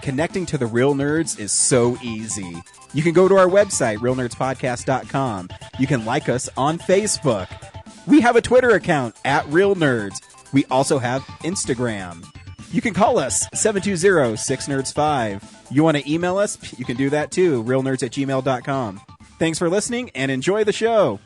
connecting to the real nerds is so easy. You can go to our website, realnerdspodcast.com. You can like us on Facebook. We have a Twitter account, @RealNerds. We also have Instagram. You can call us, 720-6nerds5. You want to email us? You can do that too, realnerds@gmail.com. Thanks for listening, and enjoy the show.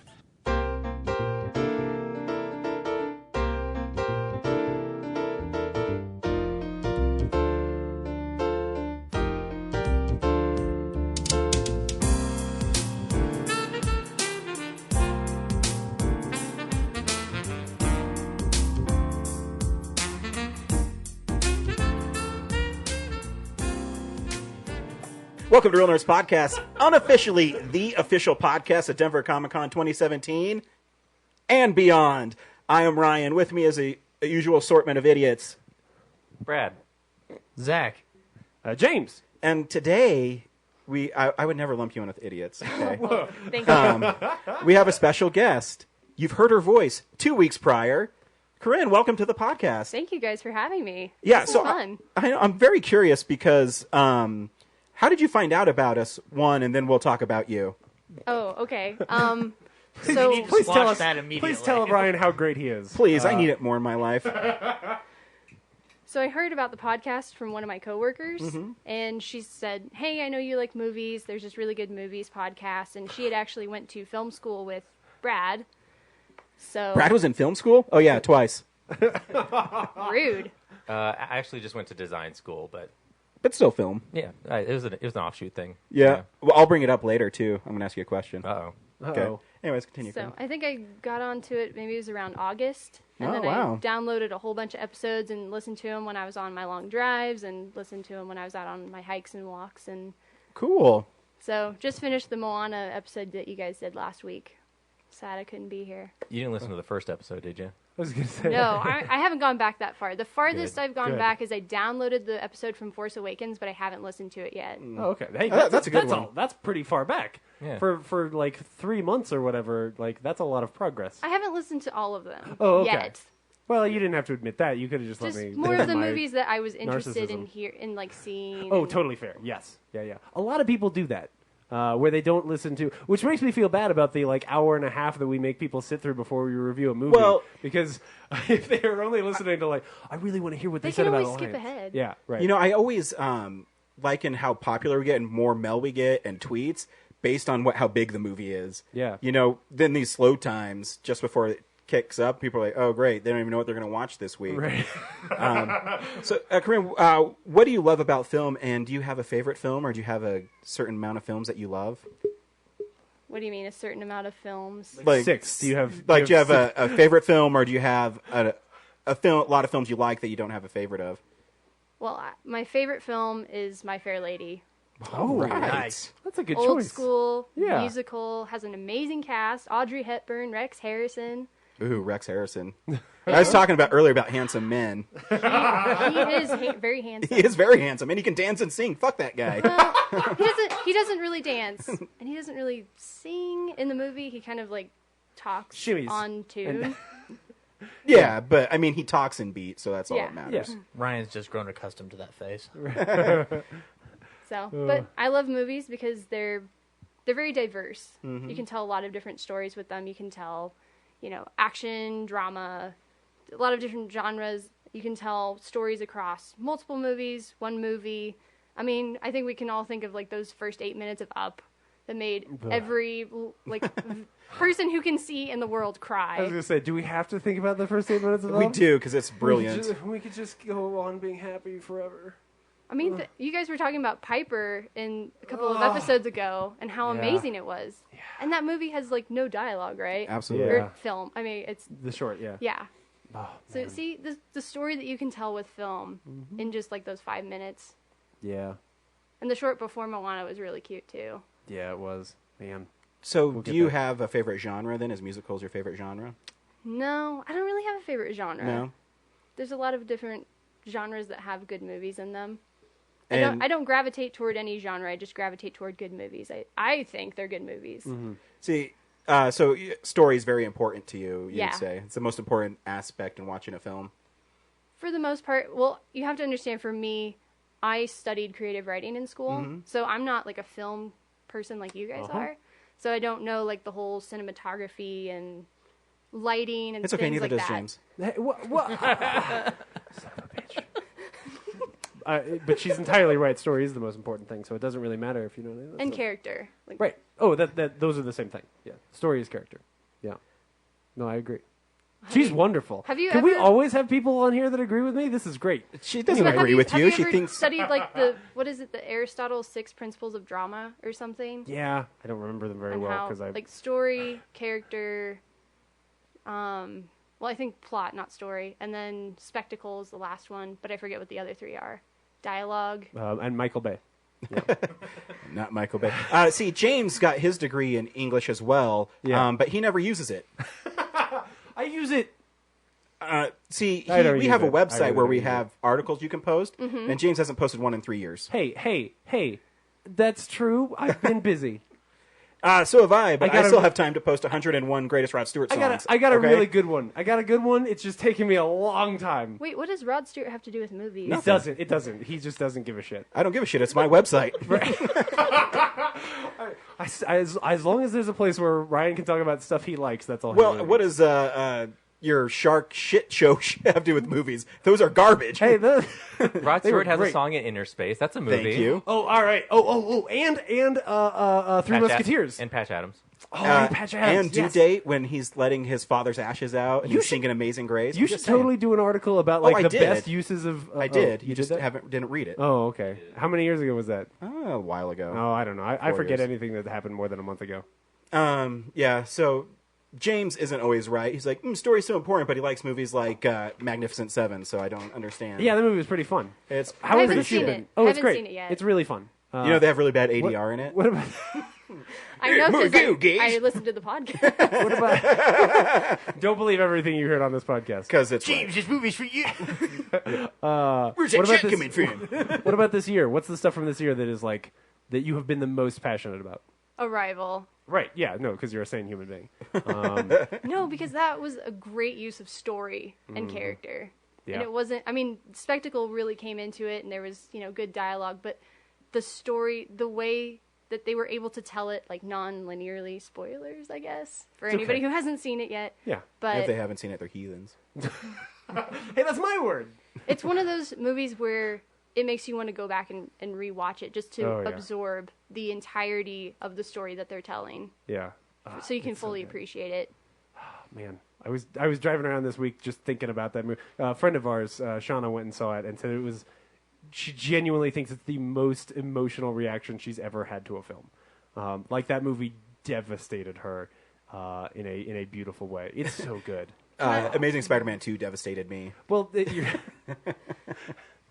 Welcome to Real Nerds Podcast, unofficially the official podcast at Denver Comic Con 2017 and beyond. I am Ryan. With me is a usual assortment of idiots. Brad. Zach. James. And today, I would never lump you in with idiots. Okay? Thank you. We have a special guest. You've heard her voice 2 weeks prior. Corinne, welcome to the podcast. Thank you guys for having me. Yeah, This is so fun. I'm very curious because how did you find out about us, one, and then we'll talk about you? Oh, okay. You So need to Please squash tell us that immediately. Please tell Ryan how great he is. Please, I need it more in my life. I heard about the podcast from one of my coworkers, and she said, "Hey, I know you like movies. There's this really good movies podcast." And she had actually went to film school with Brad. So Brad was in film school? Oh, yeah, twice. rude. I actually just went to design school, but But still film. yeah, it was an offshoot thing. Yeah. Well, I'll bring it up later, too. I'm going to ask you a question. Uh-oh. Okay. Anyways, continue. So Corinne. I think I got onto it. Maybe it was around August, and Oh, then wow. I downloaded a whole bunch of episodes and listened to them when I was on my long drives, and listened to them when I was out on my hikes and walks. And Cool. so just finished the Moana episode that you guys did last week. Sad I couldn't be here. You didn't listen to the first episode, did you? I was going to say. No, I haven't gone back that far. The farthest Good. I've gone Good. back is I downloaded the episode from Force Awakens, but I haven't listened to it yet. Oh, okay. Hey, That's a good one. That's pretty far back. Yeah. For like 3 months or whatever. Like that's a lot of progress. I haven't listened to all of them Oh, okay. yet. Well, you didn't have to admit that. You could have just let Just me. more live of the my- movies that I was interested narcissism. in like seeing. Oh, and- totally fair. Yes. Yeah. A lot of people do that. Where they don't listen to, which makes me feel bad about the like hour and a half that we make people sit through before we review a movie. Well- because if they are only listening to like, I really want to hear what they They said can about always skip Alliance. ahead. Yeah, right. You know, I always liken how popular we get and more mail we get and tweets based on how big the movie is. Yeah. You know, then these slow times just before it kicks up, people are like, oh, great. They don't even know what they're going to watch this week. right. So, Corinne, what do you love about film? And do you have a favorite film, or do you have a certain amount of films that you love? What do you mean, a certain amount of films? Like 6. Do you have Like, do you have six- a favorite film, or do you have a lot of films you like that you don't have a favorite of? Well, my favorite film is My Fair Lady. Oh, right. Nice. That's a good Old choice. school Yeah. musical, has an amazing cast. Audrey Hepburn, Rex Harrison. Ooh, Rex Harrison. I was talking about earlier about handsome men. He is very handsome. He is very handsome, and he can dance and sing. Fuck that guy. He doesn't really dance, and he doesn't really sing in the movie. He kind of like talks Shimmies. on tune. Yeah, but I mean, he talks in beat, so that's all Yeah. that matters. Yeah. Ryan's just grown accustomed to that face. So, but I love movies because they're very diverse. You can tell a lot of different stories with them. You can tell, action, drama, a lot of different genres. You can tell stories across multiple movies, one movie. I mean, I think we can all think of like those first 8 minutes of Up that made every person who can see in the world I was cry. going to say, do we have to think about the first 8 minutes of We Up? do, because it's brilliant. We could just go on being happy forever. I mean, you guys were talking about Piper in a couple of episodes ago and how Yeah. amazing it was. And that movie has like no dialogue, right? Absolutely. Yeah. Or film. I mean, it's The short, yeah. yeah. Oh, So man. see the story that you can tell with film in just like those 5 minutes. Yeah. And the short before Moana was really cute too. Yeah, it was. Man. So, We'll do get you there. have a favorite genre then? Is musicals your favorite genre? No, I don't really have a favorite genre. No? There's a lot of different genres that have good movies in them. And I don't gravitate toward any genre. I just gravitate toward good movies. I think they're good movies. see, so story is very important to you, you'd Yeah. say. It's the most important aspect in watching a film. For the most part, well, you have to understand for me, I studied creative writing in school, so I'm not like a film person like you guys are. So I don't know like the whole cinematography and lighting and It's okay, things neither like does that. James. Hey, what? Son of a bitch. But she's entirely right. Story is the most important thing, so it doesn't really matter if you know. And character. Like, Right. Oh, those are the same thing. Yeah. Story is character. Yeah. No, I agree. She's wonderful. have you Can we ever- always have people on here that agree with me? This is great. She doesn't But have agree with have you. She ever thinks studied like what is it, the Aristotle 6 Principles of Drama or something? Yeah, I don't remember them very And well how because I like story, character, well, I think plot, not story, and then spectacle is the last one, but I forget what the other three are. Dialogue. and Michael Bay. not Michael Bay. See, James got his degree in English as well, Yeah. but he never uses it. I use it. See, I don't we use have a it. I website really where don't we use it. have articles you can post, and James hasn't posted one in 3 years. Hey. That's true. I've been busy. So have I, but I gotta- still have time to post 101 greatest Rod Stewart songs. I got a okay? really good one. I got a good one. It's just taking me a long time. Wait, what does Rod Stewart have to do with movies? It doesn't. It doesn't. He just doesn't give a shit. I don't give a shit. It's my website. As long as there's a place where Ryan can talk about stuff he likes, that's all. Well, he really what needs. does your shark shit show have to do with movies? Those are garbage. Hey, Rod They were Stewart has great. a song in Inner Space. That's a movie. Thank you. oh, all right. And Three Patch Musketeers. and Patch Adams. And Patch Adams. And Due yes. Date when he's letting his father's ashes out and You he's should- singing Amazing Grace. You I'm should just saying. totally do an article about like I the did. best uses of. I did. You You just did that? didn't read it. Oh, okay. How many years ago was that? A while ago. Oh, I don't know. I 4 forget years. anything that happened more than a month ago. Yeah. So James isn't always right. He's like, story's so important, but he likes movies like Magnificent Seven. So I don't understand. Yeah, the movie was pretty fun. It's How I is haven't it seen stupid? it. Oh, I it's haven't great. seen it yet. It's really fun. they have really bad ADR in it. What about? I know More because goo, Gage. I listened to the podcast. What about? Don't believe everything you heard on this podcast. Because it's right. this movie's for you. Where's what that about check this- coming from? What about this year? What's the stuff from this year that is like that you have been the most passionate about? Arrival. Right. Yeah. No, because you're a sane human being. No, because that was a great use of story and character. Yeah. And it wasn't, I mean, spectacle really came into it and there was, good dialogue, but the story, the way that they were able to tell it like non-linearly, spoilers, I guess, for It's anybody okay. who hasn't seen it yet. Yeah. But If they haven't seen it, they're heathens. Hey, that's my word. it's one of those movies where it makes you want to go back and rewatch it just to Oh, yeah. absorb the entirety of the story that they're telling, Yeah. so you can fully appreciate it. Man, I was driving around this week just thinking about that movie. A friend of ours, Shauna, went and saw it and said it was. She genuinely thinks it's the most emotional reaction she's ever had to a film. Like that movie devastated her in a beautiful way. It's so good. Amazing Spider-Man 2 devastated me. Well,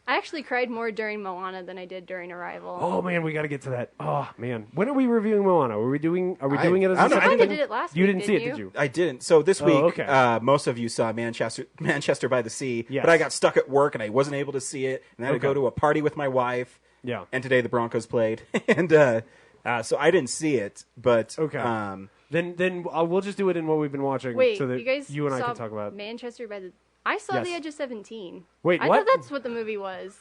I actually cried more during Moana than I did during Arrival. oh man, we got to get to that. Oh man, when are we reviewing Moana? Are we doing it as I a don't know. I second? kinda did it last You week, didn't see it, didn't did you? you? I didn't. So this week, okay. most of you saw Manchester by the Sea, Yes. but I got stuck at work and I wasn't able to see it, and I had to go Okay. to a party with my wife. Yeah. And today the Broncos played, and so I didn't see it. But Okay. Then we'll just do it in what we've been watching, Wait, so that you guys you and I saw can talk about. Manchester by the... I saw Yes. The Edge of 17. Wait, I what? thought that's what the movie was.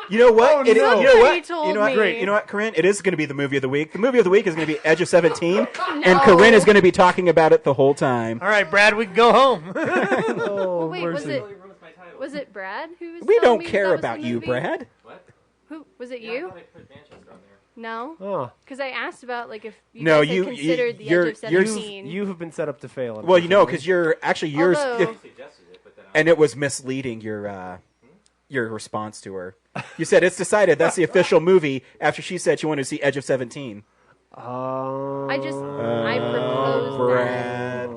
You know what? Oh, It is- no. you know Somebody what? told You know what? me. Great. You know what, Corinne? It is going to be the movie of the week. The movie of the week is going to be Edge of 17, and No. Corinne is going to be talking about it the whole time. All right, Brad, we can go home. Oh, Wait, was mercy. Was it Brad who was We telling don't me care that was about the you, movie? Brad. Who was it? You? No, Oh. because I asked about like if you No, guys had you- considered The you're- Edge of you're- 17. You have been set up to fail. Well, you know, unfortunately. because you're actually yours, Although- and it was misleading your response to her. You said it's decided that's the official movie after she said she wanted to see Edge of 17. I proposed that. Brad.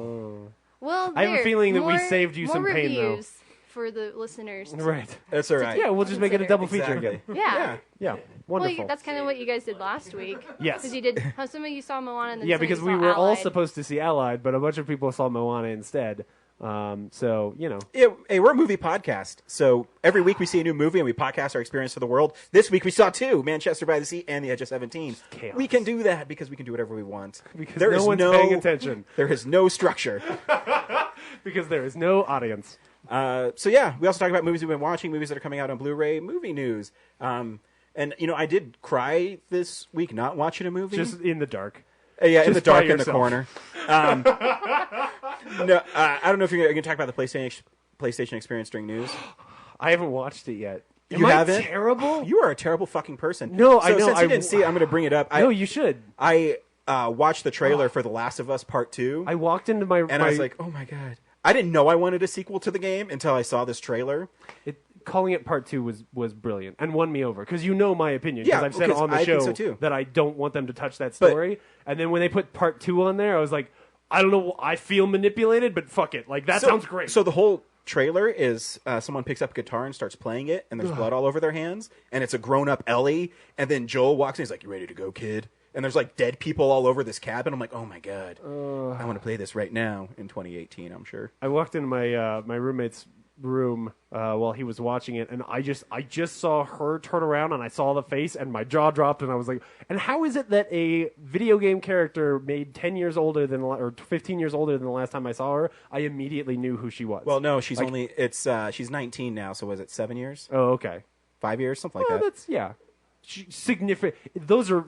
Well, I have a there, feeling that we more- saved you some more pain, though. reviews for the listeners. to- Right. That's all right. Yeah, we'll just make it a double feature Exactly. again. Yeah. Yeah, Well, wonderful. that's kind of what you guys did last week. Yes. Because you did. How some of you saw Moana and then Yeah, some of because you we saw were all Allied. supposed to see Allied, but a bunch of people saw Moana instead. So, you know. Hey, we're a movie podcast, so every week we see a new movie and we podcast our experience for the world. This week we saw two, Manchester by the Sea and The Edge of 17. Chaos. We can do that because we can do whatever we want. Because There no is one's paying attention. There is no structure. Because there is no audience. So yeah, we also talk about movies we've been watching, movies that are coming out on Blu-ray, movie news. And I did cry this week not watching a movie. Just in the dark. Yeah, in the Just by dark in the yourself. corner. No, I don't know if you're going to talk about the PlayStation experience during news. I haven't watched it yet. You Am I haven't? terrible? You are a terrible fucking person. No, so I know, Since I- you didn't see it, I'm going to bring it up. No, you should. I watched the trailer for The Last of Us Part 2, I walked into my and I was like, oh my god. I didn't know I wanted a sequel to the game until I saw this trailer. calling it part 2 was brilliant and won me over because you know my opinion because Yeah, I've said because on the I think show so too. that I don't want them to touch that But- story. And then when they put part 2 on there, I was like, I don't know, I feel manipulated, but fuck it, like that sounds great. So the whole trailer is someone picks up a guitar and starts playing it, and there's blood all over their hands, and it's a grown-up Ellie, and then Joel walks in, he's like, "You ready to go, kid?" And there's like dead people all over this cabin. I'm like, oh my god, I want to play this right now in 2018. I'm sure. I walked into my my roommate's room while he was watching it, and I just saw her turn around, and I saw the face, and my jaw dropped, and I was like, and how is it that a video game character made 10 years older than or 15 years older than the last time I saw her, I immediately knew who she was? Well, no, she's she's 19 now. So was it 7 years, Oh, okay. 5 years, something like Well, that? that's significant. Those are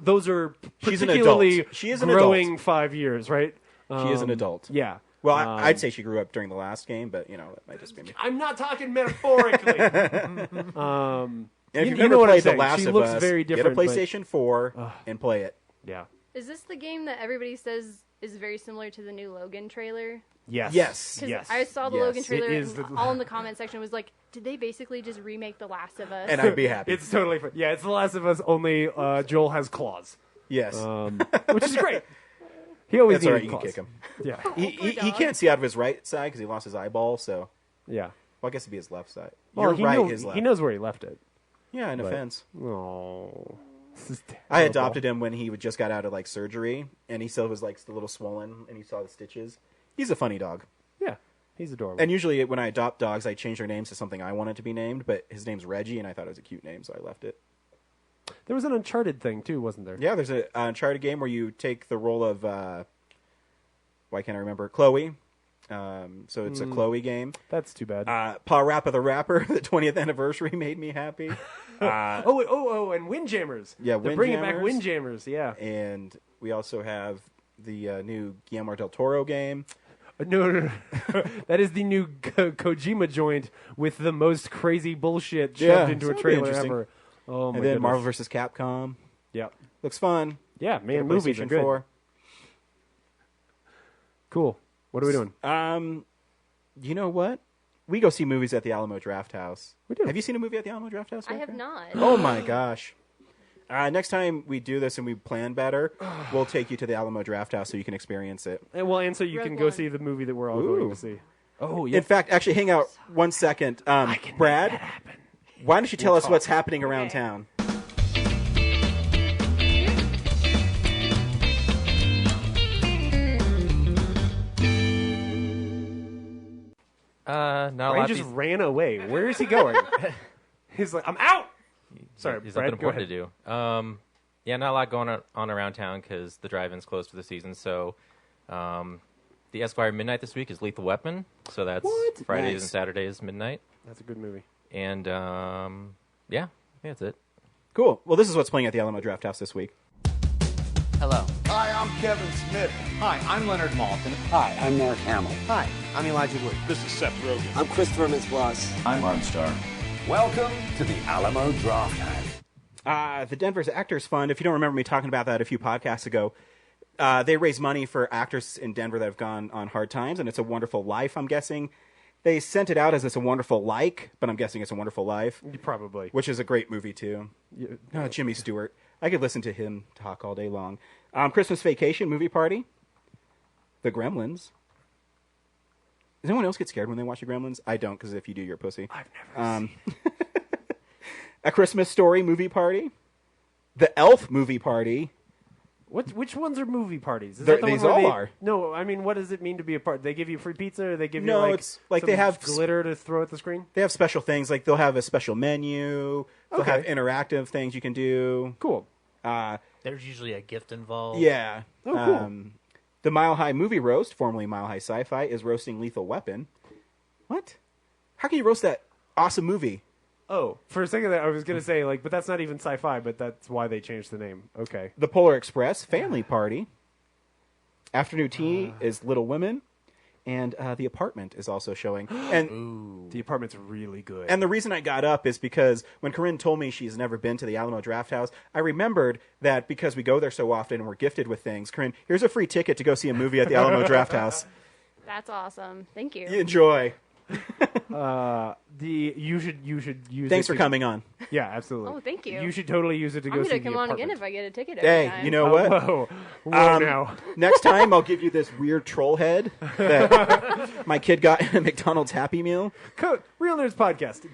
She's an particularly adult. She is an growing adult. 5 years, right? She is an adult. Yeah. Well, I'd say she grew up during the last game, but that might just be me. I'm not talking metaphorically. And if you've you know never what I'm played The saying. Last She of looks Us, very get a different, but- PlayStation 4 and play it. Yeah. Is this the game that everybody says is very similar to the new Logan trailer? Yes. Yes. Because Yes. I saw the Yes. Logan trailer, It is and the- all in the comment section was like, did they basically just remake The Last of Us? And I'd be happy. It's totally fun. Yeah, it's The Last of Us, only Joel has claws, Yes. which is great. He always That's all right. needed You can claws. kick him. Yeah. He can't see out of his right side because he lost his eyeball. So, Yeah. well, I guess it'd be his left side. Well, You're he right. knows, His left. he knows where he left it. Yeah, in a fence. Oh. This is I terrible. adopted him when he just got out of surgery, and he still was a little swollen, and he saw the stitches. He's a funny dog. Yeah. He's adorable. And usually when I adopt dogs, I change their names to something I want it to be named. But his name's Reggie, and I thought it was a cute name, so I left it. There was an Uncharted thing too, wasn't there? Yeah, there's an Uncharted game where you take the role of why can't I remember, Chloe. So it's a Chloe game. That's too bad. Paul Rappa the Rapper, the 20th anniversary made me happy. and Windjammers. Yeah, They're bringing back Windjammers. Windjammers. Yeah. And we also have the new Guillermo del Toro game. No. That is the new Kojima joint with the most crazy bullshit shoved Yeah, into so a that'll be trailer interesting. ever. Oh my And then goodness. Marvel vs. Capcom. Yeah. Looks fun. Yeah, Get a man, movies are PlayStation good. 4. Cool. What are we doing? You know what? We go see movies at the Alamo Drafthouse. We do. Have you seen a movie at the Alamo Drafthouse? I have Rebecca? not. Oh my gosh. Next time we do this and we plan better, we'll take you to the Alamo Drafthouse so you can experience it. And so you Rogue can go One. see the movie that we're all going Ooh. to see. Oh, yeah. In fact, actually, hang out 1 second. Brad, why don't you tell us what's happening around Okay. town? Not a Brian lot. just ran away. Where is he going? He's like, I'm out. Sorry, There's Brad, nothing go important to do. Yeah, not a lot going on around town because the drive-in's closed for the season. So, the Esquire midnight this week is Lethal Weapon. So that's What? Fridays Nice. and Saturdays midnight. That's a good movie. And yeah, that's it. Cool. Well, this is what's playing at the Alamo Drafthouse this week. Hello. Hi, I'm Kevin Smith. Hi, I'm Leonard Maltin. Hi, I'm Mark Hamill. Hi, I'm Elijah Wood. This is Seth Rogen. I'm Christopher Mintz-Plasse. I'm Ron Starr. Welcome to the Alamo Drafthouse. The Denver's Actors Fund, if you don't remember me talking about that a few podcasts ago, they raise money for actors in Denver that have gone on hard times, and It's a Wonderful Life, I'm guessing. They sent it out as It's a Wonderful Like, but I'm guessing It's a Wonderful Life, Probably. which is a great movie, too. Yeah. Jimmy Stewart. I could listen to him talk all day long. Christmas Vacation movie party. The Gremlins. Does anyone else get scared when they watch The Gremlins? I don't, because if you do, you're a pussy. I've never seen A Christmas Story movie party. The Elf movie party. Which ones are movie parties? Is They're- that the one these where all they- are. No, I mean, what does it mean to be a part? They give you free pizza, or they give No, you like it's like some they have glitter to throw at the screen? They have special things, like they'll have a special menu. They'll Okay. have interactive things you can do. Cool. There's usually a gift involved. Yeah. Oh, cool. The Mile High Movie Roast, formerly Mile High Sci-Fi, is roasting Lethal Weapon. What? How can you roast that awesome movie? Oh, for a second there, I was going to say, like, but that's not even sci-fi, but that's why they changed the name. Okay. The Polar Express, Family Party. Afternoon Tea is Little Women. And The Apartment is also showing. And The Apartment's really good. And the reason I got up is because when Corinne told me she's never been to the Alamo Drafthouse, I remembered that because we go there so often and we're gifted with things. Corinne, here's a free ticket to go see a movie at the Alamo Drafthouse. That's awesome. Thank you. You enjoy. You should use Thanks it for to- coming on. Yeah, absolutely. Oh, thank you. You should totally use it to I'm go going see to come The on Apartment. again if I get a ticket every Hey, time. you know what? Whoa, now. Next time, I'll give you this weird troll head that my kid got in a McDonald's Happy Meal. Real Nerds Podcast.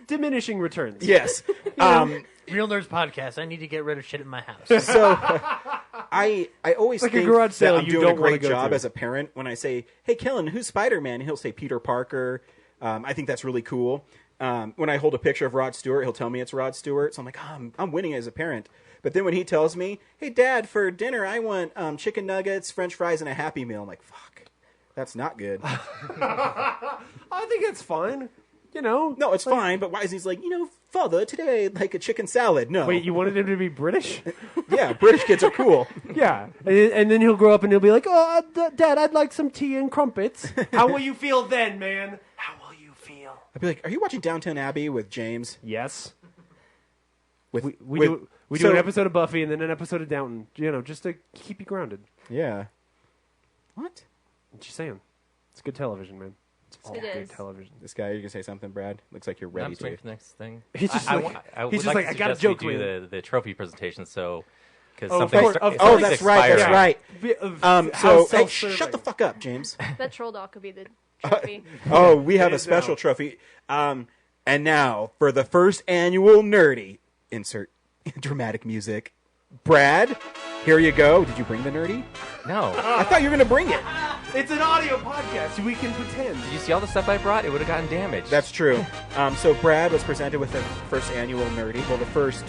Diminishing returns. Yes. Real Nerds Podcast. I need to get rid of shit in my house. So I always Like a think garage that sale I'm you doing don't a wanna great go job to. as a parent when I say, "Hey, Kellen, who's Spider-Man?" And he'll say Peter Parker. I think that's really cool. When I hold a picture of Rod Stewart, he'll tell me it's Rod Stewart. So I'm like, I'm winning as a parent. But then when he tells me, "Hey, Dad, for dinner I want chicken nuggets, French fries, and a Happy Meal," I'm like, "Fuck, that's not good." I think it's fine. You know? No, it's fine. But why is he's like, Father, today like a chicken salad? No, Wait, you wanted him to be British? yeah, British kids are cool. Yeah. And then he'll grow up and he'll be like, "Oh, Dad, I'd like some tea and crumpets." How will you feel then, man? How will you feel? I'd be like, "Are you watching Downton Abbey with James?" Yes. With We with- do so- an episode of Buffy and then an episode of Downton, just to keep you grounded. Yeah. What? Just saying. It's good television, man. It's all It good is. television. This guy, you gonna say something, Brad? Looks like you're ready I'm just waiting to. for the next thing. He's just I like- would he's just like like, to "I got a suggest we joke, do man." the trophy presentation. So because Oh, something, of course, sta- of it's course. Oh, something's that's right. That's expiring. right. How So, hey, self-serving. shut the fuck up, James. That troll doll could be the trophy. Oh, we have It a is special now. trophy. And now for the first annual Nerdy, insert dramatic music. Brad, here you go. Did you bring the Nerdy? No. I thought you were gonna bring it. It's an audio podcast. We can pretend. Did you see all the stuff I brought? It would have gotten damaged. That's true. So Brad was presented with the first annual Nerdy. Well, the first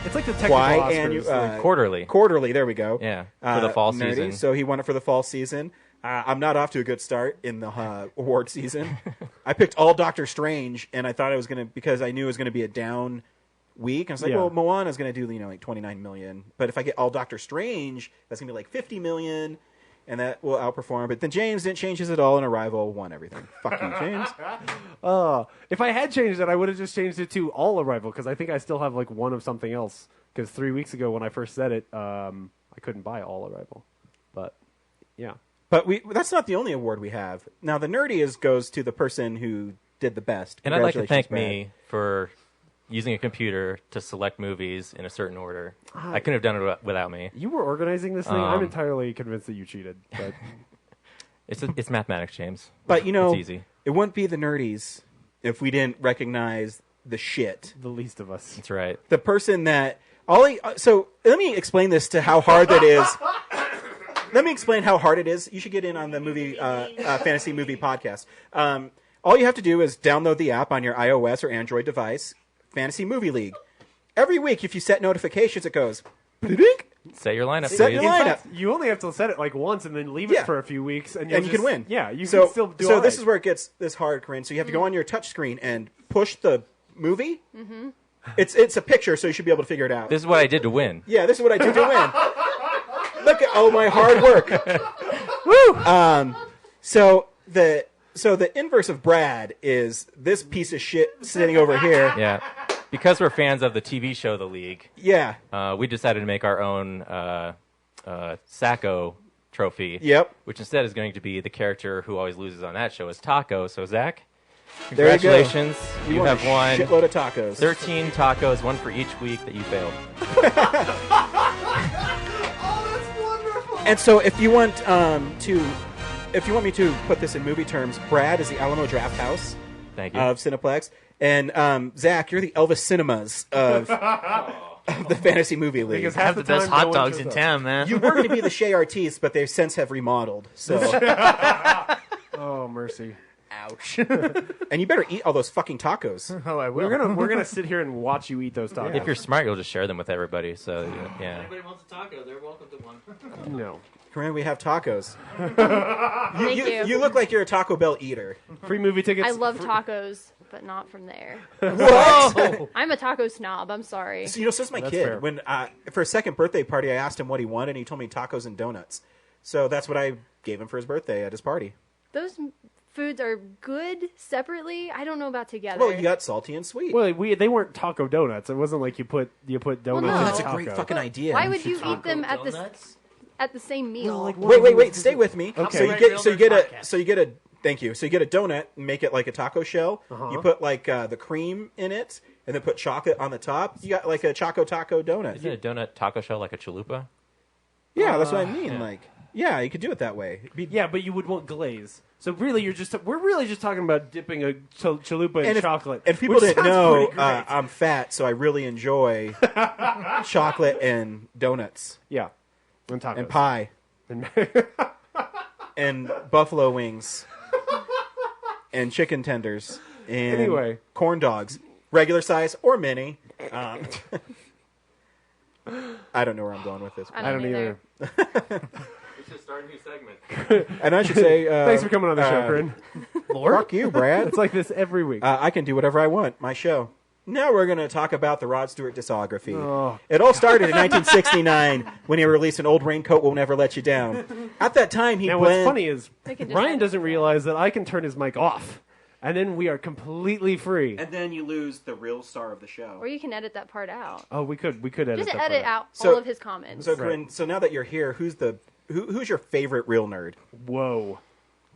It's like the technical Oscars. quarterly. Quarterly, there we go. Yeah, for the fall Nerdy. season. So he won it for the fall season. I'm not off to a good start in the award season. I picked all Doctor Strange, and I thought I was going to, because I knew it was going to be a down week. I was like, Yeah. well, Moana's going to do, like 29 million. But if I get all Doctor Strange, that's going to be like 50 million, and that will outperform. But then James didn't change his at all, and Arrival won everything. Fuck you, James. If I had changed it, I would have just changed it to All Arrival, because I think I still have like one of something else. Because 3 weeks ago when I first said it, I couldn't buy All Arrival. But, yeah. But that's not the only award we have. Now, the Nerdy goes to the person who did the best. And I'd like to thank Congratulations, me for using a computer to select movies in a certain order. I couldn't have done it without me. You were organizing this thing? I'm entirely convinced that you cheated. But It's mathematics, James. But, It's easy. it wouldn't be the Nerdies if we didn't recognize the shit. the least of us. That's right. The person that... So, let me explain this to how hard that is. Let me explain how hard it is. You should get in on the movie fantasy movie podcast. All you have to do is download the app on your iOS or Android device, Fantasy Movie League. Every week, if you set notifications, it goes... "Ba-dink." Set your lineup, Set please. your In lineup. fact, you only have to set it like once and then leave Yeah. it for a few weeks, and And you can win. Yeah, you so, can still do. So all this right. is where it gets this hard, Corinne. So you have to go on your touch screen and push the movie. Mm-hmm. It's a picture, so you should be able to figure it out. This is what I did to win. Yeah, this is what I did to win. Look at all my hard work. Woo! So the inverse of Brad is this piece of shit sitting over here. Yeah. Because we're fans of the TV show The League, Yeah. we decided to make our own Sacco trophy. Yep. Which instead is going to be the character who always loses on that show is Taco. So, Zach, There you go. congratulations. You won have a won shitload of tacos. 13 tacos, one for each week that you failed. And so if you want me to put this in movie terms, Brad is the Alamo Drafthouse Thank you. of Cineplex, and Zach, you're the Elvis Cinemas of the Fantasy Movie League. Because I half have the the time, best no hot one dogs shows in up. town, man. You were going to be the Shea Artiste, but they since have remodeled. So Oh mercy! Ouch. And you better eat all those fucking tacos. Oh, I will. We're gonna sit here and watch you eat those tacos. If you're smart, you'll just share them with everybody. So yeah. Anybody wants a taco, they're welcome to one. No. Corinne, we have tacos. Thank you. You look like you're a Taco Bell eater. Free movie tickets. I love tacos, but not from there. What? I'm a taco snob. I'm sorry. So, so's my That's kid. fair. When for a second birthday party, I asked him what he wanted, and he told me tacos and donuts. So that's what I gave him for his birthday at his party. Those foods are good separately. I don't know about together. Well, you got salty and sweet. Well, they weren't taco donuts. It wasn't like you put donuts no. in that's a taco. great fucking idea. Why would you eat them at Donuts? the same meal? Wait! Stay with me. Okay. So you Real get so you Nerds get a podcast. so you get a thank you. So you get a donut, and make it like a taco shell. Uh-huh. You put like the cream in it, and then put chocolate on the top. You got like a Choco Taco donut. Isn't a donut taco shell like a chalupa? Yeah, that's what I mean. Like, yeah, you could do it that way. It'd be- Yeah, but you would want glaze. So really, we're really just talking about dipping a chalupa in and if, chocolate. And if people which didn't sounds know, pretty great. I'm fat, so I really enjoy chocolate and donuts yeah, and tacos and pie And- and buffalo wings and chicken tenders and Anyway. corn dogs, regular size or mini. I don't know where I'm going with this. I I don't either. We should start a new segment. And I should say, Thanks for coming on the show, Corinne. fuck you, Brad. It's like this every week. I can do whatever I want. My show. Now we're going to talk about the Rod Stewart discography. Oh. It all started in 1969 when he released An Old Raincoat Will Never Let You Down. At that time, he Now, what's blended... funny is They could just Ryan edit doesn't that. realize that I can turn his mic off, and then we are completely free. And then you lose the real star of the show. Or you can edit that part out. Oh, we could edit Just that edit part. out So- all of his comments. So, Corinne, so now that you're here, who's your favorite real nerd? Whoa.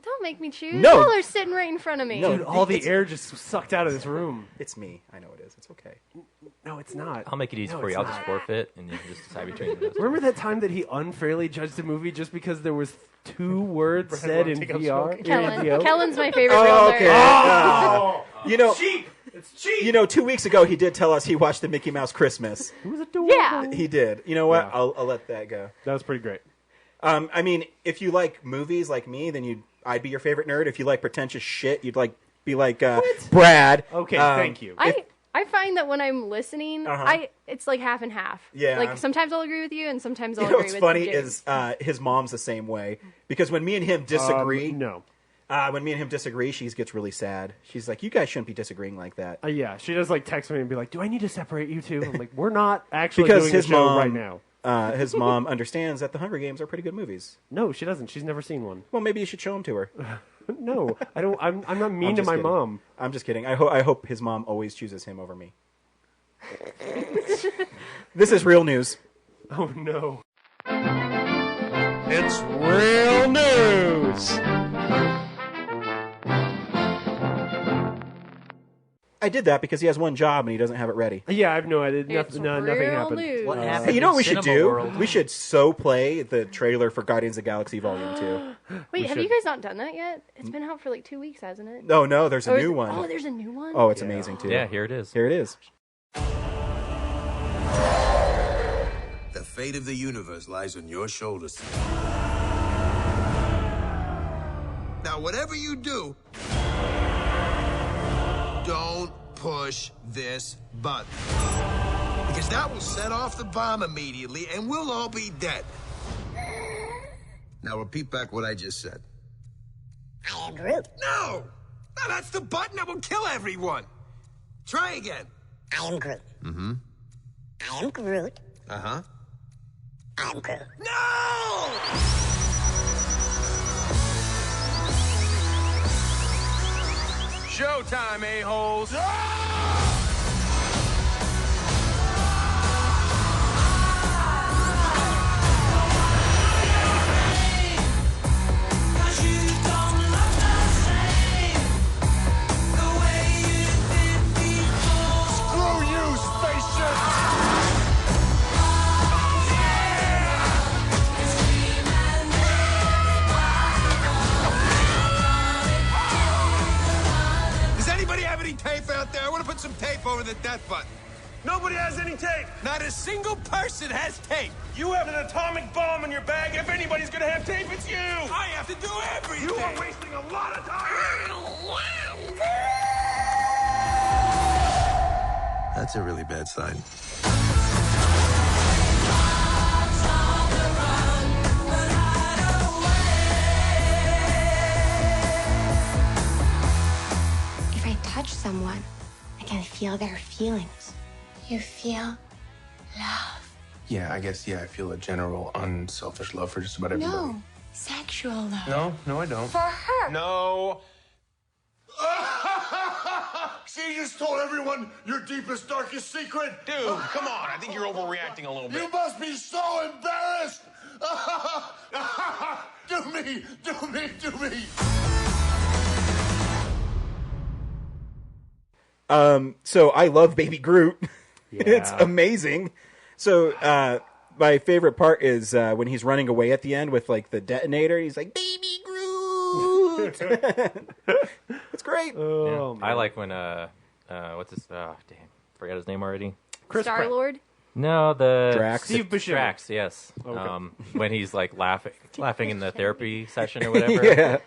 Don't make me choose. No. Y'all are sitting right in front of me. No. Dude, all the It's- air just sucked out of this room. It's me. I know it is. It's okay. No, it's not. I'll make it easy No, for you. it's I'll not. just forfeit, and you can just decide between those. Remember that time that he unfairly judged a movie just because there was 2 words said in take up VR? smoking. Kellen. VO? Kellen's my favorite real Oh, nerd. okay. You know, Cheap! It's cheap! you know, 2 weeks ago he did tell us he watched the Mickey Mouse Christmas. It was adorable. Yeah. He did. You know what? Yeah. I'll let that go. That was pretty great. I mean, if you like movies like me, then I'd be your favorite nerd. If you like pretentious shit, you'd be like Brad. Okay, thank you. I find that when I'm listening, Uh-huh. it's like half and half. Yeah. Like sometimes I'll agree with you, and sometimes I'll You know agree what's with funny James. is his mom's the same way because when me and him disagree, No. when me and him disagree, she gets really sad. She's like, "You guys shouldn't be disagreeing like that." Yeah, she does like text me and be like, "Do I need to separate you two?" I'm like, "We're not actually Because doing his a show mom right now." His mom understands that the Hunger Games are pretty good movies. No, she doesn't. She's never seen one. Well, maybe you should show them to her. No, I don't. I'm not mean I'm to just my kidding. mom. I'm just kidding. I hope his mom always chooses him over me. This is real news. Oh no. It's real news. I did that because he has one job and he doesn't have it ready. Yeah, I have no idea. It's Nothing real happened. news. What Hey, happened you know what we in should cinema do? world? We should so play the trailer for Guardians of the Galaxy Volume 2. Wait, have should. you guys not done that yet? It's been out for like 2 weeks, hasn't it? No, there's a Or is new it- one. Oh, there's a new one? Oh, it's amazing too. Yeah, here it is. Here it is. The fate of the universe lies on your shoulders. Now, whatever you do, don't push this button. Because that will set off the bomb immediately, and we'll all be dead. Now, repeat back what I just said. I am Groot. No! No, that's the button that will kill everyone. Try again. I am Groot. Mm-hmm. I am Groot. Uh-huh. I am Groot. No! Showtime, a-holes. Screw you, spaceship! Does anybody have any tape out there? I want to put some tape over the death button. Nobody has any tape. Not a single person has tape. You have an atomic bomb in your bag. If anybody's gonna have tape, it's you. I have to do everything. You are wasting a lot of time. That's a really bad sign. If I touch someone, I can feel their feelings. You feel love. Yeah, I feel a general unselfish love for just about everybody. No, sexual love. No, I don't. For her. No. See, you just told everyone your deepest, darkest secret. Dude, come on. I think you're overreacting a little bit. You must be so embarrassed. Do me. So I love Baby Groot. Yeah. It's amazing. So my favorite part is when he's running away at the end with like the detonator. He's like, Baby Groot. It's great. Oh, I like when what's his? Oh, damn, forgot his name already. Star Lord. No, the Drax. Steve Buscemi. Drax, yes. Okay. When he's like laughing in the therapy session or whatever. Yeah.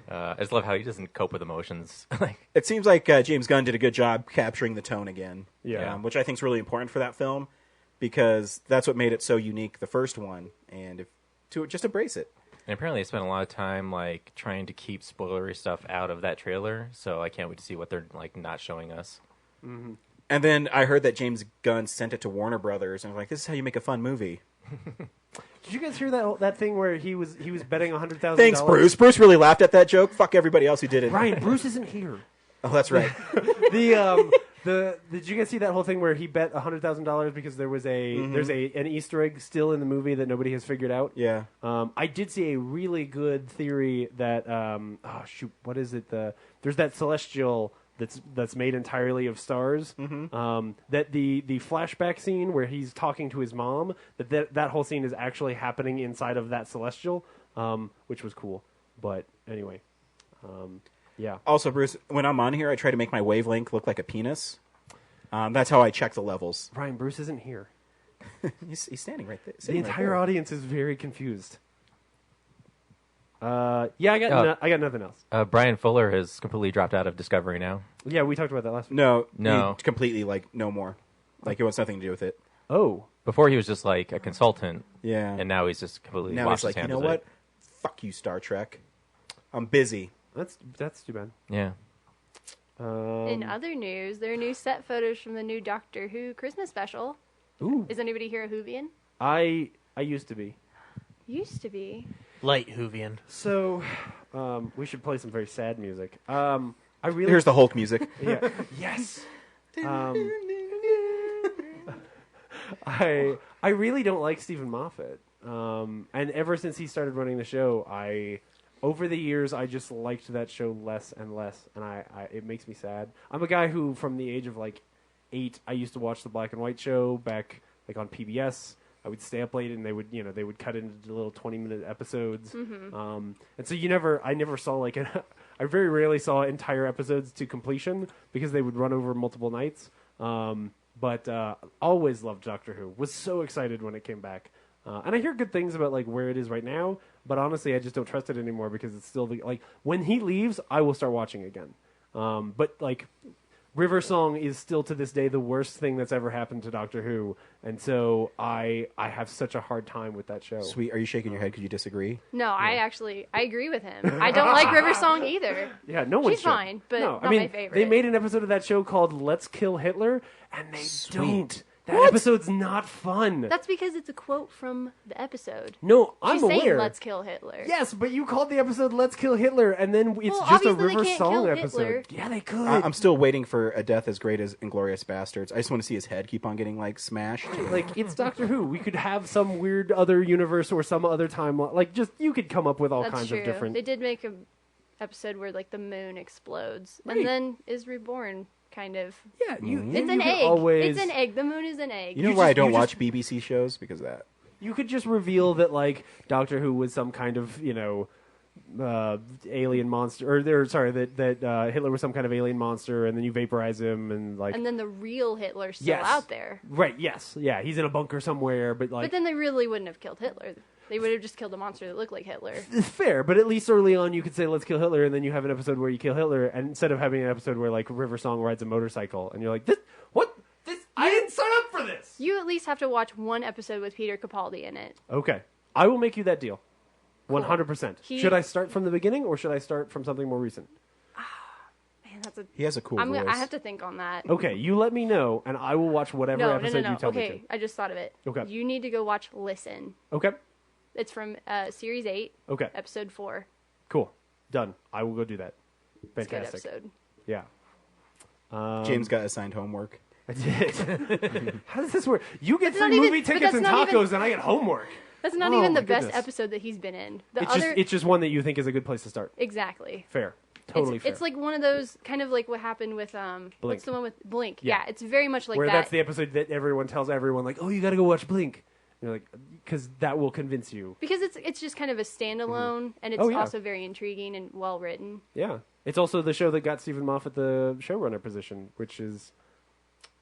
I just love how he doesn't cope with emotions. Like, It seems like James Gunn did a good job capturing the tone again. Yeah. Which I think is really important for that film because that's what made it so unique, the first one, and to just embrace it. and apparently they spent a lot of time like trying to keep spoilery stuff out of that trailer. So I can't wait to see what they're like not showing us. Mm-hmm. And then I heard that James Gunn sent it to Warner Brothers, and was like, "This is how you make a fun movie." Did you guys hear that thing where he was betting $100,000? Thanks, Bruce. Bruce really laughed at that joke. Fuck everybody else who did it. Ryan, Bruce isn't here. Oh, that's right. Did you guys see that whole thing where he bet $100,000 because there was there's an Easter egg still in the movie that nobody has figured out? Yeah. I did see a really good theory that what is it? There's that celestial that's made entirely of stars. That the flashback scene where he's talking to his mom, that whole scene is actually happening inside of that celestial, which was cool. But anyway, yeah. Also, Bruce, when I'm on here, I try to make my wavelength look like a penis. That's how I check the levels. Ryan, Bruce isn't here. He's standing right there. The entire audience is very confused. I got nothing else. Brian Fuller has completely dropped out of Discovery now. Yeah, we talked about that last week. No. he completely no more. Like it wants nothing to do with it. Oh, Before he was just like a consultant. Yeah. And now he's just completely Now washed he's like, his you hands know of what? it. Fuck you, Star Trek. I'm busy. that's too bad. Yeah. In other news, there are new set photos from the new Doctor Who Christmas special. Ooh. Is anybody here a Whovian? I used to be. Used to be. Light Whovian. So, we should play some very sad music. Here's the Hulk music. Yeah. Yes. I really don't like Stephen Moffat. And ever since he started running the show, over the years, I just liked that show less and less, and it makes me sad. I'm a guy who, from the age of 8, I used to watch the black and white show back on PBS. I would stay up late, and they would cut into little 20-minute episodes. And so I never saw I very rarely saw entire episodes to completion because they would run over multiple nights. But always loved Doctor Who. Was so excited when it came back. And I hear good things about where it is right now, but honestly, I just don't trust it anymore because it's still when he leaves, I will start watching again. But River Song is still to this day the worst thing that's ever happened to Doctor Who, and so I have such a hard time with that show. Sweet, are you shaking your head because you disagree? No, I agree with him. I don't like River Song either. Yeah, no one. She's fine, but no, not I mean, my favorite. They made an episode of that show called "Let's Kill Hitler," and they don't. That What? episode's not fun. That's because it's a quote from the episode. No, I'm She's aware. saying, "Let's kill Hitler." Yes, but you called the episode "Let's Kill Hitler," and then it's Well, just a obviously they River can't Song kill episode. Hitler. Yeah, they could. I'm still waiting for a death as great as Inglourious Bastards. I just want to see his head keep on getting smashed. It's Doctor Who. We could have some weird other universe or some other timeline. You could come up with all That's kinds true. of different. They did make an episode where the moon explodes Right. and then is reborn. Kind of. Yeah, It's you an could egg. always- It's an egg. The moon is an egg. You know why I don't watch BBC shows? Because of that. You could just reveal that Doctor Who was some kind of alien monster, that Hitler was some kind of alien monster, and then you vaporize him, and like, and then the real Hitler's still Yes. out there. right? Yes, yeah, he's in a bunker somewhere, but like, But then they really wouldn't have killed Hitler. They would have just killed a monster that looked like Hitler. it's fair. But at least early on, you could say, "Let's kill Hitler," and then you have an episode where you kill Hitler, and instead of having an episode where like River Song rides a motorcycle, and you're like, "This what? This I didn't sign up for this." You at least have to watch one episode with Peter Capaldi in it. Okay, I will make you that deal. Cool. 100%. He- Should I start from the beginning, or should I start from something more recent? Man, that's a. He has a cool voice. I have to think on that. Okay, you let me know, and I will watch whatever No. episode you tell me Okay, I just thought of it. Okay. You need to go watch Listen. to. Okay, It's from Series 8, okay, Episode 4. cool, done. I will go do that. It's a good Fantastic. episode. Yeah. James got assigned homework. I did. How does this work? You get That's not free movie even- but tickets that's and not tacos, even- and I get homework. That's not Oh, even the my best goodness. episode that he's been in. The It's other, just it's just one that you think is a good place to start. exactly. Fair, totally fair. It's like one of those kind of like what happened with Blink. what's the one with Blink? Yeah. Yeah, it's very much like where that. that's the episode that everyone tells everyone like, oh, you got to go watch Blink. And you're like, because that will convince you. Because it's just kind of a standalone, and it's Oh, yeah. also very intriguing and well written. Yeah, it's also the show that got Stephen Moffat the showrunner position, which is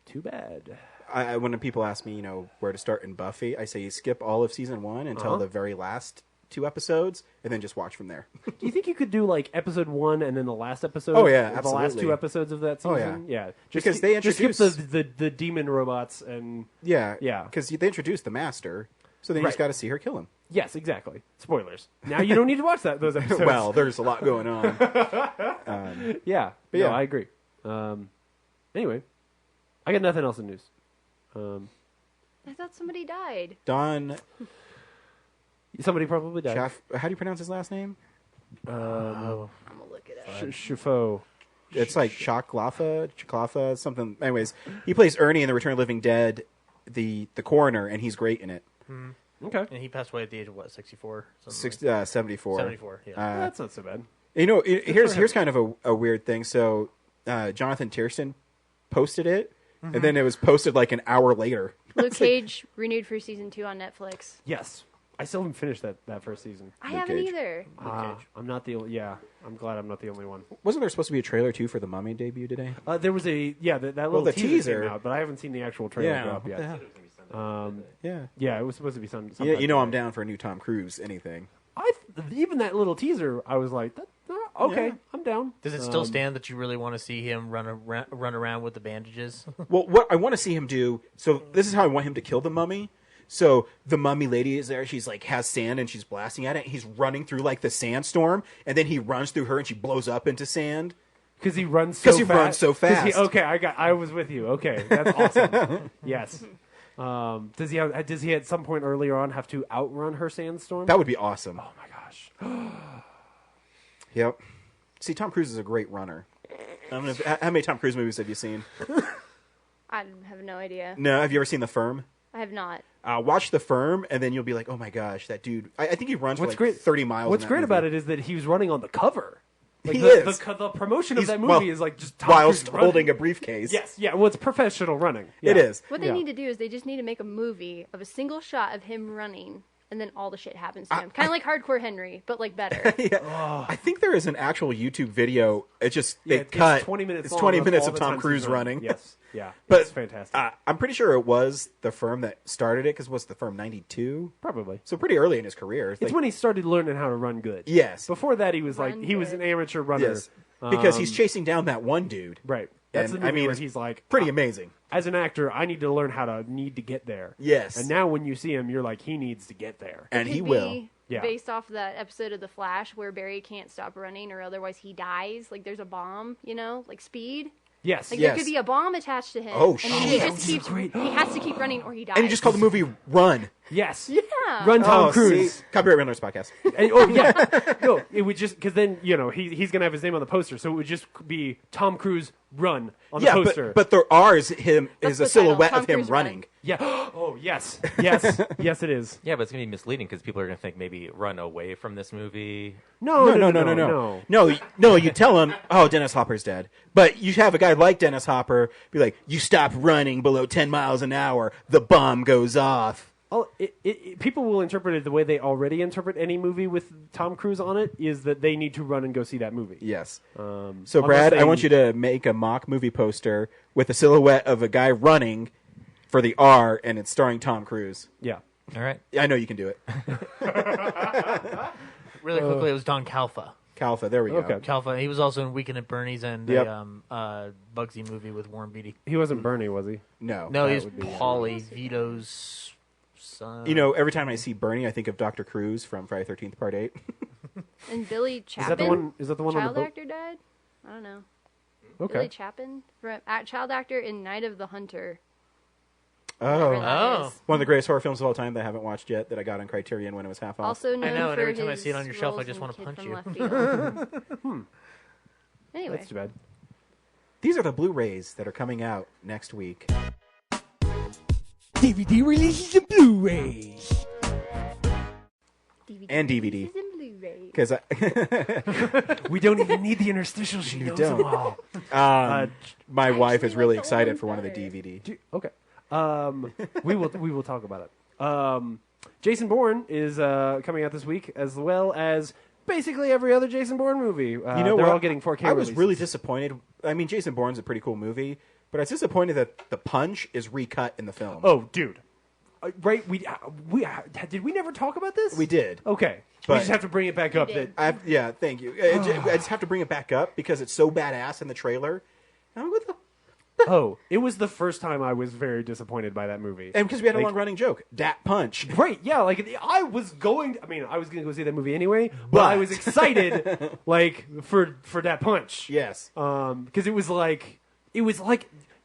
too bad. When people ask me, where to start in Buffy, I say you skip all of season 1 until the very last 2 episodes, and then just watch from there. Do you think you could do like episode 1 and then the last episode? Oh, yeah, the last absolutely. 2 episodes of that Oh, season. yeah. Just Because they just skip introduce- the demon robots and Yeah, Yeah. because they introduced the Master, so then you just Right. got to see her kill him. yes, exactly. Spoilers. Now you don't need to watch those episodes. Well, there's a lot going on. yeah, But no, yeah. I agree. Anyway, I got nothing else in news. I thought somebody died. Don Somebody probably died. How do you pronounce his last name? I'm gonna look it up. Shufo. It's like Chaklafa, something. Anyways, he plays Ernie in The Return of the Living Dead, the coroner, and he's great in it. Okay. And he passed away at the age of what, 64? 74. 74, yeah. That's not so bad. Here's kind of a weird thing. So, Jonathan Tiersten posted it, and then it was posted like an hour later. Luke Cage renewed for season 2 on Netflix. Yes. I still haven't finished that first season. I Luke haven't Cage. either. I'm not the only. Yeah, I'm glad I'm not the only one. Wasn't there supposed to be a trailer too for the Mummy debut today? There was that little the teaser teaser. came out, but I haven't seen the actual trailer drop what yet. the hell? Yeah. Yeah, it was supposed to be some. Yeah, I'm down for a new Tom Cruise. Anything. Even that little teaser, I was like, okay, Yeah. I'm down. Does it still stand that you really want to see him run around with the bandages? Well, what I want to see him do. So this is how I want him to kill the mummy. So the mummy lady is there. She's like has sand and she's blasting at it. He's running through like the sandstorm, and then he runs through her and she blows up into sand. Because he runs so fast. runs so fast. I was with you. Okay, that's awesome. Yes. Does he at some point earlier on have to outrun her sandstorm? That would be awesome. Oh my gosh. Yep. See, Tom Cruise is a great runner. I don't know how many Tom Cruise movies have you seen? I have no idea. No, have you ever seen The Firm? I have not. Watch The Firm, and then you'll be like, "Oh my gosh, that dude!" I think he runs for like 30 miles. What's great about it is that he was running on the cover. Like He the, is. The promotion of He's- that movie well, is like just Tom whilst Cruise running. holding a briefcase. Yes, yeah. Well, it's professional running. It Yeah. is. What they Yeah. need to do is they just need to make a movie of a single shot of him running, and then all the shit happens to him. Kind of like Hardcore Henry, but like better. I think there is an actual YouTube video. It's just they it's cut 20 minutes. It's long 20 of minutes all of the Tom times Cruise he's running. Yes, yeah, But it's fantastic. I'm pretty sure it was The Firm that started it because what's The Firm 92? Probably. So pretty early in his career. It's when he started learning how to run good. Yes. Before that, he was Run he was good. an amateur runner. Yes. Because he's chasing down that one dude. Right. That's And, the movie where it's he's like pretty amazing. As an actor, I need to learn how to get there. Yes. And now when you see him, you're like, he needs to get there. And Could he be will. Yeah. Based off that episode of The Flash where Barry can't stop running or otherwise he dies. Like there's a bomb, like Speed. Yes. Like Yes. there could be a bomb attached to him. Oh, and then shit. he That just keeps he has to keep running or he dies. And he just called the movie Run. Yes. Yeah. Run Tom Oh, Cruise. see? Copyright Runners Podcast. And- oh yeah. No, it would just because then he's gonna have his name on the poster, so it would just be Tom Cruise Run on the Yeah, poster. but there are is a the title, silhouette Tom of him Cruise running. yeah. Oh yes, yes, yes. It is. Yeah, but it's going to be misleading because people are going to think maybe run away from this movie. No. No, you tell him, oh, Dennis Hopper's dead. But you have a guy like Dennis Hopper be like, you stop running below 10 miles an hour, the bomb goes off. People will interpret it the way they already interpret any movie with Tom Cruise on it, is that they need to run and go see that movie. Yes. So, Brad, I want you to make a mock movie poster with a silhouette of a guy running for the R, and it's starring Tom Cruise. Yeah. All right. I know you can do it. Really quickly, it was Don Calfa. Calfa, there we go. Okay. Calfa, he was also in Weekend at Bernie's and Yep. a Bugsy movie with Warren Beatty. He wasn't Bernie, was he? No. No, that he's would be- Paulie, Vito's son. You know, every time I see Bernie, I think of Dr. Cruz from Friday the 13th, Part 8. And Billy Is Chapin. that the one? Is that the one on Child the boat? actor died? I don't know. Okay. Billy Chapin? Child actor in Night of the Hunter. Oh. Whatever that is. One of the greatest horror films of all time that I haven't watched yet that I got on Criterion when it was half off. Also known I know, and for every time I his see it on your shelf, I roles just in want to Kid punch from you. Left Field. Anyway, That's too bad. These are the Blu-rays that are coming out next week. DVD releases and Blu-rays. And DVD. releases and Blu-rays. Because We don't even need the interstitial. She knows don't. them all. my wife is actually really like the excited old for one of the better. DVD. Okay. We will talk about it. Jason Bourne is coming out this week, as well as basically every other Jason Bourne movie. You know they're what? all getting 4K I was releases. really disappointed. I mean, Jason Bourne's a pretty cool movie, but I was disappointed that the punch is recut in the film. Oh, dude. Right? We did we never talk about this? We did. Okay. We But- just have to bring it back up. did. That Yeah, thank you. I just have to bring it back up because it's so badass in the trailer. And I'm like, what the? it was the first time I was very disappointed by that movie. And because we had a Like- long-running joke, dat punch. Right, yeah, like I was going I was going to go see that movie anyway, but I was excited like for that punch. Yes. Because it was like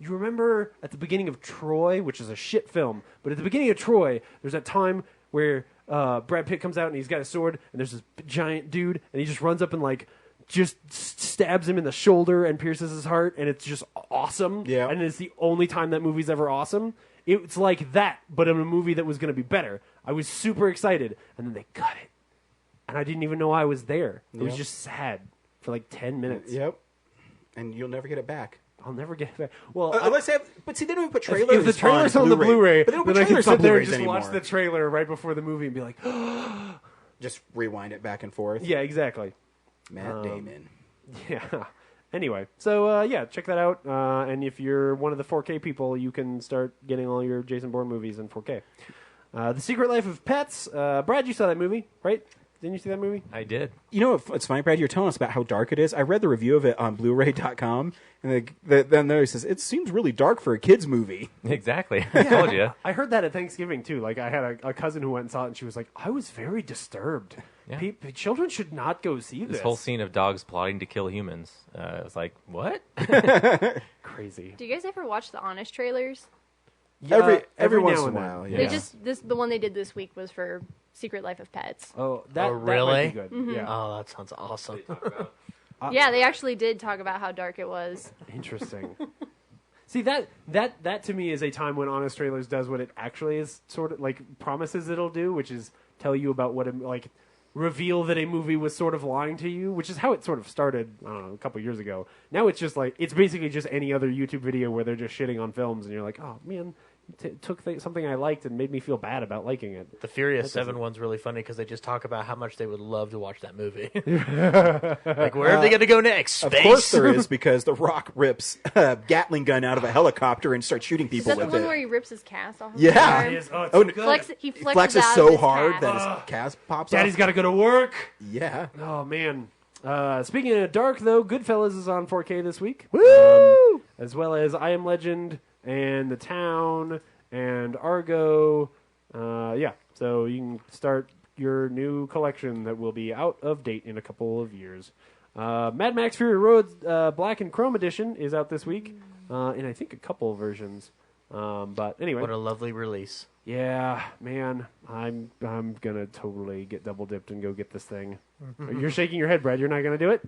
you remember at the beginning of Troy, which is a shit film, but at the beginning of Troy, there's that time where Brad Pitt comes out and he's got a sword and there's this giant dude and he just runs up and like just stabs him in the shoulder and pierces his heart, and it's just awesome. Yeah. And it's the only time that movie's ever awesome. It's like that, but in a movie that was going to be better. I was super excited, and then they cut it, and I didn't even know I was there. It was Yep. just sad for like 10 minutes. Yep. And you'll never get it back. I'll never get it back. Well, Unless they have, but see, they don't even put trailers. if the trailer's on the Blu-ray, Blu-ray, but they don't put then I can trailers on sit there and Blu-rays just anymore. watch the trailer right before the movie and be like, Just rewind it back and forth. yeah, exactly. Matt Damon. Yeah. Anyway, so yeah, check that out. And if you're one of the 4K people, you can start getting all your Jason Bourne movies in 4K. The Secret Life of Pets. Brad, you saw that movie, right? Didn't you see that movie? I did. You know what's funny, Brad? You're telling us about how dark it is. I read the review of it on Blu-ray.com, and then there it says, it seems really dark for a kid's movie. Exactly. I told you. I heard that at Thanksgiving, too. Like, I had a cousin who went and saw it, and she was like, I was very disturbed. Yeah. Children should not go see this. This whole scene of dogs plotting to kill humans. I was like, what? Crazy. Do you guys ever watch the Honest trailers? Yeah, Every once now in a and then. while, yeah. They the one they did this week was for Secret Life of Pets. Oh, that really? might be good. Mm-hmm. Yeah. Oh, that sounds awesome. Yeah, they actually did talk about how dark it was. Interesting. See, that to me is a time when Honest Trailers does what it actually is sort of like promises it'll do, which is tell you about what reveal that a movie was sort of lying to you, which is how it sort of started, I don't know, a couple years ago. Now it's just like, it's basically just any other YouTube video where they're just shitting on films, and you're like, oh man, you took something I liked and made me feel bad about liking it. The Furious 7 one's really funny because they just talk about how much they would love to watch that movie. Like, where are they going to go next? Space? Of course there is, because The Rock rips a Gatling gun out of a helicopter and starts shooting Is people that the with one it. where he rips his cast off of Yeah. his arm? Oh, it's so good. He He flexes flexes out so of his hard cast. that his cast pops Daddy's off. got to go to work. Yeah. Oh man. Speaking of dark, though, Goodfellas is on 4K this week. Woo! As well as I Am Legend and The Town and Argo. Yeah, so you can start your new collection that will be out of date in a couple of years. Mad Max Fury Road Black and Chrome Edition is out this week, in I think a couple of versions. But anyway, What a lovely release. yeah, man, I'm gonna totally get double dipped and go get this thing. You're shaking your head, Brad. You're not gonna do it?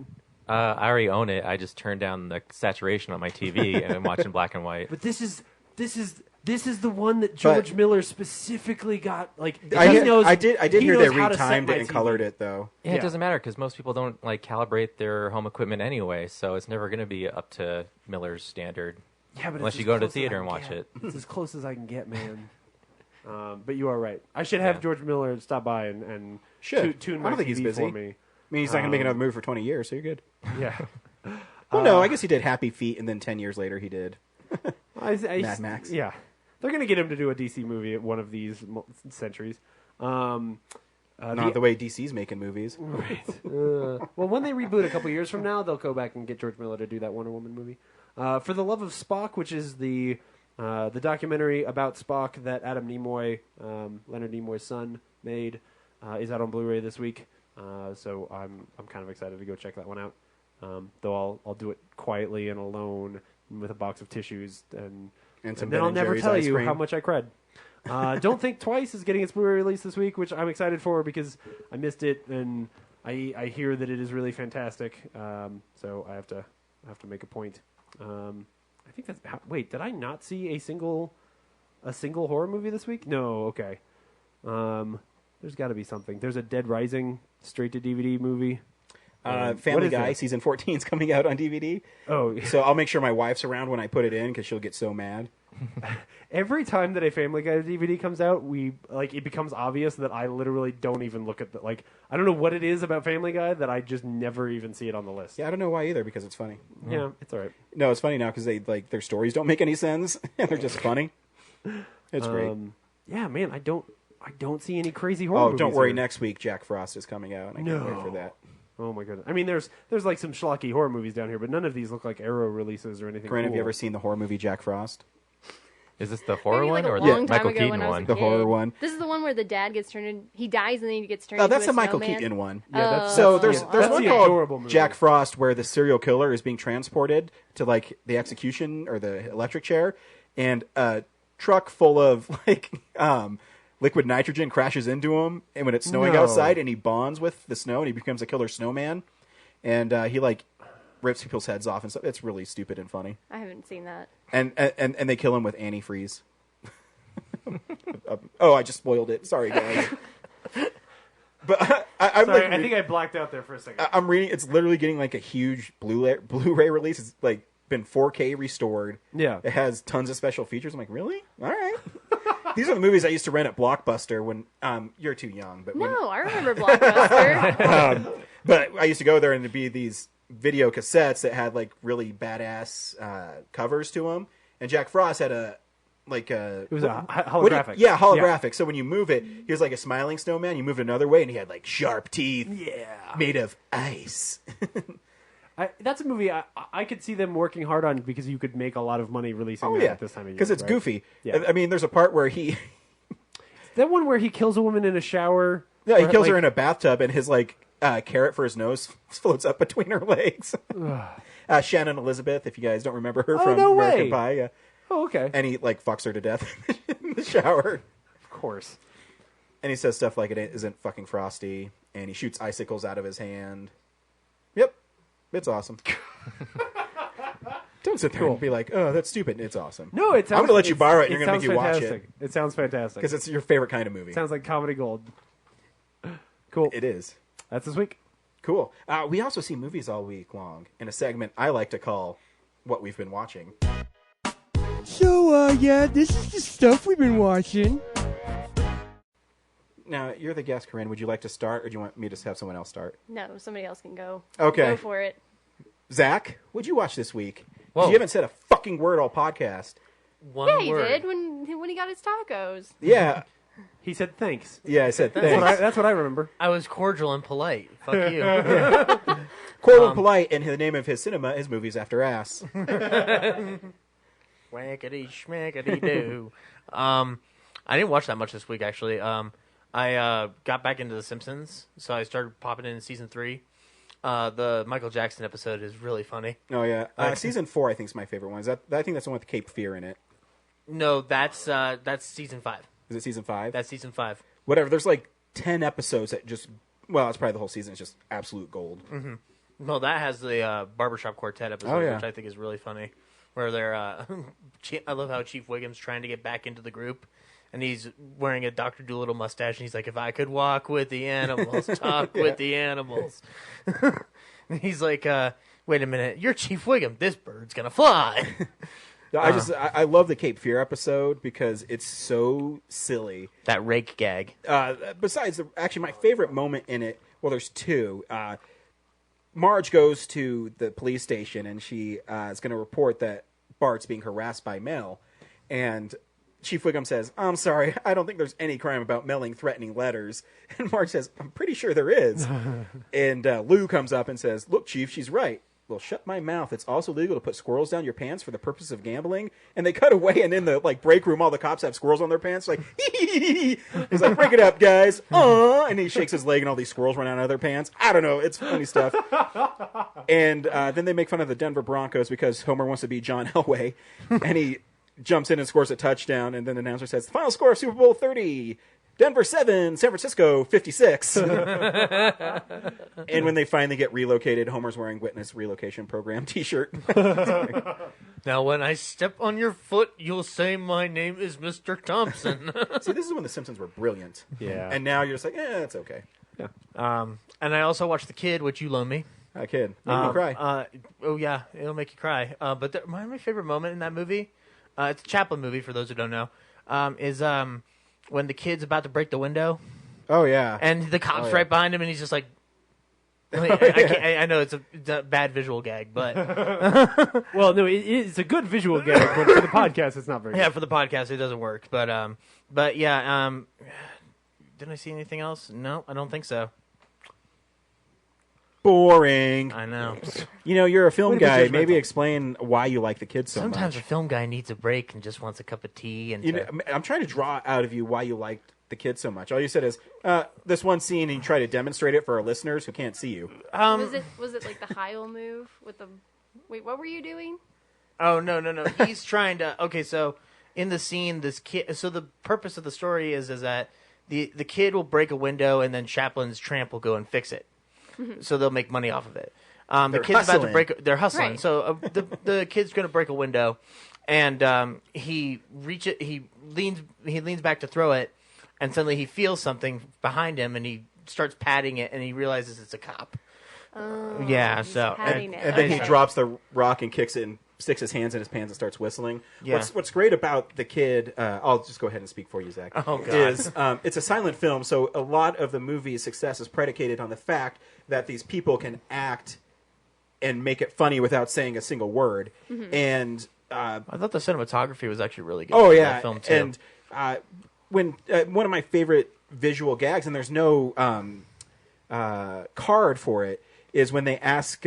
I already own it. I just turned down the saturation on my TV and I'm watching black and white. But this is the one that George Miller specifically got. Like I he did knows. hear he they knows how to set retimed my it and TV. colored it, though. Yeah, Yeah. it doesn't matter because most people don't like calibrate their home equipment anyway, so it's never going to be up to Miller's standard. Yeah, but Unless it's you as go to close as theater I and can watch get. it. It's as close as I can get, man. But you are right. I should have George Miller stop by and Should. tune I my don't think TV he's busy. for me. I mean, he's not going to make another movie for 20 years, so you're good. Yeah. Well, no, I guess he did Happy Feet, and then 10 years later he did Mad Max. Yeah. They're going to get him to do a DC movie at one of these centuries. Not the way DC's making movies. Right. Well, when they reboot a couple years from now, they'll go back and get George Miller to do that Wonder Woman movie. For the Love of Spock, which is the documentary about Spock that Adam Nimoy, Leonard Nimoy's son, made, is out on Blu-ray this week. So I'm kind of excited to go check that one out. Though I'll do it quietly and alone with a box of tissues, and some then Ben I'll and never Jerry's tell ice you cream. how much I cried. Don't Think Twice is getting its Blu-ray release this week, which I'm excited for because I missed it, and I hear that it is really fantastic. So I have to make a point. I think that's wait. Did I not see a single horror movie this week? No. Okay. There's got to be something. There's a Dead Rising straight to DVD movie. Family Guy season 14 is coming out on DVD. Oh, so I'll make sure my wife's around when I put it in because she'll get so mad. Every time that a Family Guy DVD comes out, it becomes obvious that I literally don't even look at I don't know what it is about Family Guy that I just never even see it on the list. Yeah, I don't know why either because it's funny. Yeah, it's all right. No, it's funny now because they their stories don't make any sense and they're just funny. It's great. Yeah, man, I don't see any crazy horror movies. Don't worry. here. Next week, Jack Frost is coming out. And I can't wait for that. Oh my goodness! I mean, there's like some schlocky horror movies down here, but none of these look like Arrow releases or anything. Corinne, have you cool. ever seen the horror movie Jack Frost? Is this the horror Maybe one like a or long the time Michael ago when Keaton I was a one? The horror kid. one. This is the one where the dad gets turned in. He dies and then he gets turned Oh, into that's a the Michael snowman. Keaton one. Yeah, that's So there's that's one the adorable called movie. Jack Frost where the serial killer is being transported to the execution or the electric chair, and a truck full of liquid nitrogen crashes into him, and when it's snowing No. outside, and he bonds with the snow, and he becomes a killer snowman, and he rips people's heads off and stuff. It's really stupid and funny. I haven't seen that. And they kill him with antifreeze. Oh, I just spoiled it. Sorry, guys. But I'm Sorry, I think I blacked out there for a second. I'm reading. It's literally getting a huge Blu-ray release. It's been 4K restored. Yeah. It has tons of special features. I'm like, really? All right. These are the movies I used to rent at Blockbuster when you're too young. But No, I remember Blockbuster. but I used to go there and there'd be these video cassettes that had really badass covers to them. And Jack Frost had a it was a holographic. holographic. Yeah. So when you move it, he was like a smiling snowman. You move it another way, and he had sharp teeth. Yeah. Made of ice. That's a movie I could see them working hard on because you could make a lot of money releasing that at this time of year. Because it's right? goofy. Yeah. I mean, there's a part where he that one where he kills a woman in a shower. yeah, he kills her in a bathtub, and his carrot for his nose floats up between her legs. Shannon Elizabeth, if you guys don't remember her from no American way. Pie, yeah. Oh, okay. And he fucks her to death in the shower. Of course. And he says stuff like it isn't fucking frosty, and he shoots icicles out of his hand. Yep, it's awesome. Don't sit there and be like, "Oh, that's stupid." It's awesome. No, it sounds. I'm gonna let you borrow it. And It you're gonna make sounds you watch fantastic. it It sounds fantastic because it's your favorite kind of movie. Sounds like comedy gold. Cool. It is. That's this week. Cool. We also see movies all week long in a segment I like to call "What We've Been Watching." So, yeah, this is the stuff we've been watching. Now, you're the guest, Corinne. Would you like to start, or do you want me to have someone else start? No, somebody else can go. Okay. Go for it. Zach, what'd you watch this week? 'Cause Whoa. you haven't said a fucking word all podcast. One Yeah, he word. did when he got his tacos. Yeah. He said thanks. Yeah, I said That's thanks. that's what I remember. I was cordial and polite. Fuck you. Cordial and polite, and the name of his cinema is Movies After Ass. Wackety schmackety doo. I didn't watch that much this week actually. I got back into The Simpsons, so I started popping in season 3. The Michael Jackson episode is really funny. Oh, yeah. Season 4, I think, is my favorite one. I think that's the one with Cape Fear in it. No, that's season 5. Is it season 5? That's season 5. Whatever. There's 10 episodes that just... Well, it's probably the whole season. It's just absolute gold. Mm-hmm. No, that has the Barbershop Quartet episode, Oh, yeah. which I think is really funny. Where they're... I love how Chief Wiggum's trying to get back into the group. And he's wearing a Dr. Dolittle mustache, and he's like, if I could walk with the animals, talk with the animals. And he's like, wait a minute, you're Chief Wiggum. This bird's going to fly. I love the Cape Fear episode because it's so silly. That rake gag. Besides, actually, my favorite moment in it, well, there's two. Marge goes to the police station and she is going to report that Bart's being harassed by Mel. And Chief Wiggum says, I'm sorry, I don't think there's any crime about mailing threatening letters. And Marge says, I'm pretty sure there is. And Lou comes up and says, look, Chief, she's right. Well, shut my mouth. It's also legal to put squirrels down your pants for the purpose of gambling. And they cut away, and in the break room, all the cops have squirrels on their pants. Like, he's like, break it up, guys. And he shakes his leg, and all these squirrels run out of their pants. I don't know. It's funny stuff. And then they make fun of the Denver Broncos because Homer wants to be John Elway, and he jumps in and scores a touchdown. And then the announcer says, the final score of Super Bowl 30. Denver 7, San Francisco 56. And when they finally get relocated, Homer's wearing Witness Relocation Program t-shirt. Now, when I step on your foot, you'll say my name is Mr. Thompson. See, this is when The Simpsons were brilliant. Yeah. And now you're just like, it's okay. Yeah. And I also watched The Kid, which you loaned me. That kid. Made me cry. Oh, yeah. It'll make you cry. But my favorite moment in that movie, it's a Chaplin movie, for those who don't know, is... when the kid's about to break the window. Oh, yeah. And the cop's right behind him, and he's just like... I know it's a bad visual gag, but... Well, no, it's a good visual gag, but for the podcast, it's not very good. Yeah, for the podcast, it doesn't work. But yeah, didn't I see anything else? No, I don't think so. Boring. I know. You know, you're a film guy. Maybe explain why you like The Kid so much. Sometimes a film guy needs a break and just wants a cup of tea. And I'm trying to draw out of you why you liked The Kid so much. All you said is this one scene, and you try to demonstrate it for our listeners who can't see you. Was it like the Heil move with the? Wait, what were you doing? Oh no! He's trying to. Okay, so in the scene, this kid. So the purpose of the story is that the kid will break a window, and then Chaplin's tramp will go and fix it. So they'll make money off of it. The kid's hustling. about to break. They're hustling. Right. So the kid's going to break a window, and he leans back to throw it, and suddenly he feels something behind him, and he starts patting it, and he realizes it's a cop. Oh, Yeah. he's So patting it. And then he Okay. drops the rock and kicks it and sticks his hands in his pants and starts whistling. Yeah. What's great about The Kid, I'll just go ahead and speak for you, Zach, Oh, God. is it's a silent film, so a lot of the movie's success is predicated on the fact that these people can act and make it funny without saying a single word. And I thought the cinematography was actually really good. oh in yeah, that film too. and when one of my favorite visual gags, and there's no card for it, is when they ask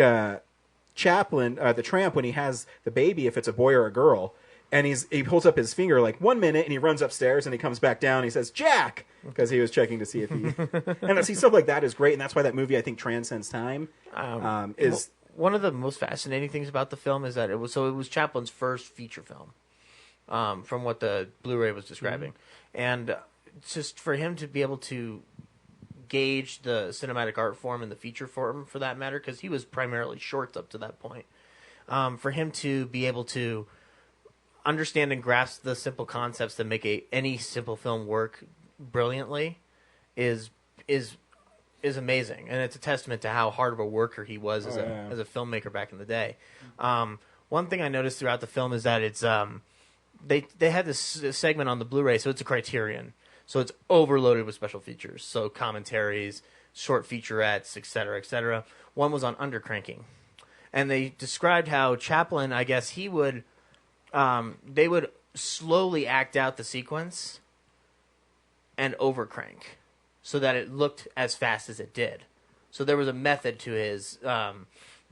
Chaplin, the tramp, when he has the baby, if it's a boy or a girl, and he holds up his finger like 1 minute, and he runs upstairs, and he comes back down, and he says Jack, because he was checking to see if he. And see, stuff like that is great, and that's why that movie I think transcends time. Is one of the most fascinating things about the film is that it was Chaplin's first feature film, from what the Blu-ray was describing, and just for him to be able to gauge the cinematic art form and the feature form, for that matter, because he was primarily shorts up to that point. For him to be able to understand and grasp the simple concepts that make any simple film work brilliantly is amazing, and it's a testament to how hard of a worker he was as a filmmaker back in the day. One thing I noticed throughout the film is that it's they had this segment on the Blu-ray, so it's a Criterion, so it's overloaded with special features, so commentaries, short featurettes, etc., etc. One was on undercranking, and they described how Chaplin, I guess he would, they would slowly act out the sequence and overcrank, so that it looked as fast as it did. So there was a method to his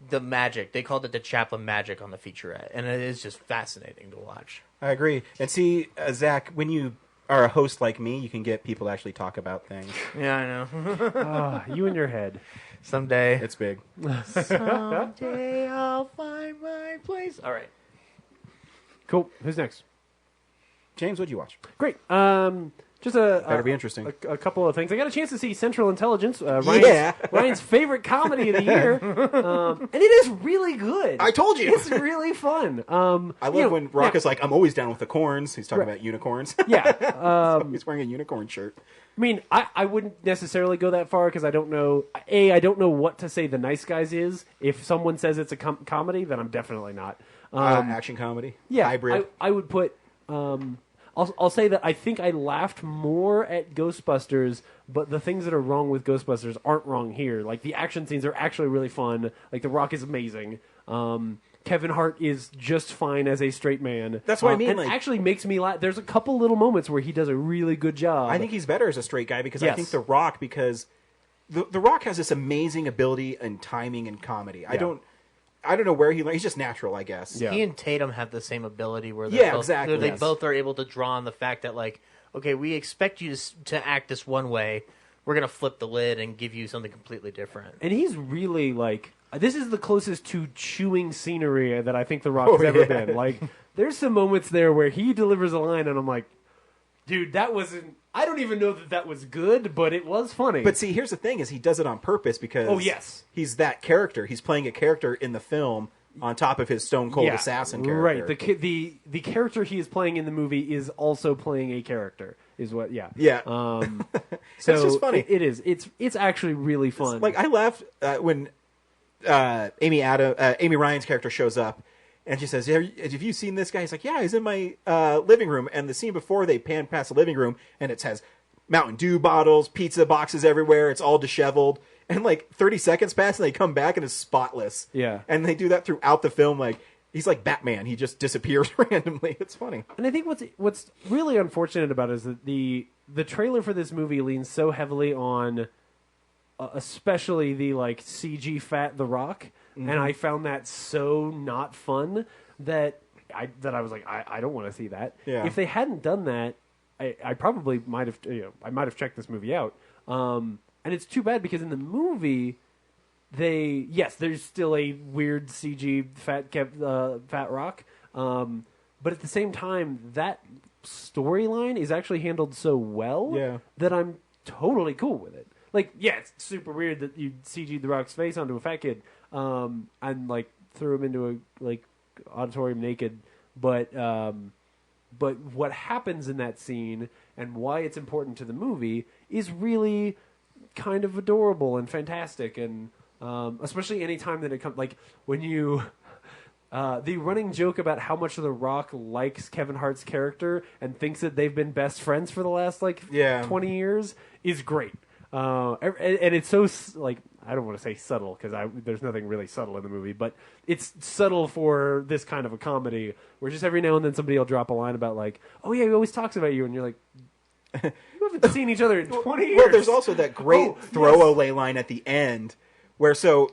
the magic. They called it the Chaplin magic on the featurette, and it is just fascinating to watch. I agree. And see, Zach, when you are a host like me, you can get people to actually talk about things. Yeah, I know. You in your head. Someday. It's big. Someday I'll find my place. All right. Cool. Who's next? James, what'd you watch? Great. Just Better be interesting. A couple of things. I got a chance to see Central Intelligence, Ryan's favorite comedy of the year, and it is really good. I told you. It's really fun. I love when Rock is like, I'm always down with the corns. He's talking about unicorns. Yeah. So he's wearing a unicorn shirt. I mean, I wouldn't necessarily go that far because I don't know. I don't know what to say The Nice Guys is. If someone says it's a comedy, then I'm definitely not. Action comedy. Yeah, hybrid. I would put. I'll say that I think I laughed more at Ghostbusters, but the things that are wrong with Ghostbusters aren't wrong here. Like the action scenes are actually really fun. Like The Rock is amazing. Kevin Hart is just fine as a straight man. That's what I mean. And like, actually makes me laugh. There's a couple little moments where he does a really good job. I think he's better as a straight guy because I Yes. think The Rock, because the Rock has this amazing ability and timing and comedy. I don't know where he learned. He's just natural, I guess. He and Tatum have the same ability where Yeah, both, exactly. they Yes. both are able to draw on the fact that, like, okay, we expect you to act this one way. We're going to flip the lid and give you something completely different. And he's really, like, this is the closest to chewing scenery that I think The Rock has ever been. Like, there's some moments there where he delivers a line, and I'm like, dude, that wasn't... I don't even know that was good, but it was funny. But see, here's the thing: is he does it on purpose because he's that character. He's playing a character in the film on top of his Stone Cold assassin character. Right. The character he is playing in the movie is also playing a character. Is what? Yeah. Yeah. So it's just funny. It is. It's actually really fun. Like I laughed when Amy Ryan's character shows up. And she says, have you seen this guy? He's like, yeah, he's in my living room. And the scene before, they pan past the living room, and it has Mountain Dew bottles, pizza boxes everywhere. It's all disheveled. And like 30 seconds pass, and they come back, and it's spotless. Yeah. And they do that throughout the film. Like, he's like Batman. He just disappears randomly. It's funny. And I think what's really unfortunate about it is that the trailer for this movie leans so heavily on, especially the like CG fat The Rock. Mm-hmm. And I found that so not fun that I was like, I don't want to see that. Yeah. If they hadn't done that, I probably might have I might have checked this movie out. And it's too bad because in the movie, there's still a weird CG fat Rock, but at the same time, that storyline is actually handled so well that I'm totally cool with it. Like, yeah, it's super weird that you CG'd The Rock's face onto a fat kid, and like threw him into a like auditorium naked. But what happens in that scene and why it's important to the movie is really kind of adorable and fantastic, and especially any time that it comes, like when you. The running joke about how much The Rock likes Kevin Hart's character and thinks that they've been best friends for the last 20 years is great. And it's so, like, I don't want to say subtle because there's nothing really subtle in the movie, but it's subtle for this kind of a comedy where just every now and then somebody will drop a line about like, oh yeah, he always talks about you, and you're like, you haven't seen each other in 20 years. Well, there's also that great throwaway line at the end where so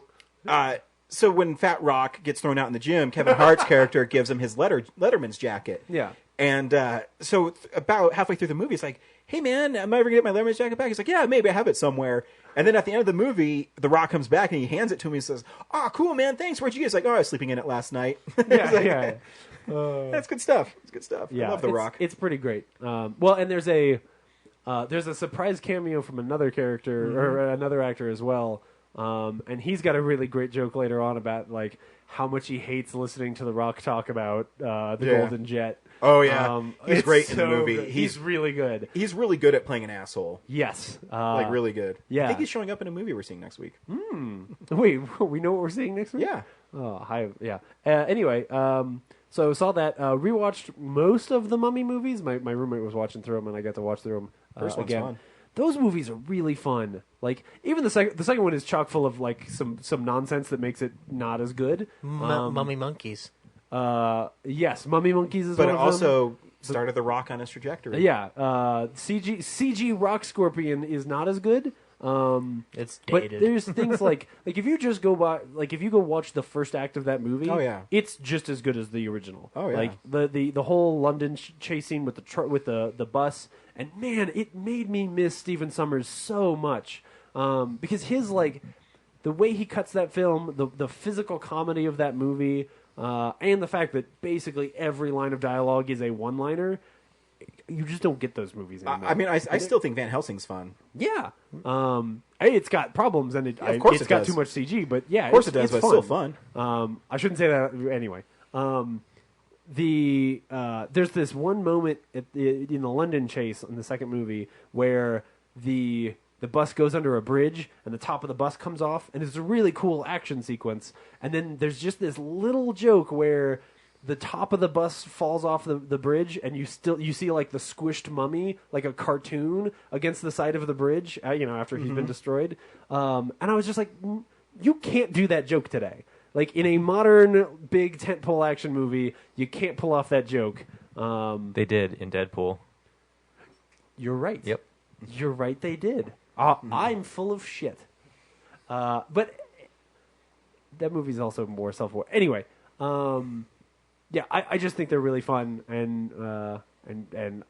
when Fat Rock gets thrown out in the gym, Kevin Hart's character gives him his Letterman's jacket. Yeah. And so about halfway through the movie, it's like, hey, man, am I ever going to get my Letterman's jacket back? He's like, yeah, maybe I have it somewhere. And then at the end of the movie, The Rock comes back and he hands it to me and says, oh, cool, man, thanks. Where'd you get it? He's like, oh, I was sleeping in it last night. Yeah. That's good stuff. It's good stuff. Yeah, I love The Rock. It's pretty great. Well, and there's a surprise cameo from another character or another actor as well. And he's got a really great joke later on about like how much he hates listening to The Rock talk about the Golden Jet. Oh yeah, he's great in the movie. Good. He's really good. He's really good at playing an asshole. Yes, like really good. Yeah, I think he's showing up in a movie we're seeing next week. Wait, we know what we're seeing next week? Yeah. Oh, yeah. Anyway, so saw that. Rewatched most of the Mummy movies. My roommate was watching through them, and I got to watch through them First one's again. fun. Those movies are really fun. Like even the second one is chock full of like some nonsense that makes it not as good. Mummy Monkeys. Yes, Mummy Monkeys is but one of it also them. started The Rock on his trajectory. Yeah, CG Rock Scorpion is not as good. It's but dated. there's things like if you just go by, like if you go watch the first act of that movie, oh yeah, it's just as good as the original. Oh yeah, like the whole London chase scene with the bus, and man, it made me miss Stephen Sommers so much because his like the way he cuts that film, the physical comedy of that movie, and the fact that basically every line of dialogue is a one-liner. You just don't get those movies anymore. I mean, I still think Van Helsing's fun. Yeah. It's got problems, and it's got too much CG, but yeah, of course it does, but it's still fun. I shouldn't say that anyway. There's this one moment in the London chase in the second movie where the bus goes under a bridge and the top of the bus comes off, and it's a really cool action sequence. And then there's just this little joke where the top of the bus falls off the bridge, and you see like the squished mummy, like a cartoon, against the side of the bridge. After he's been destroyed. And I was just like, you can't do that joke today. Like in a modern big tentpole action movie, you can't pull off that joke. They did in Deadpool. You're right. Yep. You're right. They did. I'm full of shit. But that movie's also more self-aware. Anyway, I just think they're really fun, and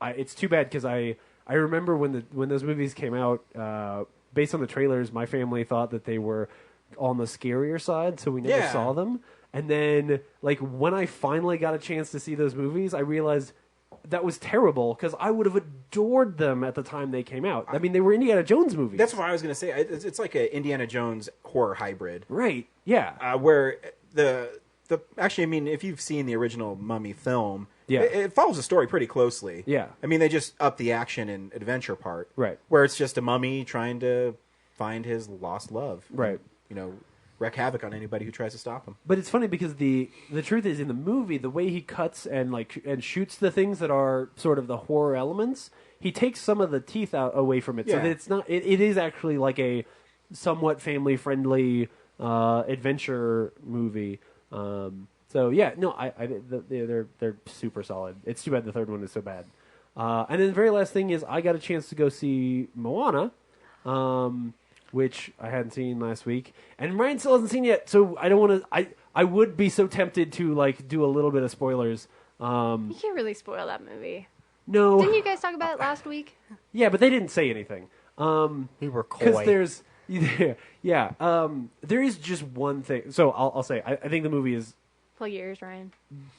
it's too bad because I remember when those movies came out, based on the trailers, my family thought that they were on the scarier side, so we never saw them. And then, like, when I finally got a chance to see those movies, I realized that was terrible because I would have adored them at the time they came out. I mean, they were Indiana Jones movies. That's what I was going to say. It's like an Indiana Jones horror hybrid, right? Yeah, where actually, I mean, if you've seen the original Mummy film, yeah, it follows the story pretty closely. Yeah, I mean, they just up the action and adventure part, right? Where it's just a mummy trying to find his lost love, right? And, wreak havoc on anybody who tries to stop him. But it's funny because the truth is, in the movie, the way he cuts and shoots the things that are sort of the horror elements, he takes some of the teeth away from it, so that it's not. It is actually like a somewhat family friendly adventure movie. They're super solid. It's too bad the third one is so bad. And then the very last thing is I got a chance to go see Moana. Which I hadn't seen last week, and Ryan still hasn't seen yet. So I don't want to. I would be so tempted to like do a little bit of spoilers. You can't really spoil that movie. No, didn't you guys talk about it last week? Yeah, but they didn't say anything. We were coy. Because there's there is just one thing. So I'll say I think the movie is plug your ears, Ryan.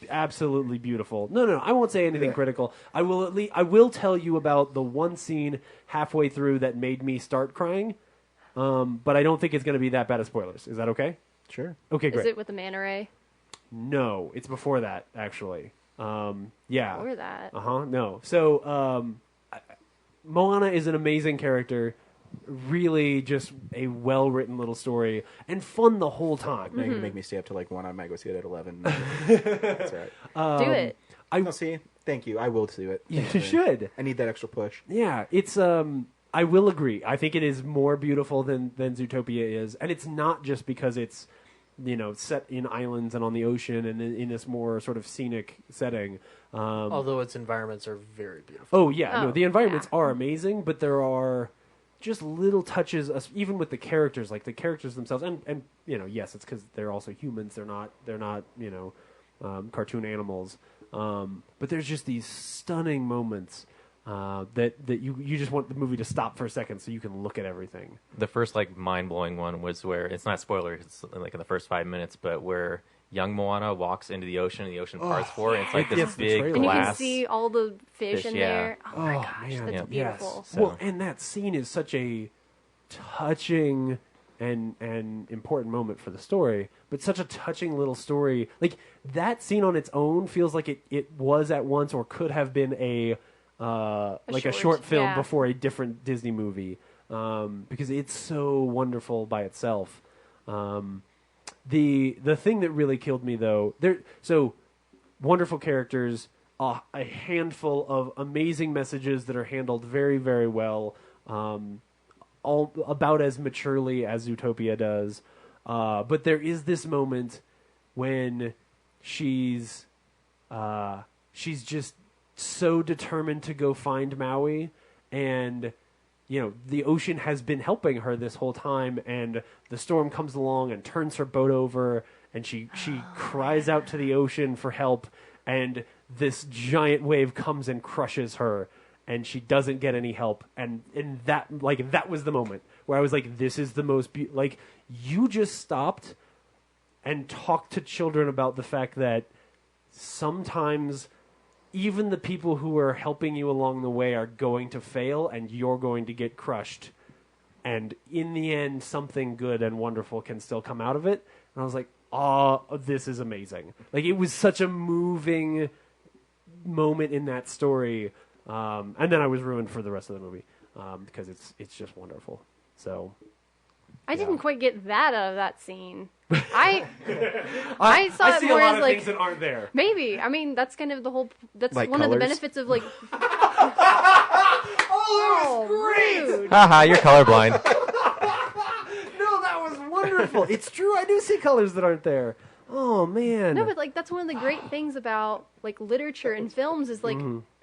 Absolutely beautiful. No, I won't say anything critical. I will tell you about the one scene halfway through that made me start crying. But I don't think it's going to be that bad of spoilers. Is that okay? Sure. Okay, great. Is it with the manta ray? No, it's before that, actually. Yeah. Before that? No. So, Moana is an amazing character. Really just a well-written little story. And fun the whole time. Now you're going to make me stay up to like 1. I might go see it at 11. That's all right. Do it. I'll see. Thank you. I will do it. You should. I need that extra push. Yeah, it's... I will agree. I think it is more beautiful than Zootopia is, and it's not just because it's set in islands and on the ocean and in this more sort of scenic setting. Although its environments are very beautiful. Oh yeah, no, the environments are amazing, but there are just little touches, even with the characters, like the characters themselves, and yes, it's because they're also humans. They're not cartoon animals, but there's just these stunning moments. That you just want the movie to stop for a second so you can look at everything. The first mind-blowing one was where, it's not spoiler, it's like in the first 5 minutes, but where young Moana walks into the ocean and the ocean parts for her, and it's like this big glass. And you can see all the fish in there. Oh my gosh, man. that's beautiful. Yes. Well, and that scene is such a touching and important moment for the story, but such a touching little story. Like, that scene on its own feels like it was at once or could have been a short film before a different Disney movie, because it's so wonderful by itself. The thing that really killed me though, so wonderful characters, a handful of amazing messages that are handled very, very well, all about as maturely as Zootopia does. But there is this moment when she's just so determined to go find Maui, and the ocean has been helping her this whole time, and the storm comes along and turns her boat over, and she cries out to the ocean for help, and this giant wave comes and crushes her, and she doesn't get any help, and that was the moment where I was like, this is the most you just stopped and talked to children about the fact that sometimes even the people who are helping you along the way are going to fail, and you're going to get crushed. And in the end, something good and wonderful can still come out of it. And I was like, oh, this is amazing. Like, it was such a moving moment in that story. And then I was ruined for the rest of the movie, because it's just wonderful. So, I didn't quite get that out of that scene. I saw I it see more a lot as of like things that aren't there. maybe. I mean, that's kind of the whole. That's Like one of the colors? benefits of like. Oh, that was great! Rude. Haha, you're colorblind. No, that was wonderful. It's true. I do see colors that aren't there. Oh man. No, but like that's one of the great things about like literature and films is like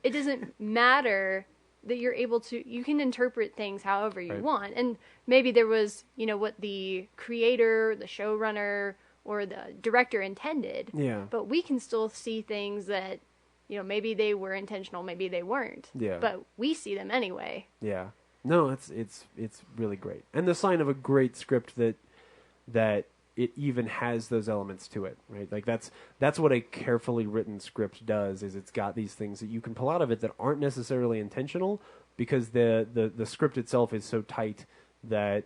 it doesn't matter that you're able to you can interpret things however you want. And maybe there was, what the creator, the showrunner, or the director intended. Yeah. But we can still see things that, maybe they were intentional, maybe they weren't. Yeah. But we see them anyway. Yeah. No, it's really great. And the sign of a great script that it even has those elements to it, right? Like that's what a carefully written script does, is it's got these things that you can pull out of it that aren't necessarily intentional, because the script itself is so tight that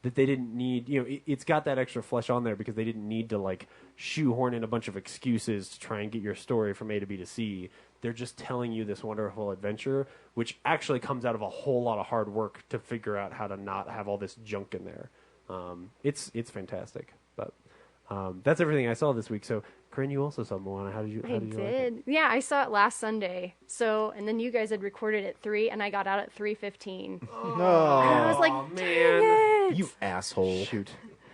that they didn't need, it's got that extra flesh on there because they didn't need to like shoehorn in a bunch of excuses to try and get your story from A to B to C. They're just telling you this wonderful adventure, which actually comes out of a whole lot of hard work to figure out how to not have all this junk in there. It's fantastic, but that's everything I saw this week. So, Corinne, you also saw Moana. How did you? I did. Like it? Yeah, I saw it last Sunday. So, and then you guys had recorded at 3, and I got out at 3:15. No. And I was like, dang it! You asshole. Shoot.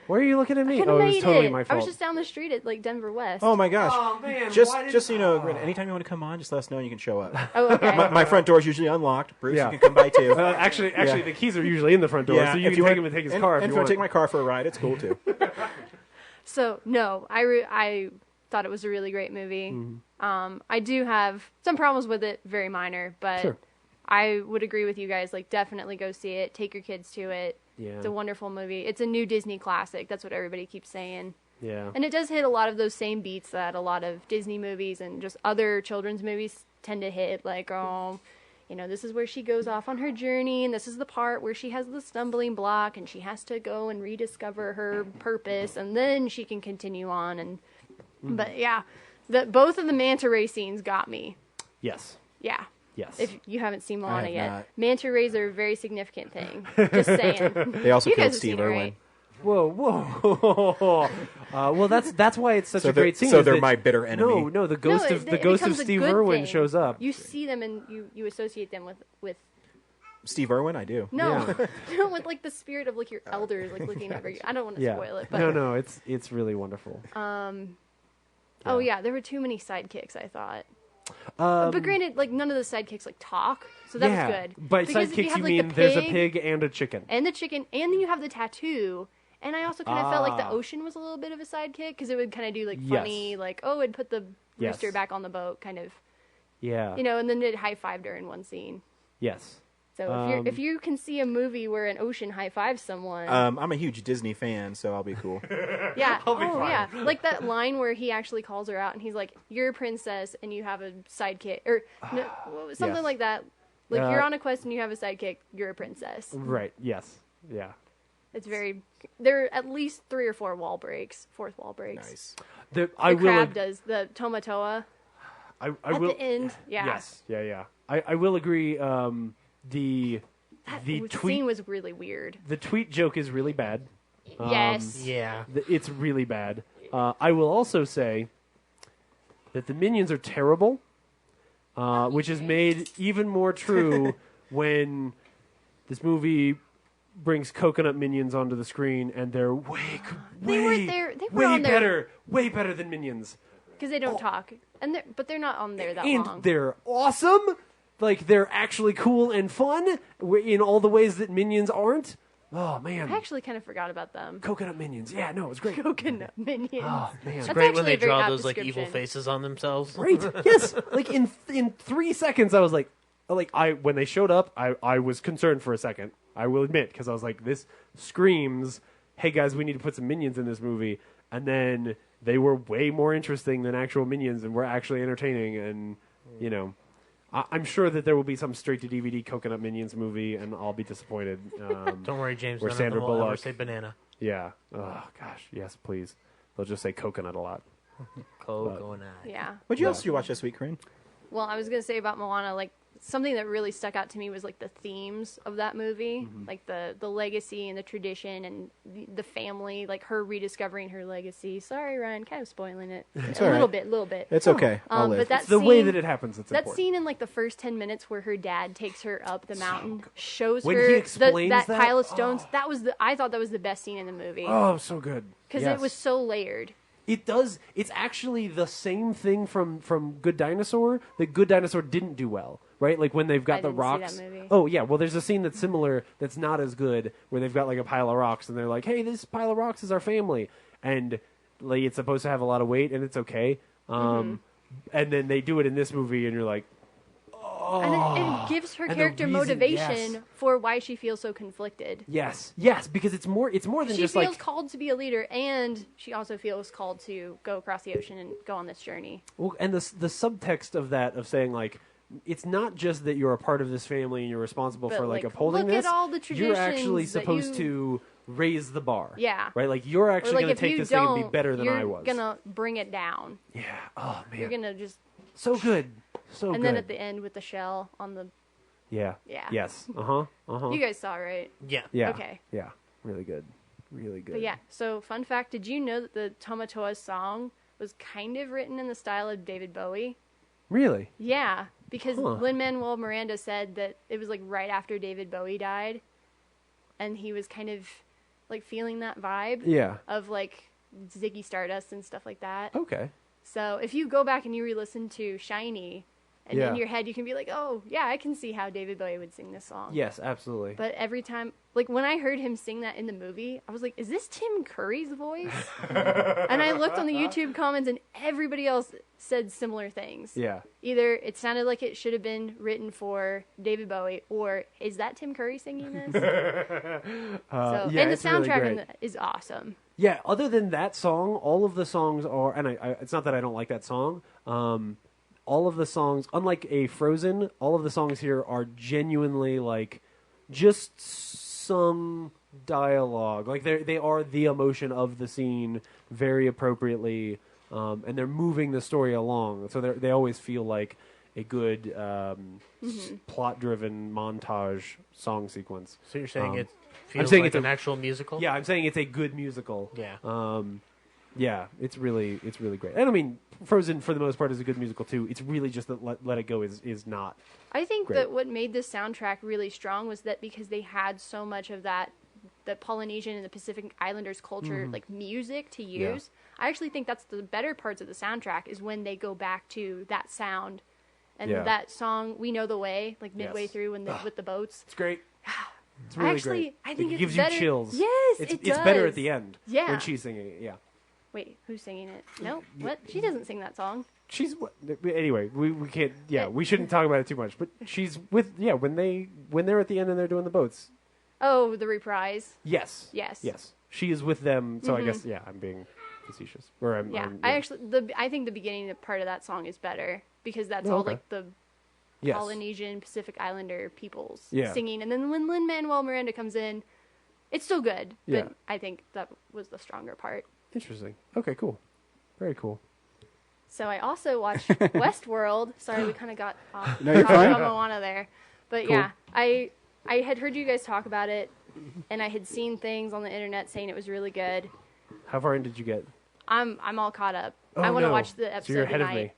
Why are you looking at me? I Oh, it was made totally it. my I fault. was just down the street at like Denver West. Oh my gosh. Oh, man, Just why did- just so you know, Grin, anytime you want to come on, just let us know and you can show up. Oh, okay. My front door is usually unlocked. Bruce, Yeah. you can come by too. Actually, the keys are usually in the front door, so you if can take want- him and take his and, car. And if you want to take my car for a ride, it's cool too. So no, I thought it was a really great movie. I do have some problems with it, very minor, but Sure. I would agree with you guys. Like, definitely go see it. Take your kids to it. Yeah. It's a wonderful movie. It's a new Disney classic. That's what everybody keeps saying. Yeah. And it does hit a lot of those same beats that a lot of Disney movies and just other children's movies tend to hit. Like, this is where she goes off on her journey, and this is the part where she has the stumbling block, and she has to go and rediscover her purpose, and then she can continue on. And but yeah, both of the manta ray scenes got me. Yes. Yeah. Yes. If you haven't seen Moana have yet, not. manta rays are a very significant thing. Just saying. They also You killed guys have Steve seen it, Irwin. right? Whoa. Well, that's why it's such So a they're- great scene. so is they're that- my bitter enemy. No, the ghost No, of it becomes a Steve good Irwin thing. shows up. You see them and you associate them with Steve Irwin, I do. no, no, with like the spirit of like your elders like looking over you. I don't want to Yeah. spoil it, but No, it's really wonderful. oh yeah, there were too many sidekicks. I thought. Um, But granted, like none of the sidekicks like talk, so that was good. By Because if you sidekicks, have, you like, mean the there's a pig and a chicken. and the chicken, and then you have the tattoo. And I also kind of felt like the ocean was a little bit of a sidekick because it would kind of do like funny, Yes. like it'd put the Yes. rooster back on the boat, kind of, Yeah. and then it high fived her in one scene. Yes. So if you can see a movie where an ocean high fives someone, I'm a huge Disney fan, so I'll be cool. yeah, yeah, like that line where he actually calls her out and he's like, "You're a princess and you have a sidekick," or something Yes. like that. Like you're on a quest and you have a sidekick. You're a princess. Right. Yes. Yeah. It's very. There are at least 3 or 4 wall breaks. 4th wall breaks. Nice. The I will. crab does the Tomatoa I at will. the end. Yeah, Yes. Yeah. I will agree. The that tweet scene was really weird. the tweet joke is really bad. Yes. Yeah. It's really bad. I will also say that the minions are terrible, which is made even more true when this movie brings coconut minions onto the screen, and they're way on there- better, way better than minions, Because they don't talk, and but they're not on there that and long. they're awesome. Like they're actually cool and fun in all the ways that minions aren't. Oh man, I actually kind of forgot about them. coconut minions. Yeah, no, it's great. Coconut minions. Oh man, That's Great when actually they a very draw apt those like evil description. faces on themselves. Right. Yes. Like in 3 seconds, I was like when they showed up, I was concerned for a second. I will admit, because I was like, this screams, "Hey guys, we need to put some minions in this movie." And then they were way more interesting than actual minions, and were actually entertaining. And I'm sure that there will be some straight to DVD Coconut Minions movie, and I'll be disappointed. Don't worry, James. Where None Sandra of them will ever Bullock- say banana. Yeah. Oh gosh. Yes, please. They'll just say coconut a lot. Coconut. Yeah. What else did you watch this week, Corinne? Well, I was gonna say about Moana, like something that really stuck out to me was like the themes of that movie, like the legacy and the tradition and the family, like her rediscovering her legacy. Sorry, Ryan, kind of spoiling it It's a all little right. bit. It's okay. I'll live. But that It's the scene, way that it happens that's that important. scene in like the first 10 minutes where her dad takes her up the mountain, shows When her he explains that that, pile of stones. That was I thought that was the best scene in the movie Oh, so good. because Yes. it was so layered. It does. It's actually the same thing from Good Dinosaur that Good Dinosaur didn't do well, right? Like when they've got I the didn't see rocks. that movie. Oh yeah, well there's a scene that's similar that's not as good where they've got like a pile of rocks and they're like, "Hey, this pile of rocks is our family," and like it's supposed to have a lot of weight and it's okay. And then they do it in this movie and you're like, And it gives her And the character reason- motivation yes. for why she feels so conflicted. yes, because it's more than She just feels like called to be a leader, and she also feels called to go across the ocean and go on this journey. well, and the subtext of that of saying like. It's not just that you're a part of this family and you're responsible But, for like like, upholding look at this. all the You're actually traditions that supposed you- to raise the bar. Yeah. Right? Like you're Or actually like going if to take you this thing and be don't, better than you're I was. gonna bring it down. Yeah. Oh man. You're gonna just So good. So and good. then at the end with the shell on the. Yeah. Yeah. Yes. Uh-huh. Uh-huh. You guys saw it, right? Yeah. Yeah. Okay. Yeah. Really good. Really good. But yeah. So fun fact: did you know that the Tamatoa song was kind of written in the style of David Bowie? Really? Yeah, because Huh. Lin-Manuel Miranda said that it was like right after David Bowie died, and he was kind of like feeling that vibe Yeah. of like Ziggy Stardust and stuff like that. Okay. So if you go back and you re-listen to Shiny, and Yeah. in your head you can be like, oh yeah, I can see how David Bowie would sing this song. Yes, absolutely. But every time, like when I heard him sing that in the movie, I was like, is this Tim Curry's voice? And I looked on the YouTube comments and everybody else said similar things. Yeah. Either it sounded like it should have been written for David Bowie, or is that Tim Curry singing this? Yeah, and the it's really soundtrack great. is awesome. Yeah, other than that song, all of the songs are, and it's not that I don't like that song. All of the songs, unlike a Frozen, all of the songs here are genuinely like just sung dialogue. Like they are the emotion of the scene very appropriately, and they're moving the story along. So they always feel like a good plot-driven montage song sequence. So you're saying it I'm feels saying like it's an actual musical? Yeah, I'm saying it's a good musical. Yeah. Yeah, it's really great. And I mean, Frozen for the most part is a good musical too. It's really just that Let It Go is not. I think Great. that what made this soundtrack really strong was that because they had so much of that, the Polynesian and the Pacific Islanders culture, like music to Yeah. use. I actually think that's the better parts of the soundtrack is when they go back to that sound and Yeah. that song "We Know the Way," like midway Yes. through when with the boats. It's great. It's really great. I think it it's gives better. you chills. Yes, it's it does. better at the end. Yeah. when she's singing it. Yeah, Wait, who's singing it? No, what? She doesn't sing that song. she's anyway. We can't. Yeah, we shouldn't talk about it too much. But she's with when they're at the end and they're doing the boats. Oh, the reprise. Yes. Yes. Yes. She is with them. So I guess I'm being facetious. Or I'm. Yeah, I'm, I think the beginning part of that song is better because that's Oh, all okay. like the Yes. Polynesian Pacific Islander peoples Yeah. singing, and then when Lin-Manuel Miranda comes in, it's still good. But Yeah. I think that was the stronger part. Interesting. Okay. Cool. Very cool. So I also watched Westworld. Sorry, we kind of got off No, you're fine. on Moana there, but Cool. yeah, I had heard you guys talk about it, and I had seen things on the internet saying it was really good. How far in did you get? I'm all caught up. Oh, I want to no. watch the episode So you're ahead tonight. of me.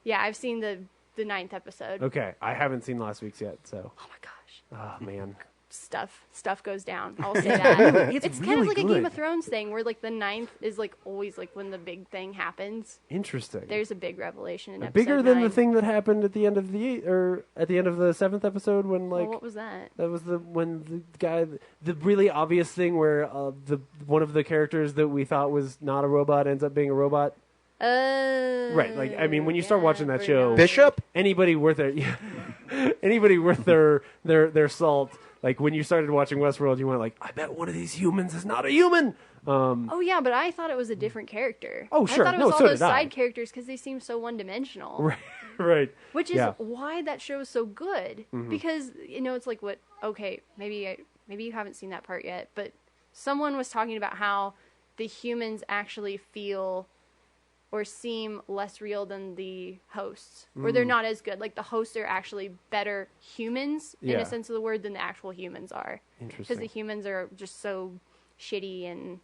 Yeah, I've seen the 9th episode. Okay, I haven't seen last week's yet, so. Oh my gosh. Oh man. Stuff goes down. I'll say that. It's kind really of like a good. Game of Thrones thing where like the 9th is like always like when the big thing happens. Interesting. There's a big revelation in episode Bigger than 9. the thing that happened at the end of at the end of the 7th episode when Well, like what was that? that was when the guy the really obvious thing where the one of the characters that we thought was not a robot ends up being a robot. Right, like I mean, when you start watching that show, Bishop? anybody worth their anybody worth their salt. Like when you started watching Westworld, you went like, I bet one of these humans is not a human. Oh yeah, but I thought it was a different character. Oh, sure. I thought it No, was all so those did I. side characters because they seem so one-dimensional. Right, right. Which is Yeah. why that show is so good. Mhm. Because it's like what? Okay, maybe you haven't seen that part yet, but someone was talking about how the humans actually feel or seem less real than the hosts, or they're not as good. Like the hosts are actually better humans in Yeah. a sense of the word than the actual humans are. Because Interesting. the humans are just so shitty and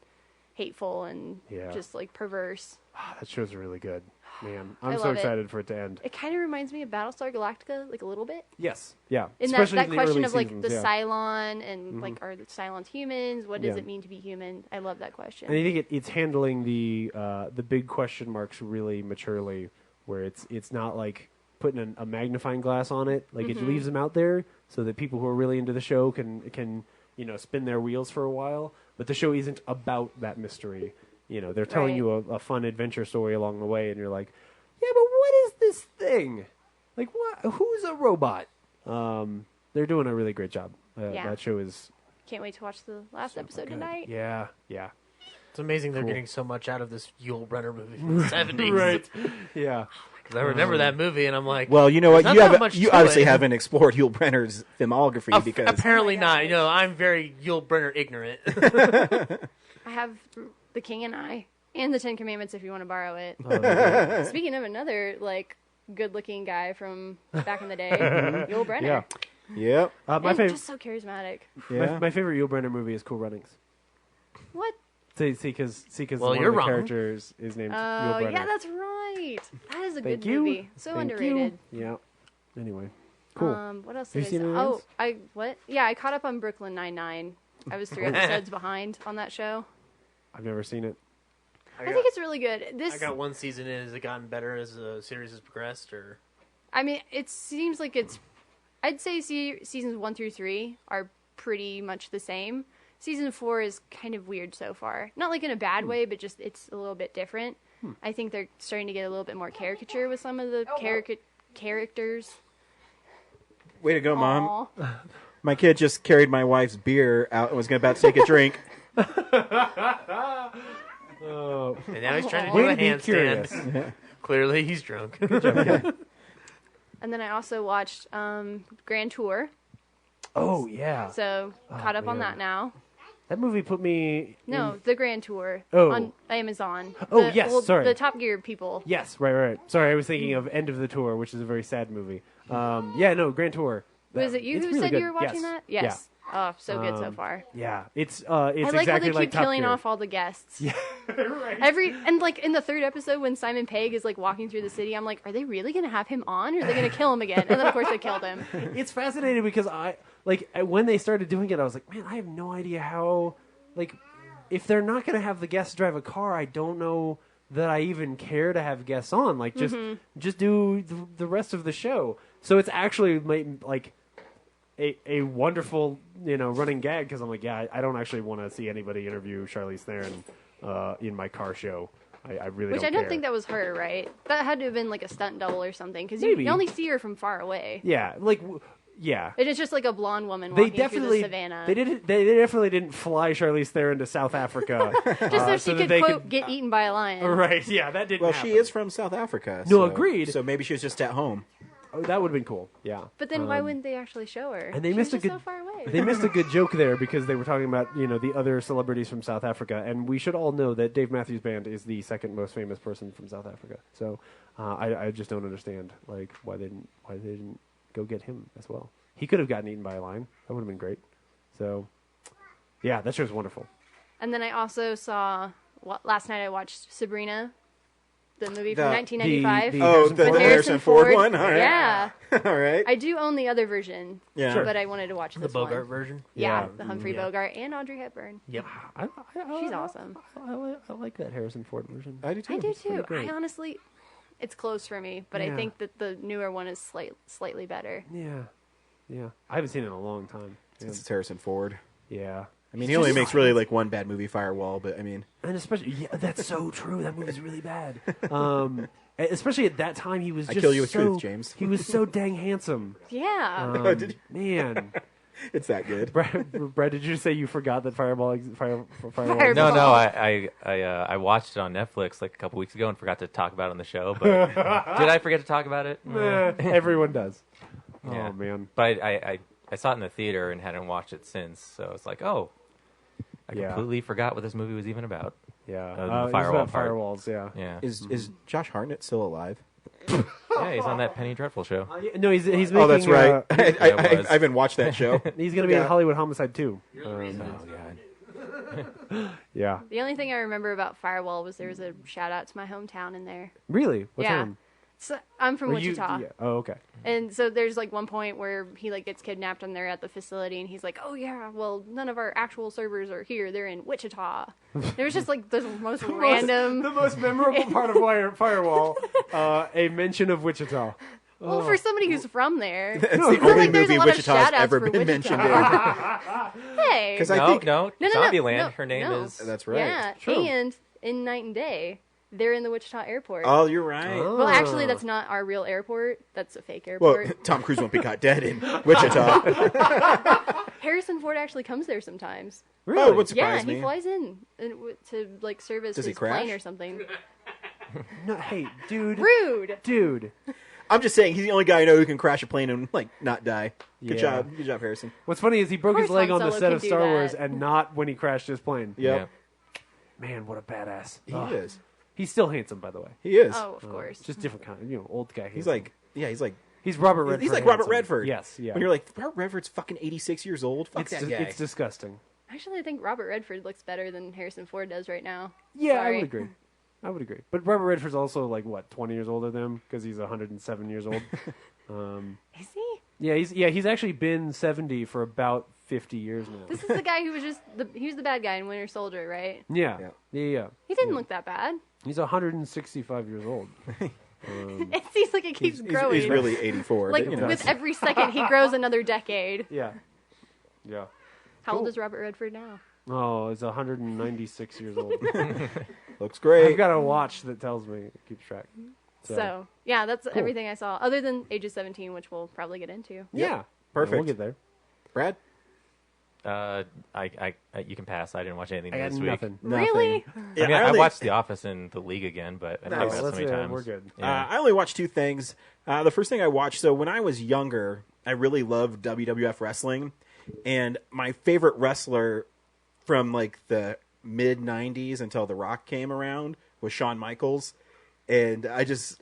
hateful and Yeah. just like perverse. That show's really good, man. I I'm so love it. excited for it to end. It kind of reminds me of Battlestar Galactica, like a little bit. Yes, yeah. In that Especially in the question early of like seasons, the yeah. Cylon and like are the Cylons humans? What does Yeah. it mean to be human? I love that question. And I think it's handling the big question marks really maturely, where it's not like putting a magnifying glass on it. Like it leaves them out there so that people who are really into the show can spin their wheels for a while. But the show isn't about that mystery. They're telling Right. you a fun adventure story along the way, and you're like, yeah, but what is this thing? Like, what? Who's a robot? They're doing a really great job. Yeah. That show is Can't wait to watch the last episode good. tonight. Yeah. It's amazing they're Cool. getting so much out of this Yul Brynner movie from the 70s. Right. Yeah. Because I remember that movie, and I'm like, Well, you know what? there's You not that much you to obviously it. haven't explored Yul Brynner's filmography because Apparently not. I'm very Yul Brynner ignorant. I have The King and I and The Ten Commandments if you want to borrow it. Oh, Speaking of another like good-looking guy from back in the day, Yul Brynner. Yeah. Yep. My And favorite. just so charismatic. Yeah. My favorite Yul Brynner movie is Cool Runnings. What? See, because Well, one you're of the wrong. characters is named Yul Oh, Brynner. yeah, that's right. That is a Thank good you. movie. So Thank underrated. You. Yeah. Anyway, cool. What else Have did you I seen say? anything Oh, else? what? Yeah, I caught up on Brooklyn Nine-Nine. I was 3 episodes behind on that show. I've never seen it. I think it's really good. I got one season in. Has it gotten better as the series has progressed? Or I mean, it seems like it's. I'd say seasons 1 through 3 are pretty much the same. Season 4 is kind of weird so far. Not like in a bad way, but just it's a little bit different. I think they're starting to get a little bit more caricature with some of the characters. Way to go, Mom. Aw. My kid just carried my wife's beer out and was about to take a drink. and now he's trying to Way do a to be handstand. curious. Clearly, he's drunk. And then I also watched Grand Tour, Oh yeah, so caught up on man. that now. that movie put me. No, the Grand Tour Oh. on Amazon. Oh, The- yes, sorry. The Top Gear people. Yes, right. Sorry, I was thinking of End of the Tour, which is a very sad movie. Yeah, no, Grand Tour. Was it you It's who really said good. you were watching Yes. that? Yes. Oh, so good so far. Yeah, it's I like exactly how they keep like Top killing Gear. off all the guests. Yeah, right. And like in the 3rd episode when Simon Pegg is like walking through the city, I'm like, are they really gonna have him on, or are they gonna kill him again? And then of course they killed him. It's fascinating because when they started doing it, I was like, man, I have no idea how, if they're not going to have the guests drive a car, I don't know that I even care to have guests on. Like, just do the rest of the show. So it's actually like a wonderful, running gag because I'm like, yeah, I don't actually want to see anybody interview Charlize Theron in my car show. I really Which don't I don't care. think that was her, right? That had to have been like a stunt double or something because you Maybe. only see her from far away. Yeah, yeah. It is just like a blonde woman They walking through definitely the savannah. They definitely didn't fly Charlize Theron to South Africa just so she that could they quote get eaten by a lion. Right? Yeah, that didn't. Well, happen. she is from South Africa. No, so- agreed. So maybe she was just at home. Oh, that would have been cool. Yeah. But then why wouldn't they actually show her? And they She missed was a just good. so far away. They missed a good joke there because they were talking about the other celebrities from South Africa, and we should all know that Dave Matthews Band is the second most famous person from South Africa. So I just don't understand why they didn't go get him as well. He could have gotten eaten by a lion. That would have been great. So yeah, that show's wonderful. And then I also saw last night. I watched Sabrina, the movie from 1995. The with Harrison Ford one? All right. Yeah. All right. I do own the other version. Yeah. Sure. But I wanted to watch The this Bogart one. version? Yeah, Yeah. the Humphrey Bogart and Audrey Hepburn. Yep. She's awesome. I like that Harrison Ford version. I do too. I do It's pretty too. great. I honestly, it's close for me, but I Yeah. think that the newer one is slightly better. Yeah. I haven't seen it in a long time. Since it's Harrison Ford. Yeah. I mean, he only makes really one bad movie, Firewall, but I mean. And especially, that's so true. That movie's really bad. Especially at that time, he was I just kill you with so, truth, James. He was so dang handsome. Yeah. Man. It's that good. Brad, did you say you forgot that Fireball? Fireball No, I watched it on Netflix like a couple weeks ago and forgot to talk about it on the show. But did I forget to talk about it? Everyone does. Yeah. Oh man. But I saw it in the theater and hadn't watched it since, so it's like, oh, I completely forgot what this movie was even about. Yeah. the It was firewall about part. firewalls, yeah. Yeah. Is Josh Hartnett still alive? Yeah, he's on that Penny Dreadful show. No, he's making. Oh, that's right. it was. I haven't watched that show. He's going to be in Hollywood Homicide too. Oh, God. Yeah. The only thing I remember about Firewall was there was a shout out to my hometown in there. Really? What Yeah. town? So I'm from Were you- Wichita. yeah. Oh, okay. And so there's like one point where he like gets kidnapped and they're at the facility and he's like, "Oh yeah, well none of our actual servers are here. They're in Wichita." There was just like the most random. The most memorable part of Firewall, a mention of Wichita. Well, for somebody who's from there, That's I the feel only like there's a movie lot of Wichita's shout-outs ever for been Wichita. mentioned in. Hey, 'Cause I think- No, Zombieland. Her name no. is. That's right. Yeah, True. and in Night and Day, they're in the Wichita airport. Oh, you're right. Well, actually, that's not our real airport. That's a fake Well, airport. Tom Cruise won't be caught dead in Wichita. Harrison Ford actually comes there sometimes. Really? Oh, it would Yeah, surprise me. he flies in to like service Does he his plane crash? or something. No, hey, dude. Rude. Dude. I'm just saying, he's the only guy I know who can crash a plane and like not die. Good Yeah. job, Harrison. What's funny is he broke Of his course leg Han on the Solo set can of do Star Wars that. and not when he crashed his plane. Yep. Man, what a badass. He Ugh. is. He's still handsome, by the way. He is. Oh, of course. Just different kind, old guy. He's handsome. like, yeah, he's Robert Redford. He's like Robert handsome. Redford. Yes, yeah. When you're like, Robert Redford's fucking 86 years old. Fuck that guy. It's disgusting. Actually, I think Robert Redford looks better than Harrison Ford does right now. Yeah, Sorry. I would agree. But Robert Redford's also like what, 20 years older than him because he's 107 years old. Is he? Yeah, he's actually been 70 for about 50 years now. This is the guy who was he was the bad guy in Winter Soldier, right? Yeah. He didn't look that bad. He's 165 years old. It seems like it keeps growing. He's really 84. Like but, you know. with every second, he grows another decade. Yeah. How old is Robert Redford now? Oh, he's 196 years old. Looks great. I've got a watch that tells me, it keeps track. So yeah, that's Cool. everything I saw, other than Ages 17, which we'll probably get into. Yeah. Perfect. We'll get there. Brad? You can pass. I didn't watch anything I got this nothing. week. Really? Yeah, I mean, I I only- watched The Office and The League again, but I've Nice. talked about it so many times. We're good. Yeah. I only watched two things. The first thing I watched, so when I was younger, I really loved WWF wrestling. And my favorite wrestler from like the mid 90s until The Rock came around was Shawn Michaels. And I just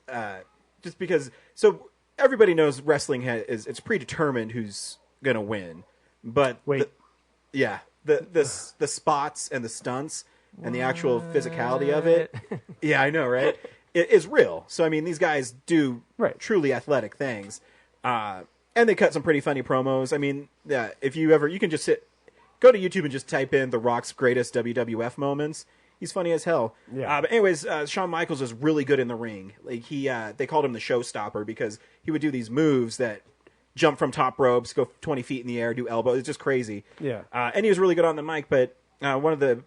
because, so everybody knows wrestling it's predetermined who's going to win. But Wait. the spots and the stunts and the actual physicality of it. Yeah, I know, right? It is real. So, I mean, these guys do truly athletic things. And they cut some pretty funny promos. I mean, if you can just go to YouTube and just type in The Rock's greatest WWF moments. He's funny as hell. Yeah. But anyways, Shawn Michaels is really good in the ring. Like they called him the showstopper because he would do these moves that jump from top ropes, go 20 feet in the air, do elbows. It's just crazy. Yeah. And he was really good on the mic. But one of the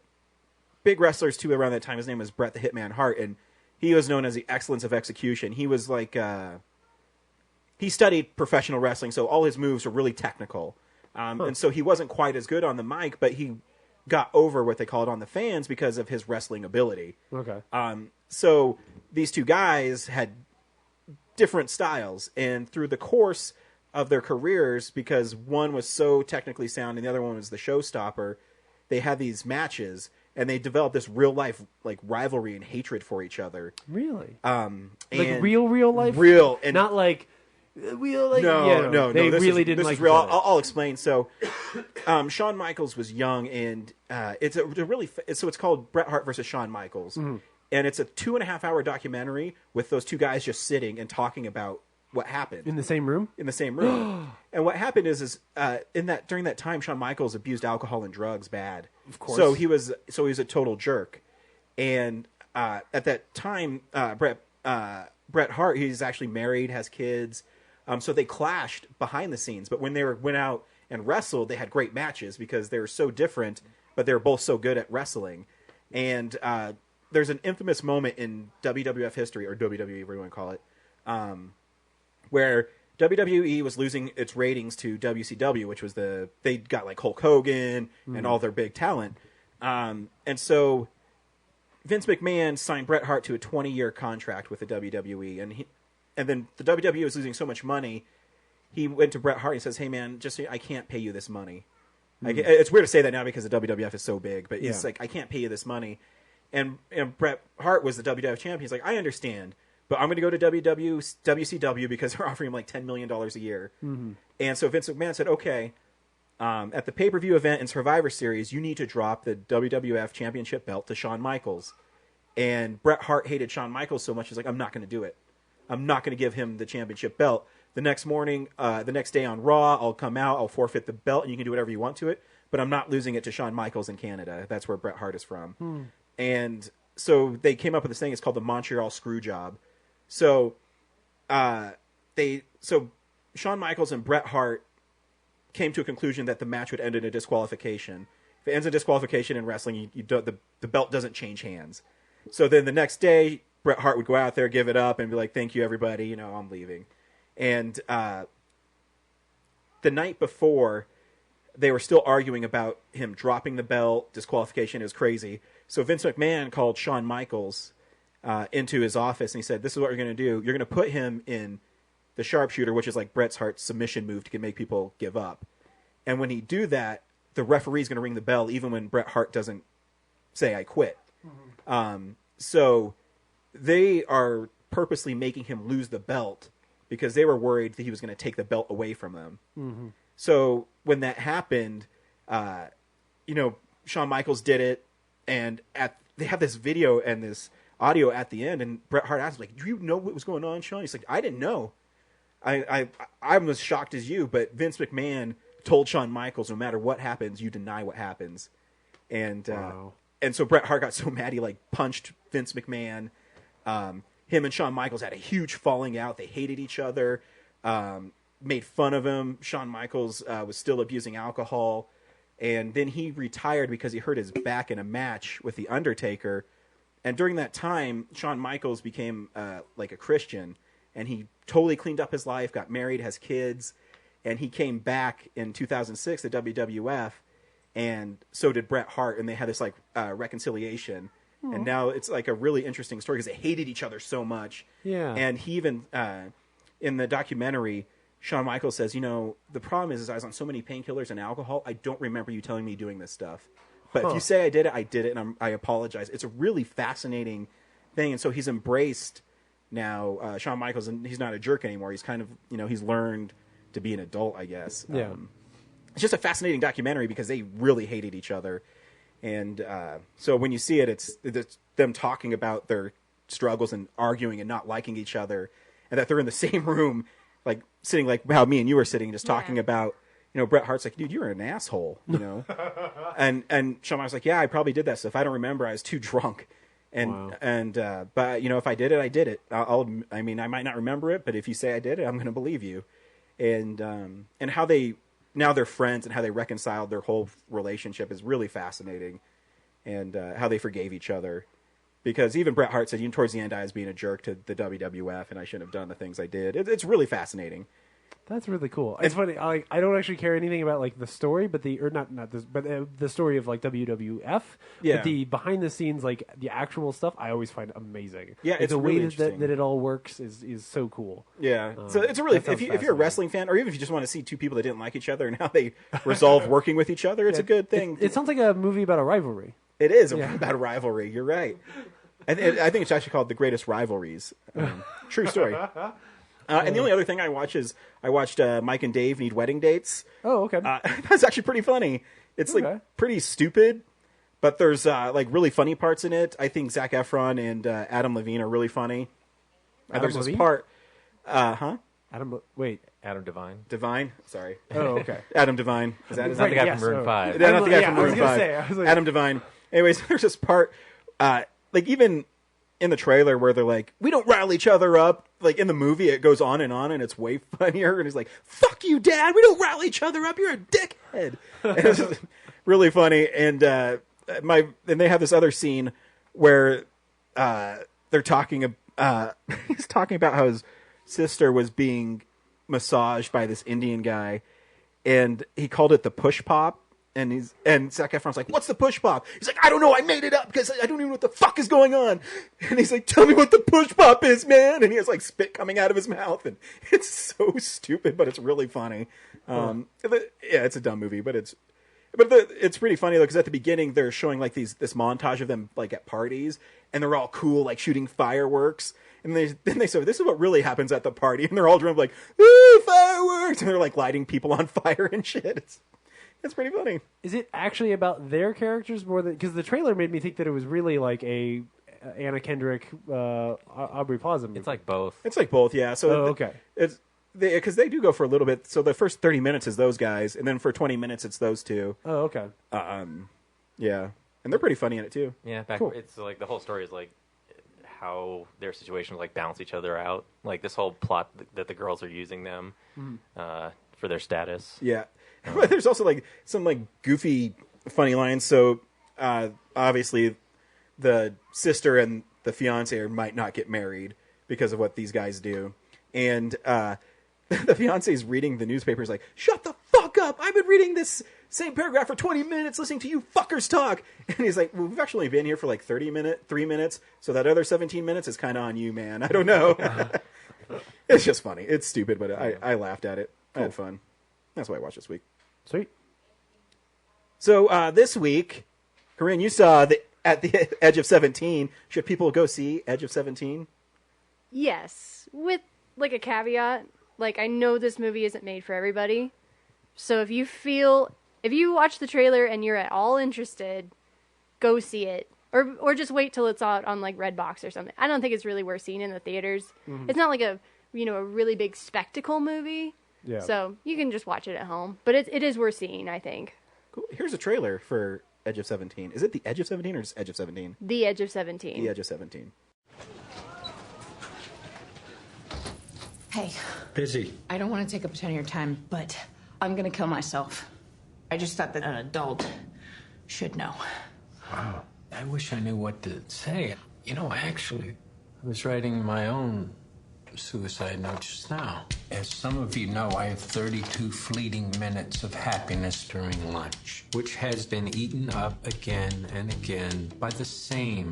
big wrestlers too around that time, his name was Bret the Hitman Hart, and he was known as the excellence of execution. He was like he studied professional wrestling, so all his moves were really technical. And so he wasn't quite as good on the mic, but he got over what they call it on the fans because of his wrestling ability. Okay. So these two guys had different styles, and through the course of their careers, because one was so technically sound and the other one was the showstopper, they had these matches, and they developed this real life like rivalry and hatred for each other. Really? Like real life? Real, and not like real like no. They This really is, didn't this like is real. each other. I'll explain. So, Shawn Michaels was young, and it's a really so it's called Bret Hart versus Shawn Michaels, and it's a 2.5 hour documentary with those two guys just sitting and talking about what happened in the same room. In the same room, and what happened is during that time, Shawn Michaels abused alcohol and drugs bad. Of course. So he was a total jerk, and at that time, Bret Hart, he's actually married, has kids. So they clashed behind the scenes, but when they went out and wrestled, they had great matches because they were so different, but they were both so good at wrestling. And there's an infamous moment in WWF history, or WWE, whatever you want to call it, where WWE was losing its ratings to WCW, which was they got like Hulk Hogan and all their big talent. And so Vince McMahon signed Bret Hart to a 20-year contract with the WWE, and then the WWE was losing so much money, he went to Bret Hart and says, "Hey man, I can't pay you this money." It's weird to say that now because the WWF is so big, but he's like, "I can't pay you this money." And Bret Hart was the WWF champion. He's like, I understand, but I'm going to go to WCW because they're offering him like $10 million a year. Mm-hmm. And so Vince McMahon said, okay, at the pay-per-view event and Survivor Series, you need to drop the WWF Championship belt to Shawn Michaels. And Bret Hart hated Shawn Michaels so much, he's like, I'm not going to do it. I'm not going to give him the championship belt. The next day on Raw, I'll come out, I'll forfeit the belt, and you can do whatever you want to it, but I'm not losing it to Shawn Michaels in Canada. That's where Bret Hart is from. And so they came up with this thing, it's called the Montreal Screwjob. So Shawn Michaels and Bret Hart came to a conclusion that the match would end in a disqualification. If it ends in disqualification in wrestling, the belt doesn't change hands. So then the next day, Bret Hart would go out there, give it up, and be like, thank you, everybody, I'm leaving. And the night before, they were still arguing about him dropping the belt, disqualification. It was crazy. So Vince McMahon called Shawn Michaels into his office, and he said, this is what you're going to do. You're going to put him in the sharpshooter, which is like Bret Hart's submission move to make people give up. And when he do that, the referee's going to ring the bell even when Bret Hart doesn't say, I quit. So they are purposely making him lose the belt because they were worried that he was going to take the belt away from them. Mm-hmm. So when that happened, Shawn Michaels did it, and they have this video and this audio at the end, and Bret Hart asked, like, do you know what was going on, Shawn? He's like, I didn't know. I'm as shocked as you, but Vince McMahon told Shawn Michaels, no matter what happens, you deny what happens. And Wow. And so Bret Hart got so mad he punched Vince McMahon. Him and Shawn Michaels had a huge falling out. They hated each other, made fun of him. Shawn Michaels was still abusing alcohol. And then he retired because he hurt his back in a match with The Undertaker. And during that time, Shawn Michaels became a Christian. And he totally cleaned up his life, got married, has kids. And he came back in 2006 to WWF. And so did Bret Hart. And they had this reconciliation. Aww. And now it's a really interesting story because they hated each other so much. Yeah. And he even, in the documentary, Shawn Michaels says, the problem is I was on so many painkillers and alcohol, I don't remember you telling me doing this stuff. But if you say I did it, and I apologize. It's a really fascinating thing. And so he's embraced now, Shawn Michaels, and he's not a jerk anymore. He's kind of, he's learned to be an adult, I guess. Yeah. It's just a fascinating documentary because they really hated each other. And so when you see it, it's them talking about their struggles and arguing and not liking each other, and that they're in the same room, sitting how me and you are sitting, just talking about, Bret Hart's like, dude, you're an asshole, and Shawn Michaels like, yeah, I probably did that stuff. I don't remember. I was too drunk. And, wow. But if I did it, I did it. I might not remember it, but if you say I did it, I'm going to believe you. And how now they're friends and how they reconciled their whole relationship is really fascinating, and how they forgave each other. Because even Bret Hart said, towards the end, I was being a jerk to the WWF, and I shouldn't have done the things I did. It's really fascinating. That's really cool. It's funny. I don't actually care anything about the story, but the story of WWF. Yeah. But the behind the scenes, the actual stuff, I always find amazing. Yeah, it's the really way that it all works is so cool. Yeah. So it's a really if you're a wrestling fan, or even if you just want to see two people that didn't like each other and how they resolve working with each other, it's a good thing. It sounds like a movie about a rivalry. It is about a rivalry. You're right. I think it's actually called The Greatest Rivalries. True story. And the only other thing I watched Mike and Dave Need Wedding Dates. Oh, okay. That's actually pretty funny. It's pretty stupid, but there's really funny parts in it. I think Zac Efron and Adam Levine are really funny. There's this part. Adam Devine. Devine? Sorry. Oh, okay. Adam Devine. Is that his name? Not the guy from Maroon 5. Not the guy from I was Maroon gonna 5. say, I was like- Adam Devine. Anyways, there's this part, even in the trailer where they're like, we don't rile each other up. In the movie, it goes on, and it's way funnier. And he's like, fuck you, Dad. We don't rile each other up. You're a dickhead. And it's just really funny. And they have this other scene where they're talking. He's talking about how his sister was being massaged by this Indian guy, and he called it the push pop. And Zac Efron's like, what's the push pop? He's like, I don't know. I made it up because I don't even know what the fuck is going on. And he's like, tell me what the push pop is, man. And he has spit coming out of his mouth. And it's so stupid, but it's really funny. Yeah, it's a dumb movie, but But it's pretty funny though, because at the beginning they're showing like this montage of them like at parties, and they're all cool, like shooting fireworks. And then they say, this is what really happens at the party, and they're all drunk like, ooh, fireworks, and they're like lighting people on fire and shit. It's pretty funny. Is it actually about their characters more than, because the trailer made me think that it was really like a Anna Kendrick, Aubrey Plaza movie. It's like both. It's like both, yeah. So okay. It's because they do go for a little bit. So the first 30 minutes is those guys, and then for 20 minutes it's those two. Oh, okay. Yeah, and they're pretty funny in it too. Yeah, it's like the whole story is like how their situations like balance each other out. Like this whole plot that the girls are using them for their status. Yeah, but there's also like some like goofy, funny lines. So obviously, the sister and the fiance might not get married because of what these guys do, and the fiance is reading the newspaper. Is like, shut the fuck up! I've been reading this same paragraph for 20 minutes listening to you fuckers talk. And he's like, well, we've actually been here for like 3 minutes, so that other 17 minutes is kind of on you, man. I don't know. It's just funny. It's stupid, but I laughed at it. Cool. I had fun. That's why I watched this week. Sweet. So this week, Corinne, you saw At the Edge of 17. Should people go see Edge of 17? Yes, with like a caveat. Like, I know this movie isn't made for everybody. So if you watch the trailer and you're at all interested, go see it. Or just wait till it's out on like Redbox or something. I don't think it's really worth seeing in the theaters. Mm-hmm. It's not like a really big spectacle movie. Yeah. So you can just watch it at home. But it is worth seeing, I think. Cool. Here's a trailer for Edge of 17. Is it The Edge of 17 or just Edge of 17? The Edge of 17. The Edge of 17. Hey. Busy. I don't want to take up a ton of your time, but I'm going to kill myself. I just thought that an adult should know. Wow. I wish I knew what to say. Actually, I was writing my own suicide note just now. As some of you know, I have 32 fleeting minutes of happiness during lunch, which has been eaten up again and again by the same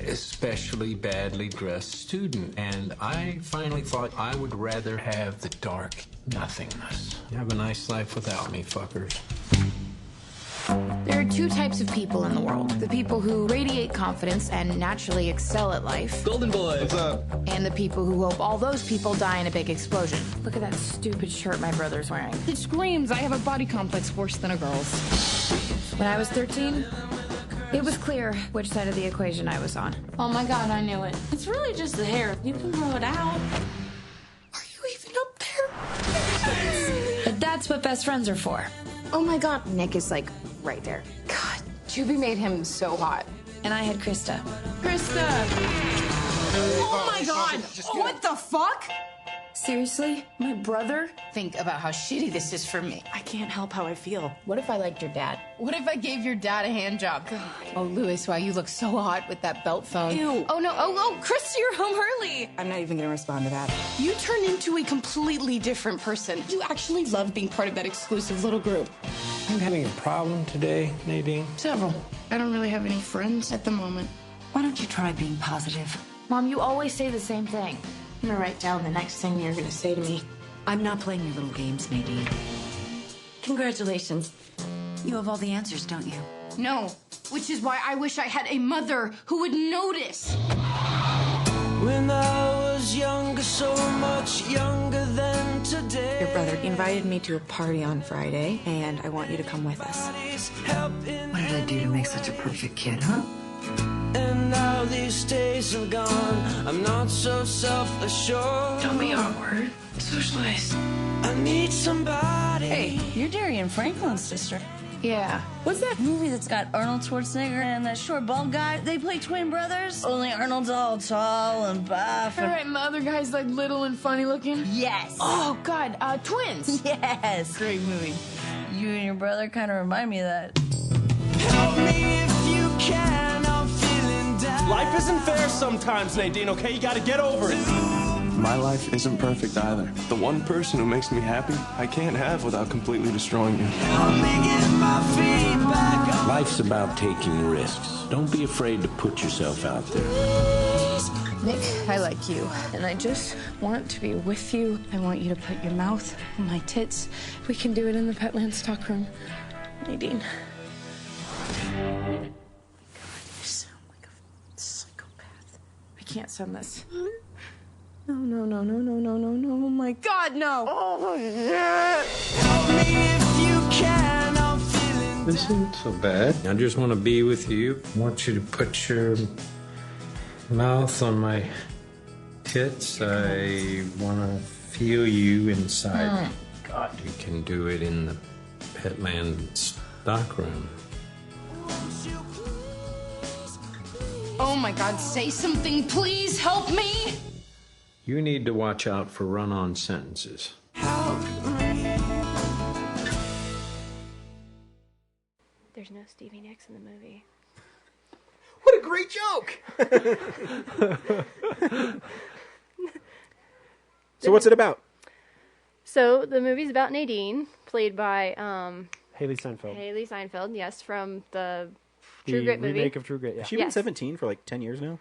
especially badly dressed student. And I finally thought I would rather have the dark nothingness. Have a nice life without me, fuckers. There are two types of people in the world. The people who radiate confidence and naturally excel at life. Golden boys. What's up? And the people who hope all those people die in a big explosion. Look at that stupid shirt my brother's wearing. It screams I have a body complex worse than a girl's. When I was 13, it was clear which side of the equation I was on. Oh my God, I knew it. It's really just the hair. You can grow it out. Are you even up there? But that's what best friends are for. Oh my God. Nick is like right there. God, Juby made him so hot. And I had Krista. Krista! Oh my God! What the fuck? Seriously? My brother? Think about how shitty this is for me. I can't help how I feel. What if I liked your dad? What if I gave your dad a hand job? God. Oh, Louis, wow, you look so hot with that belt phone. Ew. Oh, no. Oh, Krista, you're home early. I'm not even going to respond to that. You turned into a completely different person. You actually love being part of that exclusive little group. I'm having a problem today, Nadine. Several. I don't really have any friends at the moment. Why don't you try being positive? Mom, you always say the same thing. I'm gonna write down the next thing you're gonna say to me. I'm not playing your little games, Nadine. Congratulations. You have all the answers, don't you? No, which is why I wish I had a mother who would notice. When I was younger, so much younger than today. Your brother invited me to a party on Friday, and I want you to come with us. What did I do to make such a perfect kid, huh? And now these days are gone. I'm not so self-assured. Tell me awkward. Socialize. I need somebody. Hey, you're Darian Franklin's sister. Yeah. What's that movie that's got Arnold Schwarzenegger and that short bald guy? They play twin brothers. Only Arnold's all tall and buff. All right, and the other guy's like little and funny looking. Yes. Oh God, twins. Yes. Great movie. You and your brother kind of remind me of that. Help me if you can. I'm feeling down. Life isn't fair sometimes, Nadine, okay? You gotta get over it. My life isn't perfect either. The one person who makes me happy, I can't have without completely destroying you. Help me get my feet back up. Life's about taking risks. Don't be afraid to put yourself out there. Nick, I like you, and I just want to be with you. I want you to put your mouth on my tits. We can do it in the Petland stockroom. Nadine. You're so like a psychopath. I can't send this. No, no, no, no, no, no, no, no. Oh my God, no! Oh, yeah. This isn't so bad. I just want to be with you. I want you to put your mouth on my tits. I want to feel you inside. God, you can do it in the Petland stockroom. Oh my God, say something, please help me! You need to watch out for run-on sentences. There's no Stevie Nicks in the movie. What a great joke! So what's it about? So the movie's about Nadine, played by Haley Steinfeld. Haley Steinfeld, yes, from the The True Grit movie. remake of True Grit, yeah. Has she been 17 for like 10 years now?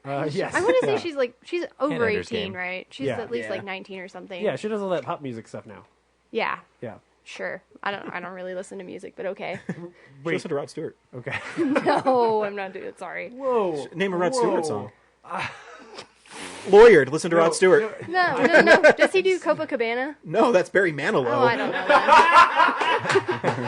Yes. I want to say she's over Ender's 18, Game. right? She's Yeah. at least Yeah. like 19 or something. Yeah, she does all that pop music stuff now. Yeah. Yeah. Sure. I don't really listen to music, but okay. She listened to Rod Stewart. Okay. No, I'm not doing it. Sorry. Whoa. Name a Rod Stewart song. Lawyered, listen to Rod Stewart. No. Does he do Copacabana? No, that's Barry Manilow. Oh, I don't know that.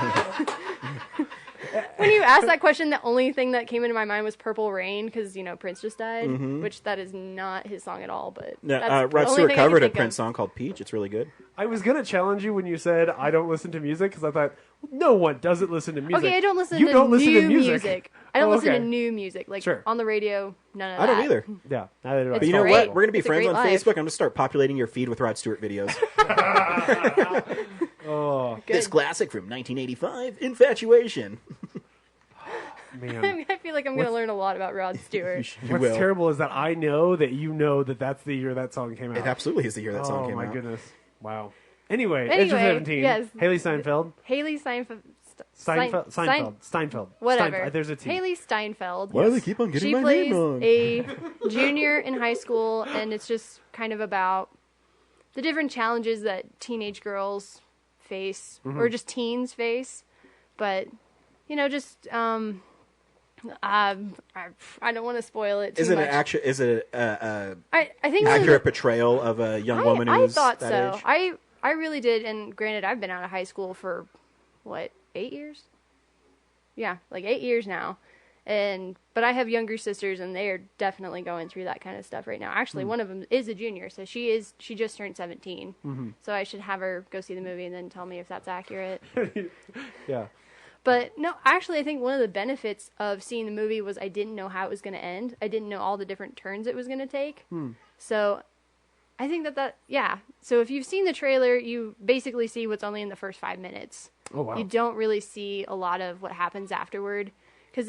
When you asked that question, the only thing that came into my mind was Purple Rain, because, Prince just died, Mhm. which that is not his song at all, but No, that's the Rod only Stewart thing I covered a can think Prince of. song called Peach. It's really good. I was going to challenge you when you said, I don't listen to music, because I thought, no one doesn't listen to music. Okay, I don't listen you to don't listen new to music. I don't Oh, listen to okay. new music. Like, Sure. on the radio, none of I that. don't either. Yeah, neither do I. But you know great. what? We're going to be It's a friends great on life. Facebook. I'm going to start populating your feed with Rod Stewart videos. Oh, This classic from 1985, Infatuation. man. I feel like I'm going to learn a lot about Rod Stewart. You What's will. terrible is that I know that you know that that's the year that song came out. It absolutely is the year that song came Oh, out. my goodness. Wow. Anyway, Edge of Anyway, 17. yes. Haley Steinfeld. Haley Steinfeld. Steinfeld. Whatever. There's a T. Haley Steinfeld. Why do they keep on getting She my plays name wrong? a junior in high school, and it's just kind of about the different challenges that teenage girls face, or just teens face. But, just I don't want to spoil it too Is it much. an actual? Is it a I think accurate portrayal of a young woman I who's thought that so. age? I really did, and granted, I've been out of high school for 8 years? Yeah, like 8 years now. But I have younger sisters, and they are definitely going through that kind of stuff right now. Actually, one of them is a junior, so she just turned 17. So I should have her go see the movie and then tell me if that's accurate. Yeah. But no, actually, I think one of the benefits of seeing the movie was I didn't know how it was going to end. I didn't know all the different turns it was going to take. So I think yeah. So if you've seen the trailer, you basically see what's only in the first 5 minutes. Oh, wow. You don't really see a lot of what happens afterward, because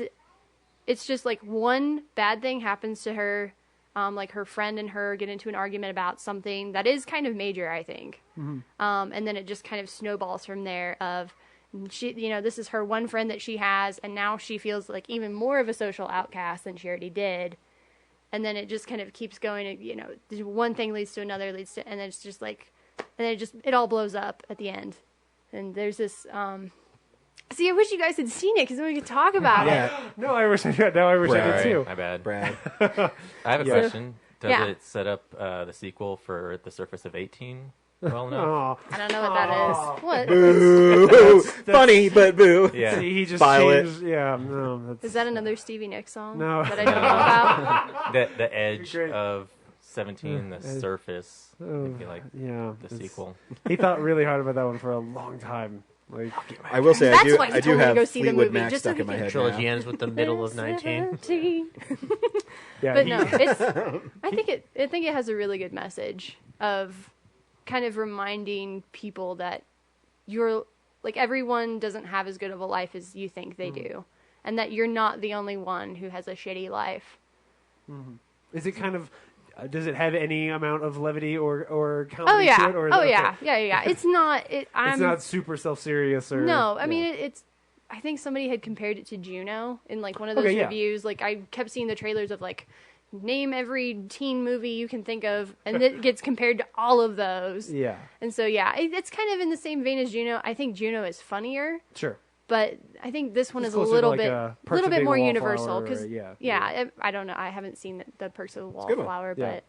it's just like one bad thing happens to her. Like her friend and her get into an argument about something that is kind of major, I think. And then it just kind of snowballs from there of, this is her one friend that she has, and now she feels like even more of a social outcast than she already did. And then it just kind of keeps going, one thing leads to another, and then it's just like, and then it all blows up at the end. And there's this, see, I wish you guys had seen it, because then we could talk about it. No, I wish I did. Now I wish I did too. My bad. Brad. I have a question. Does Yeah. it set up the sequel for The Surface of 18 well enough? Aw. I don't know what that is. What? Boo! Funny, but boo. Yeah. See, he just File it. changed. Yeah, no. That's, Is that another Stevie Nicks song No. that I don't know about? The edge Great. of 17, The Edge. Surface. Oh, It'd be like yeah, the it's- sequel. He thought really hard about that one for a long time. Like, I will say, That's why he I do told me to have go see the Fleetwood movie, Mac just so stuck he in my could- head Trilogy now. ends with the middle of 19. 17. yeah, But he- no, it's. I think it has a really good message of kind of reminding people that you're like everyone doesn't have as good of a life as you think they do, and that you're not the only one who has a shitty life. Is it kind of? Does it have any amount of levity or comedy Oh yeah, to it? Or is oh it, yeah, okay. yeah. It's not. It's I'm not super self-serious or no. I yeah. mean, it's. I think somebody had compared it to Juno in like one of those Okay, yeah. reviews. Like I kept seeing the trailers of like, name every teen movie you can think of, and it gets compared to all of those. Yeah, And so yeah, it's kind of in the same vein as Juno. I think Juno is funnier, sure. But I think this one It's is a closer to little like bit, a Perks of little bit Being a more Wallflower, universal. Because yeah. I don't know. I haven't seen the Perks of the a good one. Wallflower, Yeah.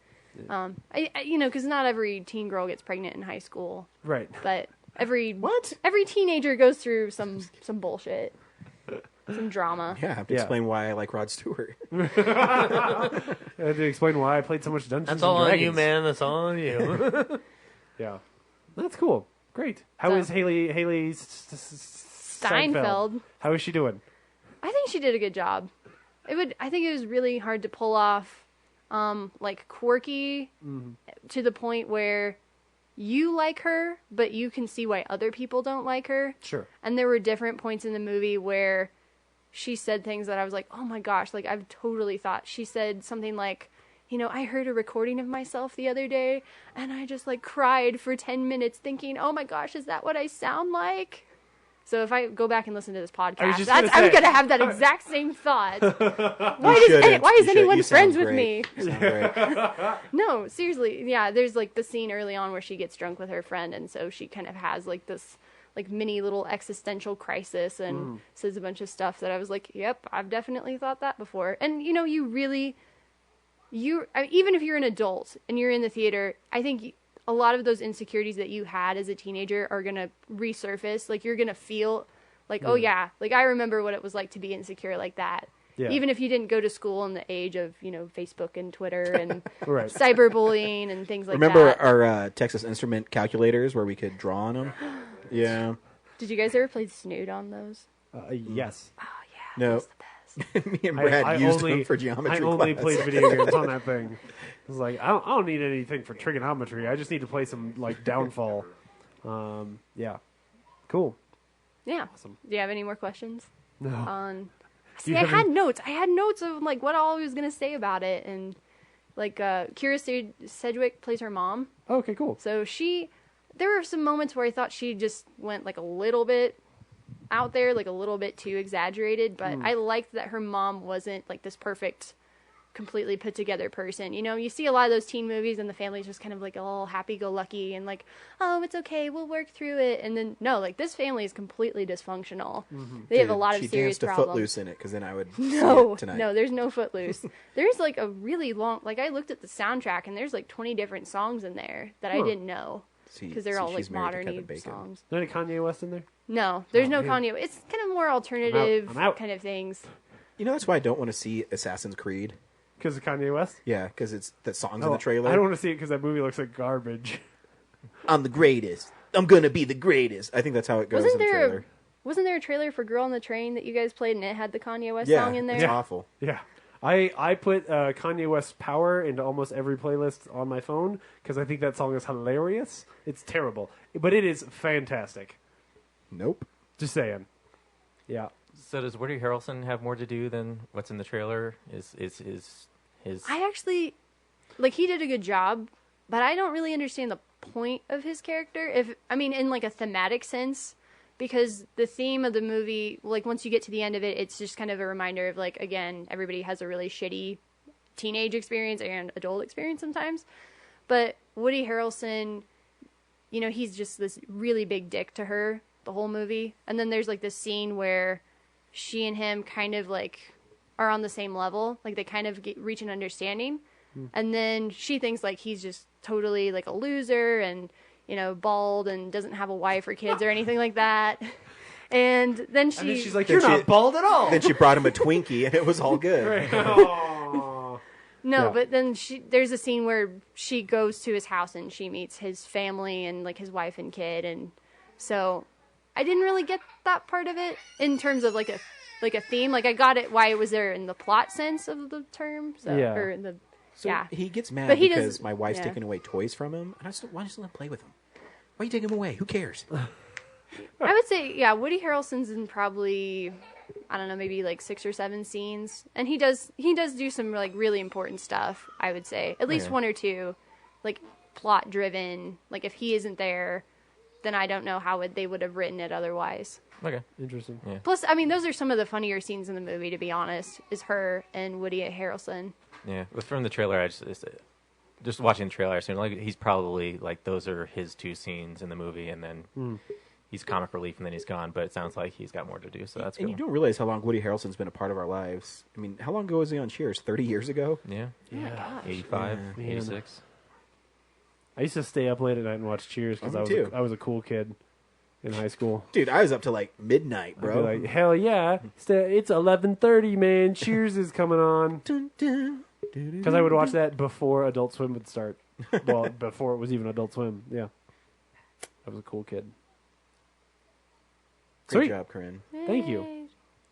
but because not every teen girl gets pregnant in high school, Right. but every teenager goes through some bullshit, some drama. Yeah, I have to explain why I like Rod Stewart. I had to explain why I played so much Dungeons That's and all on Dragons. you, man. That's all on you. Yeah, that's cool. Great. How is Haley Steinfeld? How is she doing? I think she did a good job. I think it was really hard to pull off, like quirky to the point where you like her, but you can see why other people don't like her. Sure. And there were different points in the movie where she said things that I was like, oh my gosh, like I've totally thought. She said something like, I heard a recording of myself the other day and I just like cried for 10 minutes thinking, oh my gosh, is that what I sound like? So if I go back and listen to this podcast, I'm going to have that exact same thought. Why is anyone friends with me? No, seriously. Yeah, there's like the scene early on where she gets drunk with her friend, and so she kind of has like this like mini little existential crisis and says a bunch of stuff that I was like, yep, I've definitely thought that before. And even if you're an adult and you're in the theater, I think a lot of those insecurities that you had as a teenager are going to resurface. Like, you're going to feel like, oh yeah, like I remember what it was like to be insecure like that. Yeah. Even if you didn't go to school in the age of, Facebook and Twitter and cyberbullying and things like that. Remember our Texas Instrument calculators where we could draw on them? Yeah. Did you guys ever play Snood on those? Yes. Oh yeah. No. Me and Brad used them for geometry I only class. played video games on that thing. I was like, I don't need anything for trigonometry. I just need to play some like Downfall. Yeah. Cool. Yeah. Awesome. Do you have any more questions? No. See, I had notes. I had notes of like what all I was gonna say about it, and like Kira Sedgwick plays her mom. Oh, okay, cool. So there were some moments where I thought she just went like a little bit out there, like a little bit too exaggerated, but I liked that her mom wasn't like this perfect, completely put together person. You see a lot of those teen movies and the family's just kind of like all happy-go-lucky and like, oh, it's okay, we'll work through it. And then no, like this family is completely dysfunctional. They have a lot of serious problems. She danced to Footloose in it because then I would see it tonight. No, there's no Footloose. There's like a really long, like I looked at the soundtrack and there's like 20 different songs in there that I didn't know because they're all like modern songs. Is there any Kanye West in there? No, there's no Kanye. It's kind of more alternative kind of things. That's why I don't want to see Assassin's Creed. Because of Kanye West? Yeah, because it's that song's in the trailer. I don't want to see it because that movie looks like garbage. I'm the greatest. I'm gonna be the greatest. I think that's how it goes in the trailer. Wasn't there a trailer for Girl on the Train that you guys played and it had the Kanye West song in there? It's awful. Yeah. I put Kanye West's Power into almost every playlist on my phone because I think that song is hilarious. It's terrible, but it is fantastic. Nope. Just saying. Yeah. So does Woody Harrelson have more to do than what's in the trailer? Is his? I actually, he did a good job, but I don't really understand the point of his character. In like a thematic sense, because the theme of the movie, like once you get to the end of it, it's just kind of a reminder of like, again, everybody has a really shitty teenage experience and adult experience sometimes. But Woody Harrelson, he's just this really big dick to her the whole movie. And then there's like this scene where she and him kind of like are on the same level. Like they kind of reach an understanding. And then she thinks like he's just totally like a loser and, bald and doesn't have a wife or kids or anything like that. And then she's like, you're not bald at all. Then she brought him a Twinkie and it was all good. No, but then there's a scene where she goes to his house and she meets his family and like his wife and kid. And so I didn't really get that part of it in terms of like a theme. Like I got it why it was there in the plot sense of the term. So, Yeah. Or in the, So yeah. he gets mad But he because does- my wife's yeah. taking away toys from him. And why just let him play with them? Why are you taking them away? Who cares? I would say, yeah, Woody Harrelson's in probably, I don't know, maybe like 6 or 7 scenes, and he does do some like really important stuff. I would say at least Okay. 1 or 2, like plot driven. Like if he isn't there, then I don't know how they would have written it otherwise. Okay. Interesting. Yeah. Plus, I mean, those are some of the funnier scenes in the movie. To be honest, is her and Woody Harrelson. Yeah, but from the trailer, I just watching the trailer, I assume like he's probably like those are his 2 scenes in the movie, and then he's comic relief and then he's gone. But it sounds like he's got more to do, so that's And cool. you don't realize how long Woody Harrelson's been a part of our lives. I mean, how long ago was he on Cheers? 30 years ago? Yeah. Oh my gosh. 85, Man. 86. I used to stay up late at night and watch Cheers because Me too. I was a cool kid in high school. Dude, I was up to like midnight, I'd be bro. like, hell yeah, it's 11:30, man. Cheers is coming on. Because I would watch that before Adult Swim would start. Well, before it was even Adult Swim. Yeah, I was a cool kid. Great Sweet. job, Corinne. Thank you.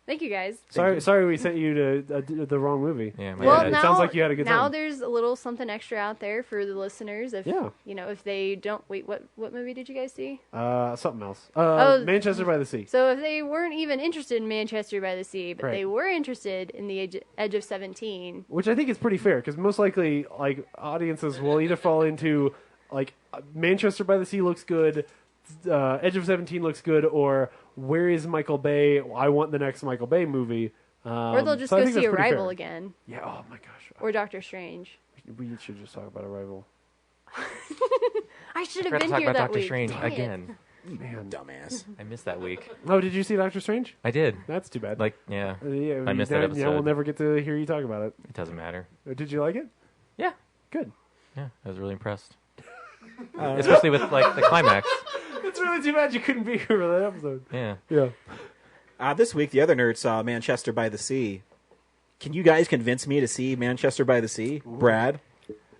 Thank you, guys. Sorry, we sent you to the wrong movie. Yeah, Well, it now, sounds like you had a good now time. there's a little something extra out there for the listeners. If Yeah. if they don't wait, what movie did you guys see? Something else. Oh, Manchester by the Sea. So if they weren't even interested in Manchester by the Sea, but Right. they were interested in the Edge of 17, Which I think is pretty fair because most likely, like, audiences will either fall into like Manchester by the Sea looks good, Edge of 17 looks good, or where is Michael Bay? I want the next Michael Bay movie. or they'll just so I go think see that's pretty Arrival fair. again. Yeah. Oh my gosh. Or Doctor Strange. We should just talk about Arrival. I should have Forgot to been talk here about that Doctor week. Strange Dang it. again. Man, dumbass. I missed that week. Oh, did you see Doctor Strange? I did. That's too bad. Like, yeah. Yeah, I missed that episode. Yeah, we'll never get to hear you talk about it. It doesn't matter. Did you like it? Yeah. Good. Yeah, I was really impressed. Especially with like the climax. It's really too bad you couldn't be here for that episode. Yeah. Yeah. This week, the other nerd saw Manchester by the Sea. Can you guys convince me to see Manchester by the Sea? Brad?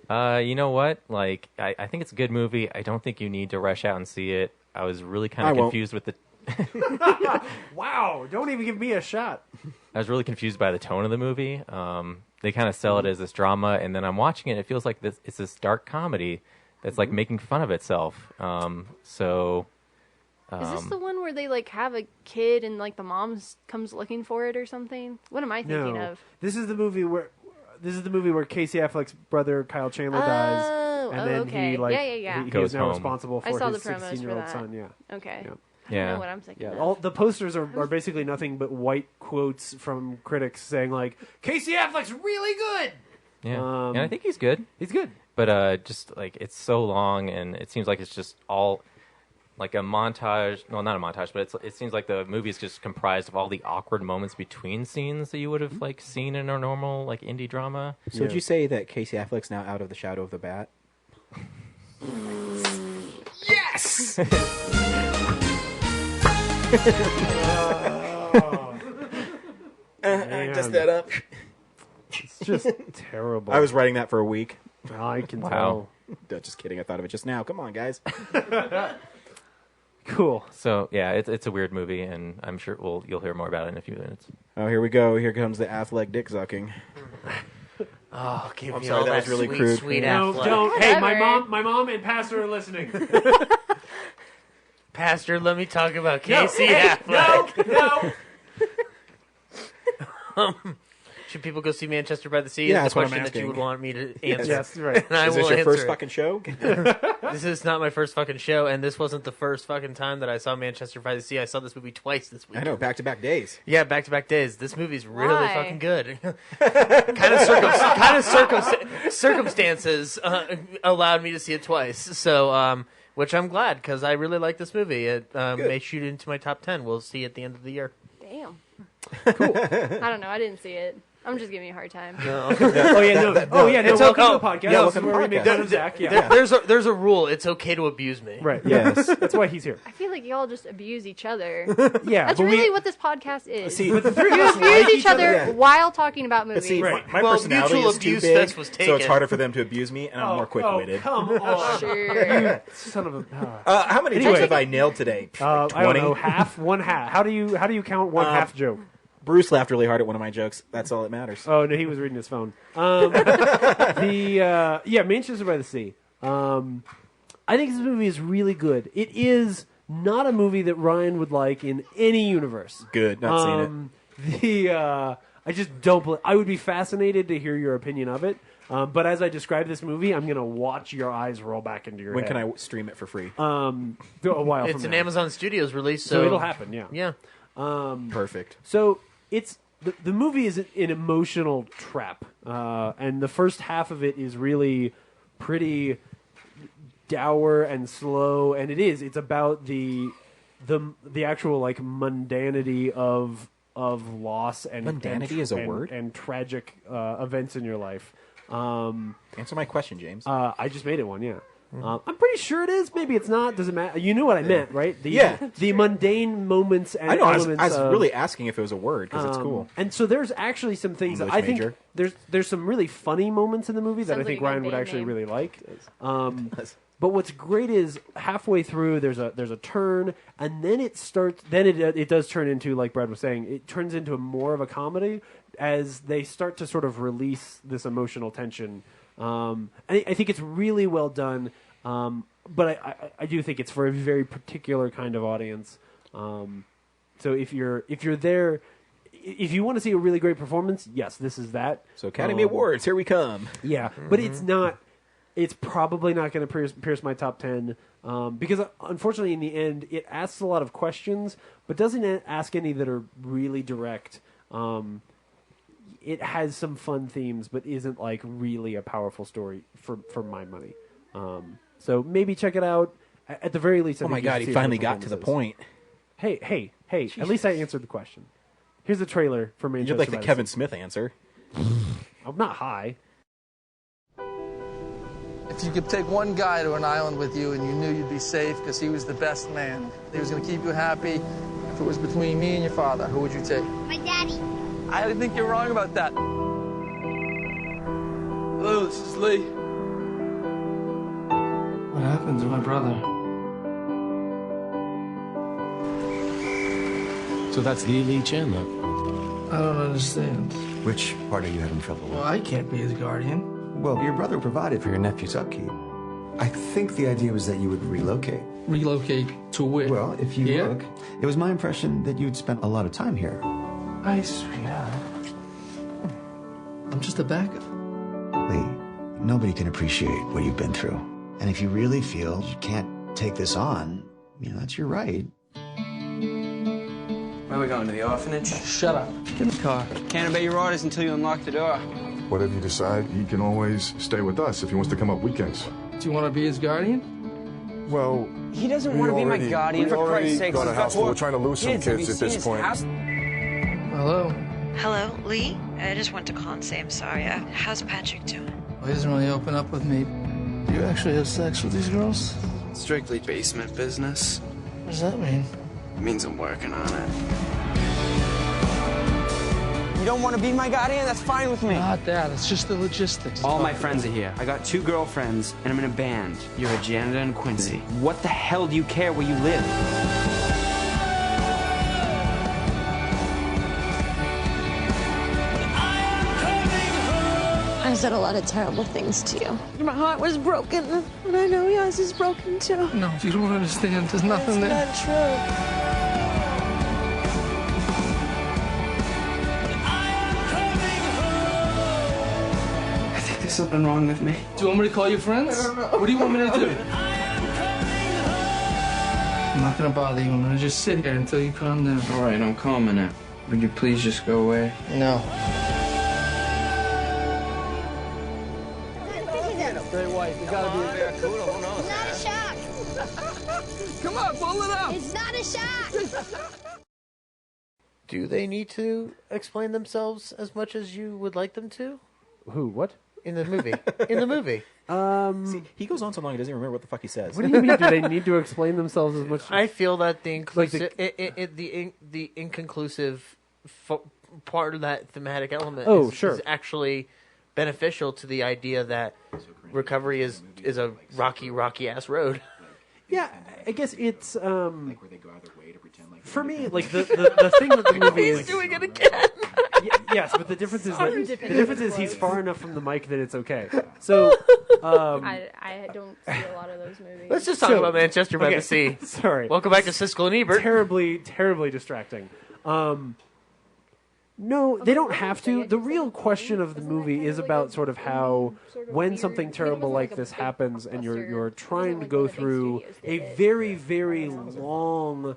You know what? Like, I think it's a good movie. I don't think you need to rush out and see it. I was really kind of confused with the. Wow! Don't even give me a shot. I was really confused by the tone of the movie. They kind of sell it as this drama, and then I'm watching it. It feels like it's this dark comedy that's like making fun of itself. Is this the one where they like have a kid and like the mom comes looking for it or something? What am I thinking No. of? This is the movie where Casey Affleck's brother Kyle Chandler dies, and then okay. he like Yeah. he Goes is now home. responsible I for saw his the promos for 16-year-old that. son. Yeah. Okay. Yeah. I Yeah. know what I'm thinking. Yeah, of. all the posters are basically nothing but white quotes from critics saying like Casey Affleck's really good. Yeah, and I think he's good. He's good, but just like it's so long, and it seems like it's just all like a montage. Well, not a montage, but it seems like the movie is just comprised of all the awkward moments between scenes that you would have like seen in a normal like indie drama. So would you say that Casey Affleck's now out of the shadow of the bat? Yes! Dust that up. It's just terrible. I was writing that for a week. I can Wow. Just kidding. I thought of it just now. Come on, guys. tell. Cool. So yeah, it's a weird movie, and I'm sure you'll hear more about it in a few minutes. Oh, here we go. Here comes the Affleck dick sucking. Oh, give I'm me sorry, all that that was really sweet, crude. sweet No, Affleck. don't. Hey, my Whatever. mom and pastor are listening. Pastor, let me talk about No, Casey hey, Affleck. No. Should people go see Manchester by the Sea? Yeah, is that's the what I'm question that you asking. would want me to answer. Yes, right. And I Is will this your answer first it. fucking show? This is not my first fucking show, and this wasn't the first fucking time that I saw Manchester by the Sea. I saw this movie twice this week. I know, back-to-back days. Yeah, back-to-back days. This movie's really Why? fucking good. kind of circumstances allowed me to see it twice. So, which I'm glad because I really like this movie. It may shoot into my top 10. We'll see at the end of the year. Damn. Cool. I don't know. I didn't see it. I'm just giving you a hard time. No. Oh yeah, no. Oh yeah, no. It's Welcome okay. to the podcast. Yeah, This welcome is to where the we make podcast. fun of Zach. Yeah. There's a rule. It's okay to abuse me. Right. Yes. That's why he's here. I feel like y'all just abuse each other. Yeah. That's but really we, what this podcast is. See, You abuse each other Yeah. while talking about But movies. see, Right. my Well, personality mutual is too abuse big, fest was so it's taken. harder for them to abuse me, and I'm more quick-witted. Oh, come on. Sure. Son of a. How many jokes have I nailed today? I don't 20? know. Half. One half. How do you count one half joke? Bruce laughed really hard at one of my jokes. That's all that matters. Oh no, he was reading his phone. Manchester by the Sea. I think this movie is really good. It is not a movie that Ryan would like in any universe. Good, not seen it. I just don't. I would be fascinated to hear your opinion of it. But as I describe this movie, I'm gonna watch your eyes roll back into your When head. can I stream it for free? A while It's from an now. Amazon Studios release, So it'll happen. Yeah. Yeah. Perfect. So it's the movie is an emotional trap, and the first half of it is really pretty dour and slow, and it's about the the actual like mundanity of loss and Mundanity is a word? and tragic events in your life. Answer my question, James. I just made it one. Yeah. I'm pretty sure it is. Maybe it's not. Doesn't matter. You knew what I meant, right? The mundane moments and I know. elements. I was really asking if it was a word because it's cool. And so there's actually some things that I English think there's some really funny moments in the movie that I Sounds think like a Ryan good would band actually name. really like. But what's great is halfway through there's a turn, and then it starts. Then it does turn into, like Brad was saying, it turns into more of a comedy as they start to sort of release this emotional tension. I think it's really well done. But I do think it's for a very particular kind of audience. So if you're there, if you want to see a really great performance, yes, this is that. So Academy Awards, here we come. Yeah, but it's not. It's probably not going to pierce my top 10 because, unfortunately, in the end, it asks a lot of questions, but doesn't ask any that are really direct. It has some fun themes, but isn't like really a powerful story for my money. So maybe check it out. At the very least, I Oh my think you should God, see he the finally got to the performances. point. Hey! At least I answered the question. Here's the trailer for Manchester. You're like the by Kevin Sea. Smith answer. I'm not high. If you could take one guy to an island with you and you knew you'd be safe because he was the best man, he was going to keep you happy, if it was between me and your father, who would you take? My daddy. I think you're wrong about that. Hello, this is Lee. What happened to my brother? So that's the Lee Chandler. I don't understand. Which part are you having trouble with? Well, I can't be his guardian. Well, your brother provided for your nephew's upkeep. I think the idea was that you would relocate. Relocate to where? Well, if you Here? look, it was my impression that you'd spent a lot of time here. Sweetheart. I'm just a backup. Lee, nobody can appreciate what you've been through. And if you really feel you can't take this on, that's your right. Where are we going, to the orphanage? Shut up. Get in the car. Can't obey your orders until you unlock the door. Whatever you decide, he can always stay with us if he wants to come up weekends. Do you want to be his guardian? Well, He doesn't want to be my guardian, for Christ's sake. got a house full. We're trying to lose some kids at this point. Hello. Hello, Lee? I just want to call and say I'm sorry. How's Patrick doing? Well, he doesn't really open up with me. Do you actually have sex with these girls? Strictly basement business. What does that mean? It means I'm working on it. You don't want to be my guardian? That's fine with me. Not that. It's just the logistics. All my friends are here. I got 2 girlfriends, and I'm in a band. You're a janitor in Quincy. What the hell do you care where you live? I said a lot of terrible things to you. My heart was broken, and I know yours is broken too. No, if you don't understand, there's nothing there. That's not true. I think there's something wrong with me. Do you want me to call your friends? I don't know. What do you want me to do? I'm not gonna bother you. I'm gonna just sit here until you calm down. All right, I'm calming now. Would you please just go away? No. Great white. You gotta be a barracuda. Who knows? Not a shark. Come on, pull it up. It's not a shark. Do they need to explain themselves as much as you would like them to? Who? What? In the movie. In the movie. See, he goes on so long he doesn't even remember what the fuck he says. What do you mean? Do they need to explain themselves as much? I feel that the inclusive, Like the inconclusive part of that thematic element is actually beneficial to the idea that recovery is a rocky ass road. Yeah, I guess it's like where they go out of their way to pretend like for me, like the thing that the movie is doing it again. Yes, but the difference is he's far enough from the mic that it's okay. So I don't see a lot of those movies. Let's just talk about Manchester by the Sea. Sorry. Welcome back to Siskel and Ebert. Terribly distracting. No, they don't have to. The real question of the movie is about sort of how, when something terrible like this happens, and you're trying to go through a very, very long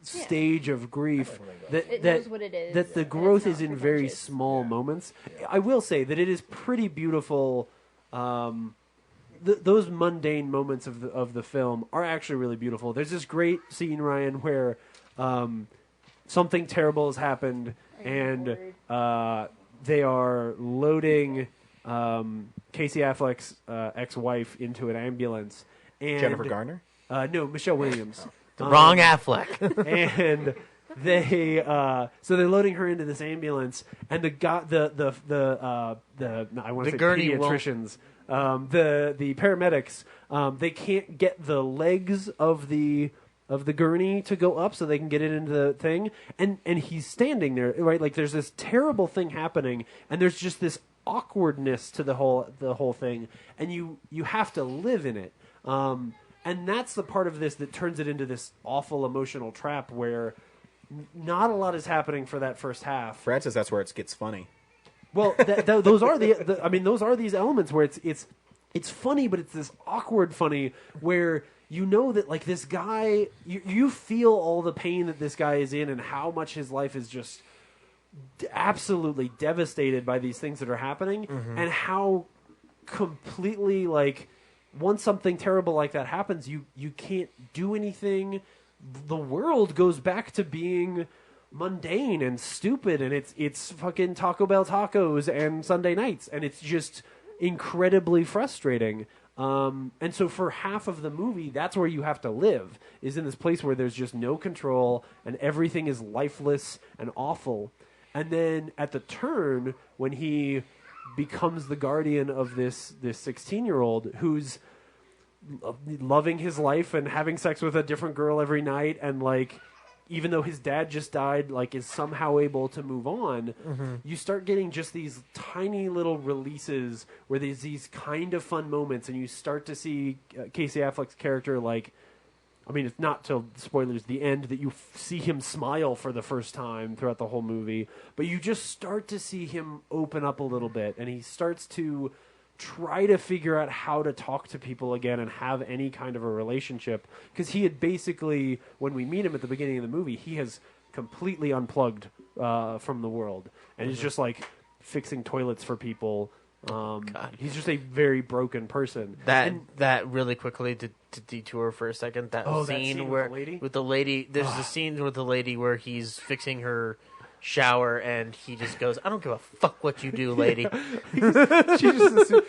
stage of grief, that the growth is in very small moments. I will say that it is pretty beautiful. those mundane moments of the film are actually really beautiful. There's this great scene, Ryan, where something terrible has happened, and they are loading Casey Affleck's ex-wife into an ambulance. And, Jennifer Garner? No, Michelle Williams. The wrong Affleck. And they so they're loading her into this ambulance, and I want to say gurney pediatricians, the paramedics, they can't get the legs of the gurney to go up so they can get it into the thing, and he's standing there, right? Like there's this terrible thing happening, and there's just this awkwardness to the whole thing, and you have to live in it. And that's the part of this that turns it into this awful emotional trap where not a lot is happening for that first half. Brad says that's where it gets funny. Well, those are those are these elements where it's funny, but it's this awkward funny where you know that like this guy, you feel all the pain that this guy is in and how much his life is just absolutely devastated by these things that are happening, and how completely like once something terrible like that happens, you can't do anything. The world goes back to being mundane and stupid, and it's fucking Taco Bell tacos and Sunday nights, and it's just incredibly frustrating. And so for half of the movie, that's where you have to live, is in this place where there's just no control and everything is lifeless and awful. And then at the turn, when he becomes the guardian of this 16-year-old who's loving his life and having sex with a different girl every night, and like even though his dad just died, like is somehow able to move on, you start getting just these tiny little releases where there's these kind of fun moments, and you start to see Casey Affleck's character, like, I mean, it's not till spoilers the end that you see him smile for the first time throughout the whole movie, but you just start to see him open up a little bit, and he starts to try to figure out how to talk to people again and have any kind of a relationship, because he had basically, when we meet him at the beginning of the movie, he has completely unplugged from the world, and he's just like fixing toilets for people. He's just a very broken person. That really quickly to detour for a second. That scene where with the lady, there's a scene with the lady where he's fixing her shower, and he just goes, "I don't give a fuck what you do, lady."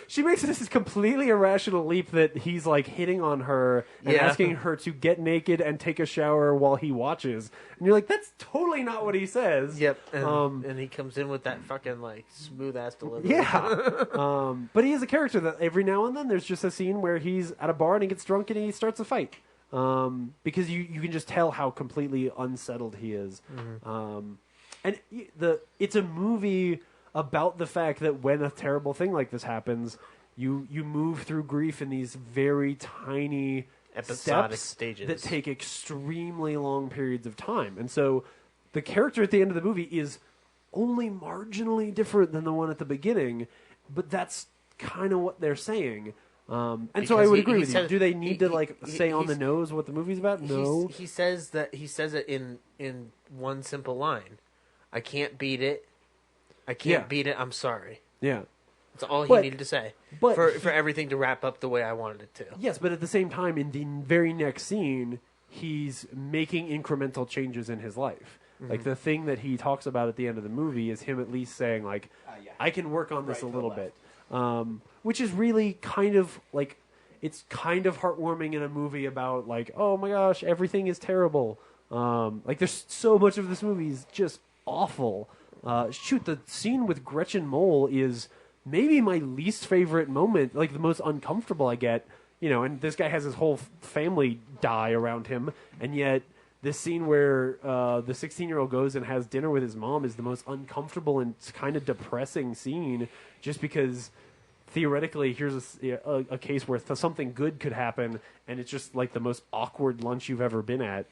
She makes this completely irrational leap that he's like hitting on her and asking her to get naked and take a shower while he watches, and you're like, that's totally not what he says. Yep. And he comes in with that fucking like smooth ass delivery. Yeah. But he is a character that every now and then there's just a scene where he's at a bar and he gets drunk and he starts a fight, because you can just tell how completely unsettled he is. And it's a movie about the fact that when a terrible thing like this happens, you move through grief in these very tiny episodic steps stages that take extremely long periods of time. And so the character at the end of the movie is only marginally different than the one at the beginning, but that's kind of what they're saying. And because so I would agree with you. Do they need to say on the nose what the movie's about? No. He says it in one simple line. I can't beat it. I can't beat it. I'm sorry. Yeah. That's all he needed to say. But for everything to wrap up the way I wanted it to. Yes, but at the same time, in the very next scene, he's making incremental changes in his life. Like the thing that he talks about at the end of the movie is him at least saying, like, I can work on this a little bit. Which is really kind of like, it's kind of heartwarming in a movie about like, oh my gosh, everything is terrible. Like there's so much of this movie is just awful. The scene with Gretchen Mol is maybe my least favorite moment, like the most uncomfortable I get, and this guy has his whole family die around him, and yet this scene where the 16-year-old goes and has dinner with his mom is the most uncomfortable and kind of depressing scene, just because theoretically here's a case where something good could happen, and it's just like the most awkward lunch you've ever been at.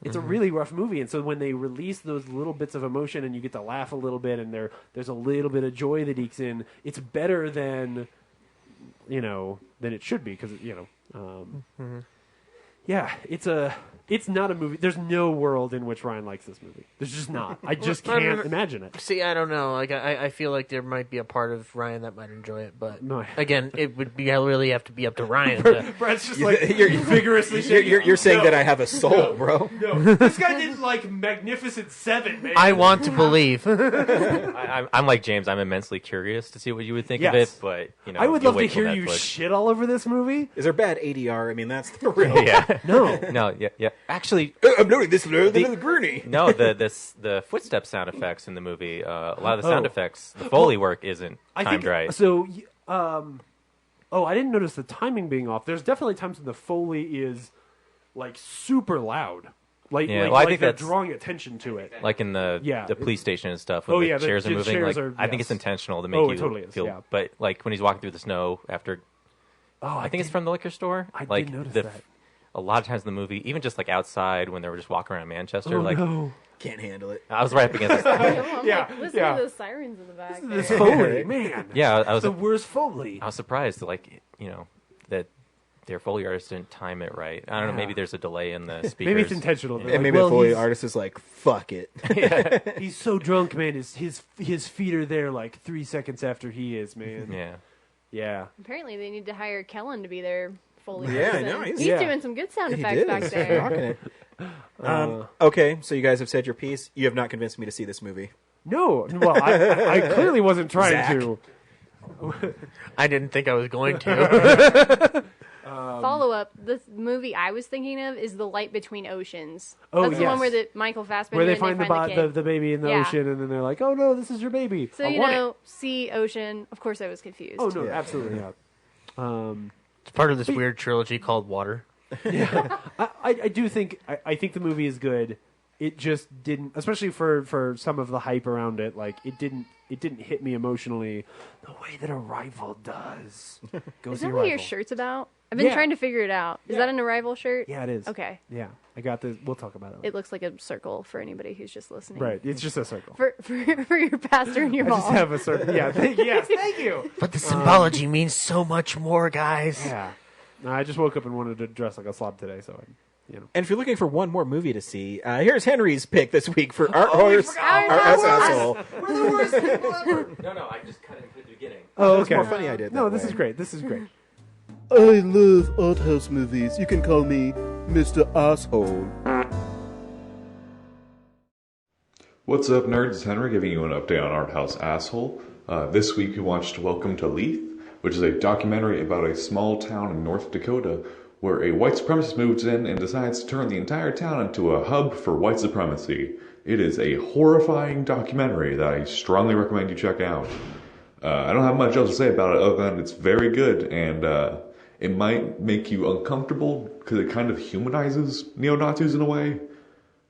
It's a really rough movie, and so when they release those little bits of emotion and you get to laugh a little bit and there's a little bit of joy that ekes in, it's better than than it should be, because yeah, it's It's not a movie. There's no world in which Ryan likes this movie. There's just not. I just can't imagine it. See, I don't know. Like, I feel like there might be a part of Ryan that might enjoy it, but No. again, it would be really have to be up to Ryan. Brad's just like vigorously shaking. You're saying No. that I have a soul, bro. No, this guy didn't like Magnificent Seven, man. I want to believe. I'm like James. I'm immensely curious to see what you would think of Yes. it, but I would you'll love to wait till hear you Netflix. shit all over this movie. Is there bad ADR? I mean, that's the real. Yeah. No. Yeah. Actually, I'm doing this lower than the Gurney. no, the footstep sound effects in the movie. A lot of the sound effects, the Foley work isn't timed right. So, I didn't notice the timing being off. There's definitely times when the Foley is like super loud. Like, Yeah, like, well, I like think they're that's- drawing attention to it. Like in the police station and stuff, when Oh, the yeah, the chairs are moving. chairs Like, are- I think yes. it's intentional to make Oh, you it totally is, feel. yeah. But like when he's walking through the snow after, I think it's from the liquor store. I like did notice the, that. A lot of times in the movie, even just like outside when they were just walking around Manchester, Oh, like no. Can't handle it. I was right up against. I'm Yeah, like, listen yeah. to those sirens in the back. This there. Foley, man. Yeah, I was the worst Foley. I was surprised, like that their Foley artist didn't time it right. I don't know. Yeah. Maybe there's a delay in the speakers. Maybe it's intentional. And maybe the Foley artist is like, fuck it. He's so drunk, man. His feet are there like 3 seconds after he is, man. Yeah. Yeah. Apparently, they need to hire Kellen to be their Foley Yeah, I person. know, He's he's- doing some good sound He effects did. back He's there. rocking it. Okay, so you guys have said your piece. You have not convinced me to see this movie. No, well, I clearly wasn't trying Zach. to. I didn't think I was going to. Follow up. The movie I was thinking of is The Light Between Oceans. Oh, That's the yes. one where the Michael Fassbender Where they and find the kid. the baby in the Yeah. ocean, and then they're like, "Oh no, this is your baby." So I you want know, it. sea, ocean. Of course, I was confused. Oh no, absolutely not. It's part of this weird trilogy called Water. I do think I think the movie is good. It just didn't, especially for some of the hype around it. Like it didn't hit me emotionally the way that Arrival does. Go Is see that what your Arrival. shirt's about? I've been Yeah. trying to figure it out. Is Yeah. that an Arrival shirt? Yeah, it is. Okay. Yeah, I got this. We'll talk about it. It looks like a circle for anybody who's just listening. Right, it's just a circle. For your pastor and your I mom. just have a circle. Yeah, thank you. But the symbology means so much more, guys. Yeah. No, I just woke up and wanted to dress like a slob today, so And if you're looking for one more movie to see, here's Henry's pick this week for Oh, Our Horse, Our Asshole. We're the worst people ever. No, I just cut it at the beginning. Oh, That's okay. more funny I did No, that this way. is great. This is great. I love art house movies. You can call me Mr. Asshole. What's up, nerds? It's Henry giving you an update on Art House Asshole. This week we watched Welcome to Leith, which is a documentary about a small town in North Dakota where a white supremacist moves in and decides to turn the entire town into a hub for white supremacy. It is a horrifying documentary that I strongly recommend you check out. I don't have much else to say about it other than it's very good, and it might make you uncomfortable because it kind of humanizes neo-Nazis in a way.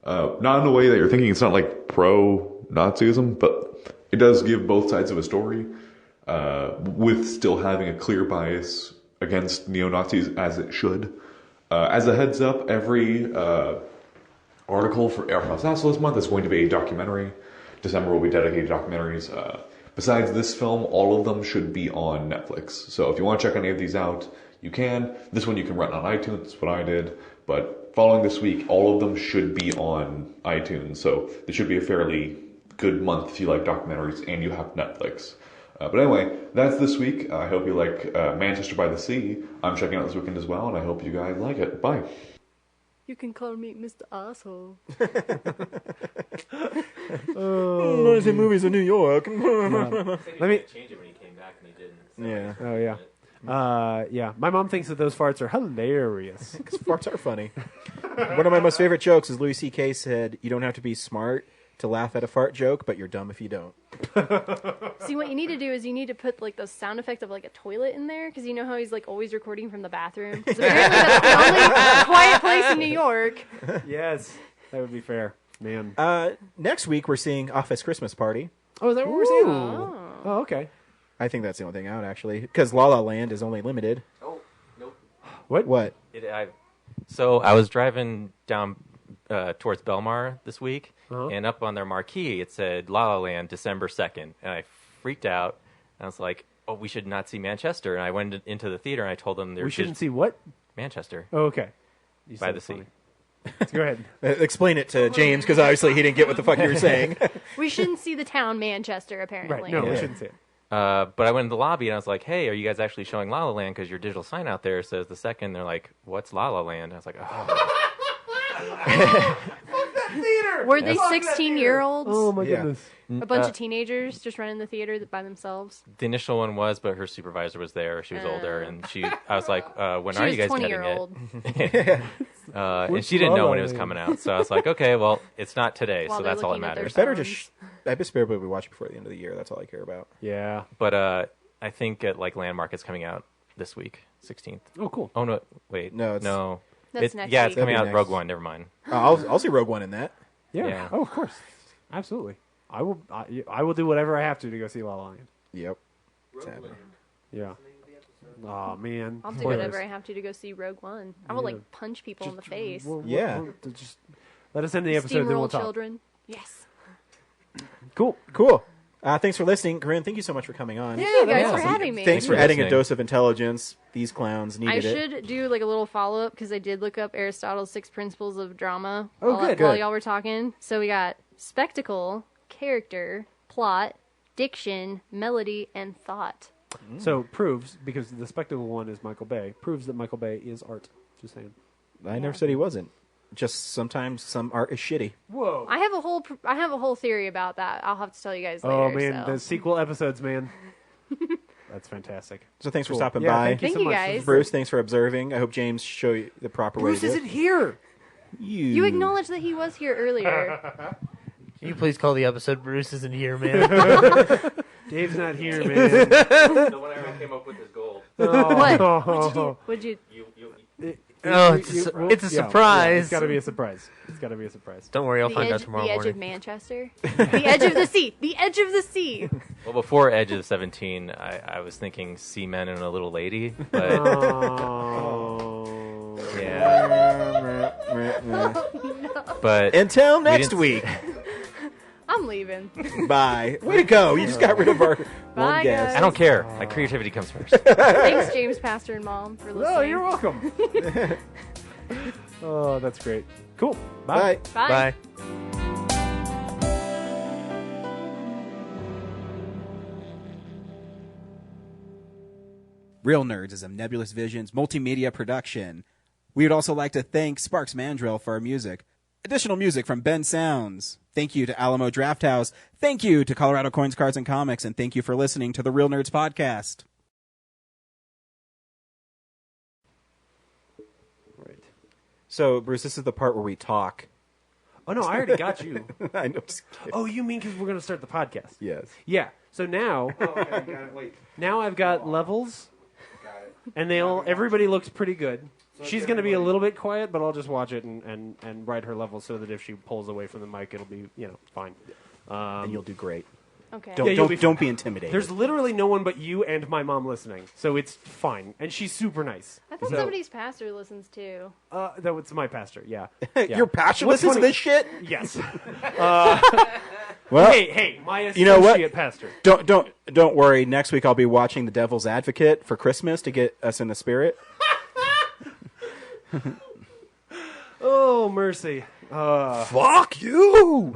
Not in a way that you're thinking it's not like pro-Nazism, but it does give both sides of a story with still having a clear bias against neo-Nazis as it should. As a heads up, every article for Art House Asshole this month is going to be a documentary. December will be dedicated to documentaries. Besides this film, all of them should be on Netflix. So if you want to check any of these out, you can. This one you can rent on iTunes, that's what I did. But following this week, all of them should be on iTunes. So this should be a fairly good month if you like documentaries and you have Netflix. But anyway, that's this week. I hope you like Manchester by the Sea. I'm checking out this weekend as well, and I hope you guys like it. Bye. You can call me Mr. Asshole. Noisy movies in New York. Let me change it when he came back and he didn't. Yeah. Oh yeah. Yeah. My mom thinks that those farts are hilarious. Because farts are funny. One of my most favorite jokes is Louis C.K. said, "You don't have to be smart to laugh at a fart joke, but you're dumb if you don't." See, what you need to do is you need to put like the sound effect of like a toilet in there, because you know how he's like always recording from the bathroom. 'Cause apparently that's the only quiet place in New York. Yes, that would be fair, man. Next week we're seeing Office Christmas Party. Oh, is that what we're seeing? Oh. Oh, okay. I think that's the only thing out actually, because La La Land is only limited. Oh, nope. What? So I was driving down towards Belmar this week, and up on their marquee it said La La Land December 2nd, and I freaked out. And I was like, "Oh, we should not see Manchester." And I went into the theater and I told them We shouldn't see what? Manchester Oh, okay. by the sea. Go ahead. Explain it to James, because obviously he didn't get what the fuck you were saying. We shouldn't see the town Manchester, apparently. Right. No, we shouldn't see it. But I went in the lobby and I was like, "Hey, are you guys actually showing La La Land? Because your digital sign out there says the second." They're like, "What's La La Land?" I was like, "Oh." Were they 16-year-olds? Oh my goodness! A bunch of teenagers just running the theater by themselves. The initial one was, but her supervisor was there. She was older, and I was like, "When She are was you guys 20-year-old. getting it?" And she didn't know when it was coming out, so I was like, "Okay, well, it's not today, While so they're that's all that looking at their matters." Better just. I just better we watch it before the end of the year. That's all I care about. Yeah. But I think Landmark is coming out this week, 16th. Oh, cool. Oh no, wait, No, no. That's next yeah, week. it's coming That'd out be Rogue next. One. Never mind. I'll see Rogue One in that. Yeah. Yeah. Oh, of course. Absolutely. I will do whatever I have to go see La La Land. Yep. It's happening. Yeah. Oh man. I'll do whatever I have to go see Rogue One. I will punch people in the face. Just let us end the episode, then we'll Steamroll talk. children. Yes. Cool. Thanks for listening, Corinne. Thank you so much for coming on. Thank you guys for having me. Thanks for adding a dose of intelligence. These clowns needed I it. should do a little follow up because I did look up Aristotle's 6 Principles of Drama good. while y'all were talking. So we got spectacle, character, plot, diction, melody, and thought. So proves, because the spectacle one is Michael Bay, proves that Michael Bay is art. Just saying. I never said he wasn't. Just sometimes some art is shitty. Whoa. I have a whole theory about that. I'll have to tell you guys later. Oh man, so. the sequel episodes, man. That's fantastic. So thanks for Cool. stopping Yeah, by. Thank you so much. guys. Bruce, thanks for observing. I hope James show you the proper way Bruce to do isn't it. here. You acknowledged that he was here earlier. Can you please call the episode Bruce isn't here, man? Dave's not here, man. The one I came up with is gold. What? What'd you do? Oh, it's a surprise. It's got to be a surprise. It's got to be a surprise. Don't worry, I'll The find edge, out tomorrow the edge morning. of Manchester? The edge of the sea. The edge of the sea. Well, before Edge of 17, I was thinking Seamen and a Little Lady, but yeah. But Until we next didn't- week. I'm leaving. Bye. Way to go. You just got rid of our Bye, one guest. guys. I don't care. My creativity comes first. Thanks, James, Pastor, and Mom, for listening. Oh, you're welcome. Oh, that's great. Cool. Bye. Bye. Real Nerds is a Nebulous Visions multimedia production. We would also like to thank Sparks Mandrill for our music. Additional music from Ben Sounds. Thank you to Alamo Drafthouse. Thank you to Colorado Coins, Cards, and Comics. And thank you for listening to the Real Nerds Podcast. Right. So, Bruce, this is the part where we talk. Oh, no, I already got you. I know. Just kidding. Oh, you mean because we're going to start the podcast? Yes. Yeah. So now, now I've got levels, and everybody looks pretty good. She's going to be a little bit quiet, but I'll just watch it and write her levels so that if she pulls away from the mic, it'll be fine. And you'll do great. Okay. Don't be intimidated. There's literally no one but you and my mom listening, so it's fine. And she's super nice. I thought So- somebody's pastor listens too. That was my pastor. Yeah. Your pastor What's listens to funny- this shit? Yes. Well, hey, my associate you know what? pastor. Don't worry. Next week I'll be watching The Devil's Advocate for Christmas to get us in the spirit. Oh, mercy. Fuck you.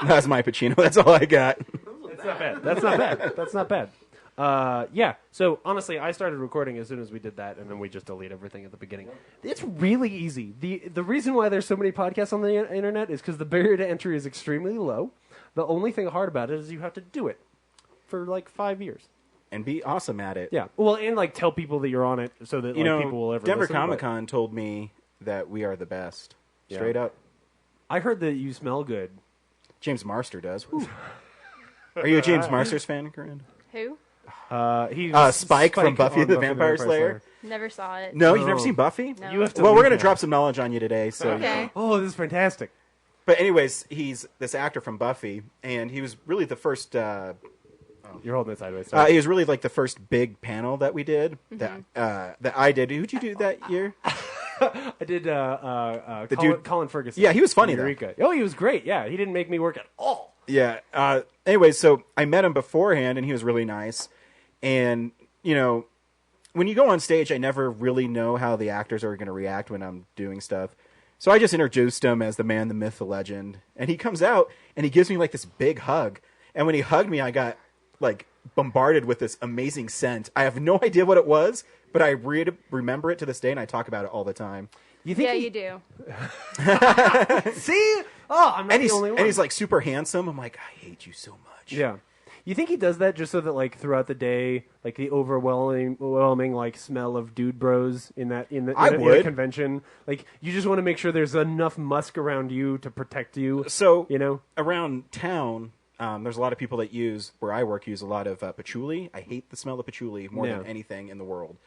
That's my Pacino. That's all I got. That's not bad. That's not bad. That's not bad. Yeah. So honestly, I started recording as soon as we did that, and then we just delete everything at the beginning. It's really easy. The reason why there's so many podcasts on the internet is because the barrier to entry is extremely low. The only thing hard about it is you have to do it for like 5 years. And be awesome at it. Yeah. Well, and like tell people that you're on it so that people will ever Denver listen, Comic Con told me that we are the best. Straight up. I heard that you smell good. James Marster does. Are you a James Marsters fan, Corinne? Who? He's Spike from on Buffy the Vampire Slayer. Never saw it. No, you've never seen Buffy? No. You have to Well, we're read going to that. drop some knowledge on you today. So. Okay. Oh, this is fantastic. But anyways, he's this actor from Buffy, and he was really the first. You're holding it sideways. He was really like the first big panel that we did. That I did. Who'd you do that year? I did Colin Ferguson. Yeah, he was funny, though. Eureka. Oh, he was great. Yeah, he didn't make me work at all. Yeah. Anyways, so I met him beforehand, and he was really nice. And when you go on stage, I never really know how the actors are going to react when I'm doing stuff. So I just introduced him as the man, the myth, the legend. And he comes out and he gives me like this big hug. And when he hugged me, I got like bombarded with this amazing scent. I have no idea what it was, but I remember it to this day and I talk about it all the time. You think you do. See? Oh, I'm not the only one. And he's like super handsome. I'm like, I hate you so much. Yeah. You think he does that just so that, like, throughout the day, like the overwhelming like smell of dude bros in a convention, like you just want to make sure there's enough musk around you to protect you. So you know, around town, there's a lot of people that use where I work use a lot of patchouli. I hate the smell of patchouli more than anything in the world.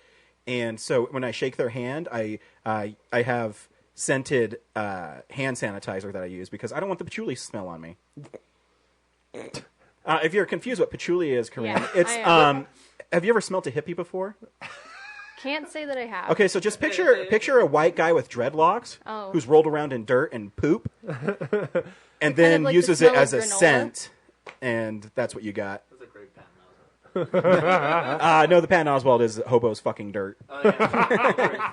And so when I shake their hand, I have scented hand sanitizer that I use because I don't want the patchouli smell on me. If you're confused what patchouli is, Corinne, it's have you ever smelled a hippie before? Can't say that I have. Okay, so just picture a white guy with dreadlocks who's rolled around in dirt and poop, and then like uses the it smell as of a granola. scent, and that's what you got. That's a great Patton No, the Patton Oswalt is hobos fucking dirt. Oh, yeah.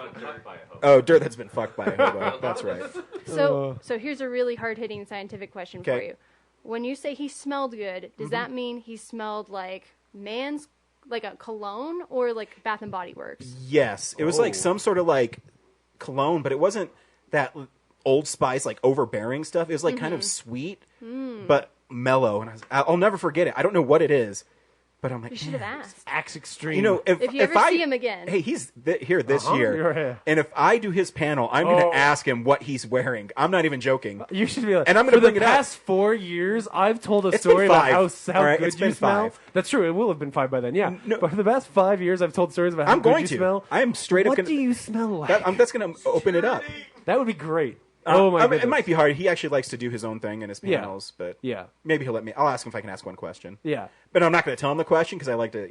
Oh, dirt that's been fucked by a hobo. That's right. So here's a really hard-hitting scientific question for Okay. you. When you say he smelled good, does that mean he smelled like man's, like a cologne, or like Bath and Body Works? Yes, it was like some sort of like cologne, but it wasn't that Old Spice like overbearing stuff. It was like kind of sweet, but mellow, and I'll never forget it. I don't know what it is, but I'm like, You should have asked. Axe Extreme. you know, If you ever see him again. Hey, he's here this year, Yeah. and if I do his panel, I'm going to ask him what he's wearing. I'm not even joking. You should be like, and I'm going to bring for it the up. past 4 years, I've told a It's story been about 5, how all right? good It's you been smell. 5. That's true. It will have been 5 by then. Yeah. But for the past 5 years, I've told stories about how I'm good going you to. smell. I am straight up. What do you smell like? That's going to open it up. That would be great. Oh my goodness. It might be hard. He actually likes to do his own thing in his panels, but maybe he'll let me. I'll ask him if I can ask one question. Yeah. But I'm not going to tell him the question because I like to,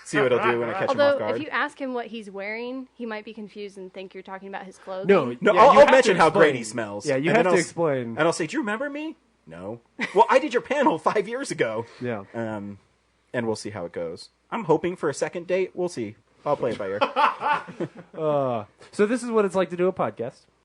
see what he'll do when I catch him off Although, guard. if you ask him what he's wearing, he might be confused and think you're talking about his clothing. No, Yeah, you I'll have mention to how explain. great he smells. Yeah, you And have then to I'll explain. And I'll say, "Do you remember me?" No. Well, I did your panel 5 years ago. Yeah. And we'll see how it goes. I'm hoping for a second date. We'll see. I'll play it by ear. So this is what it's like to do a podcast.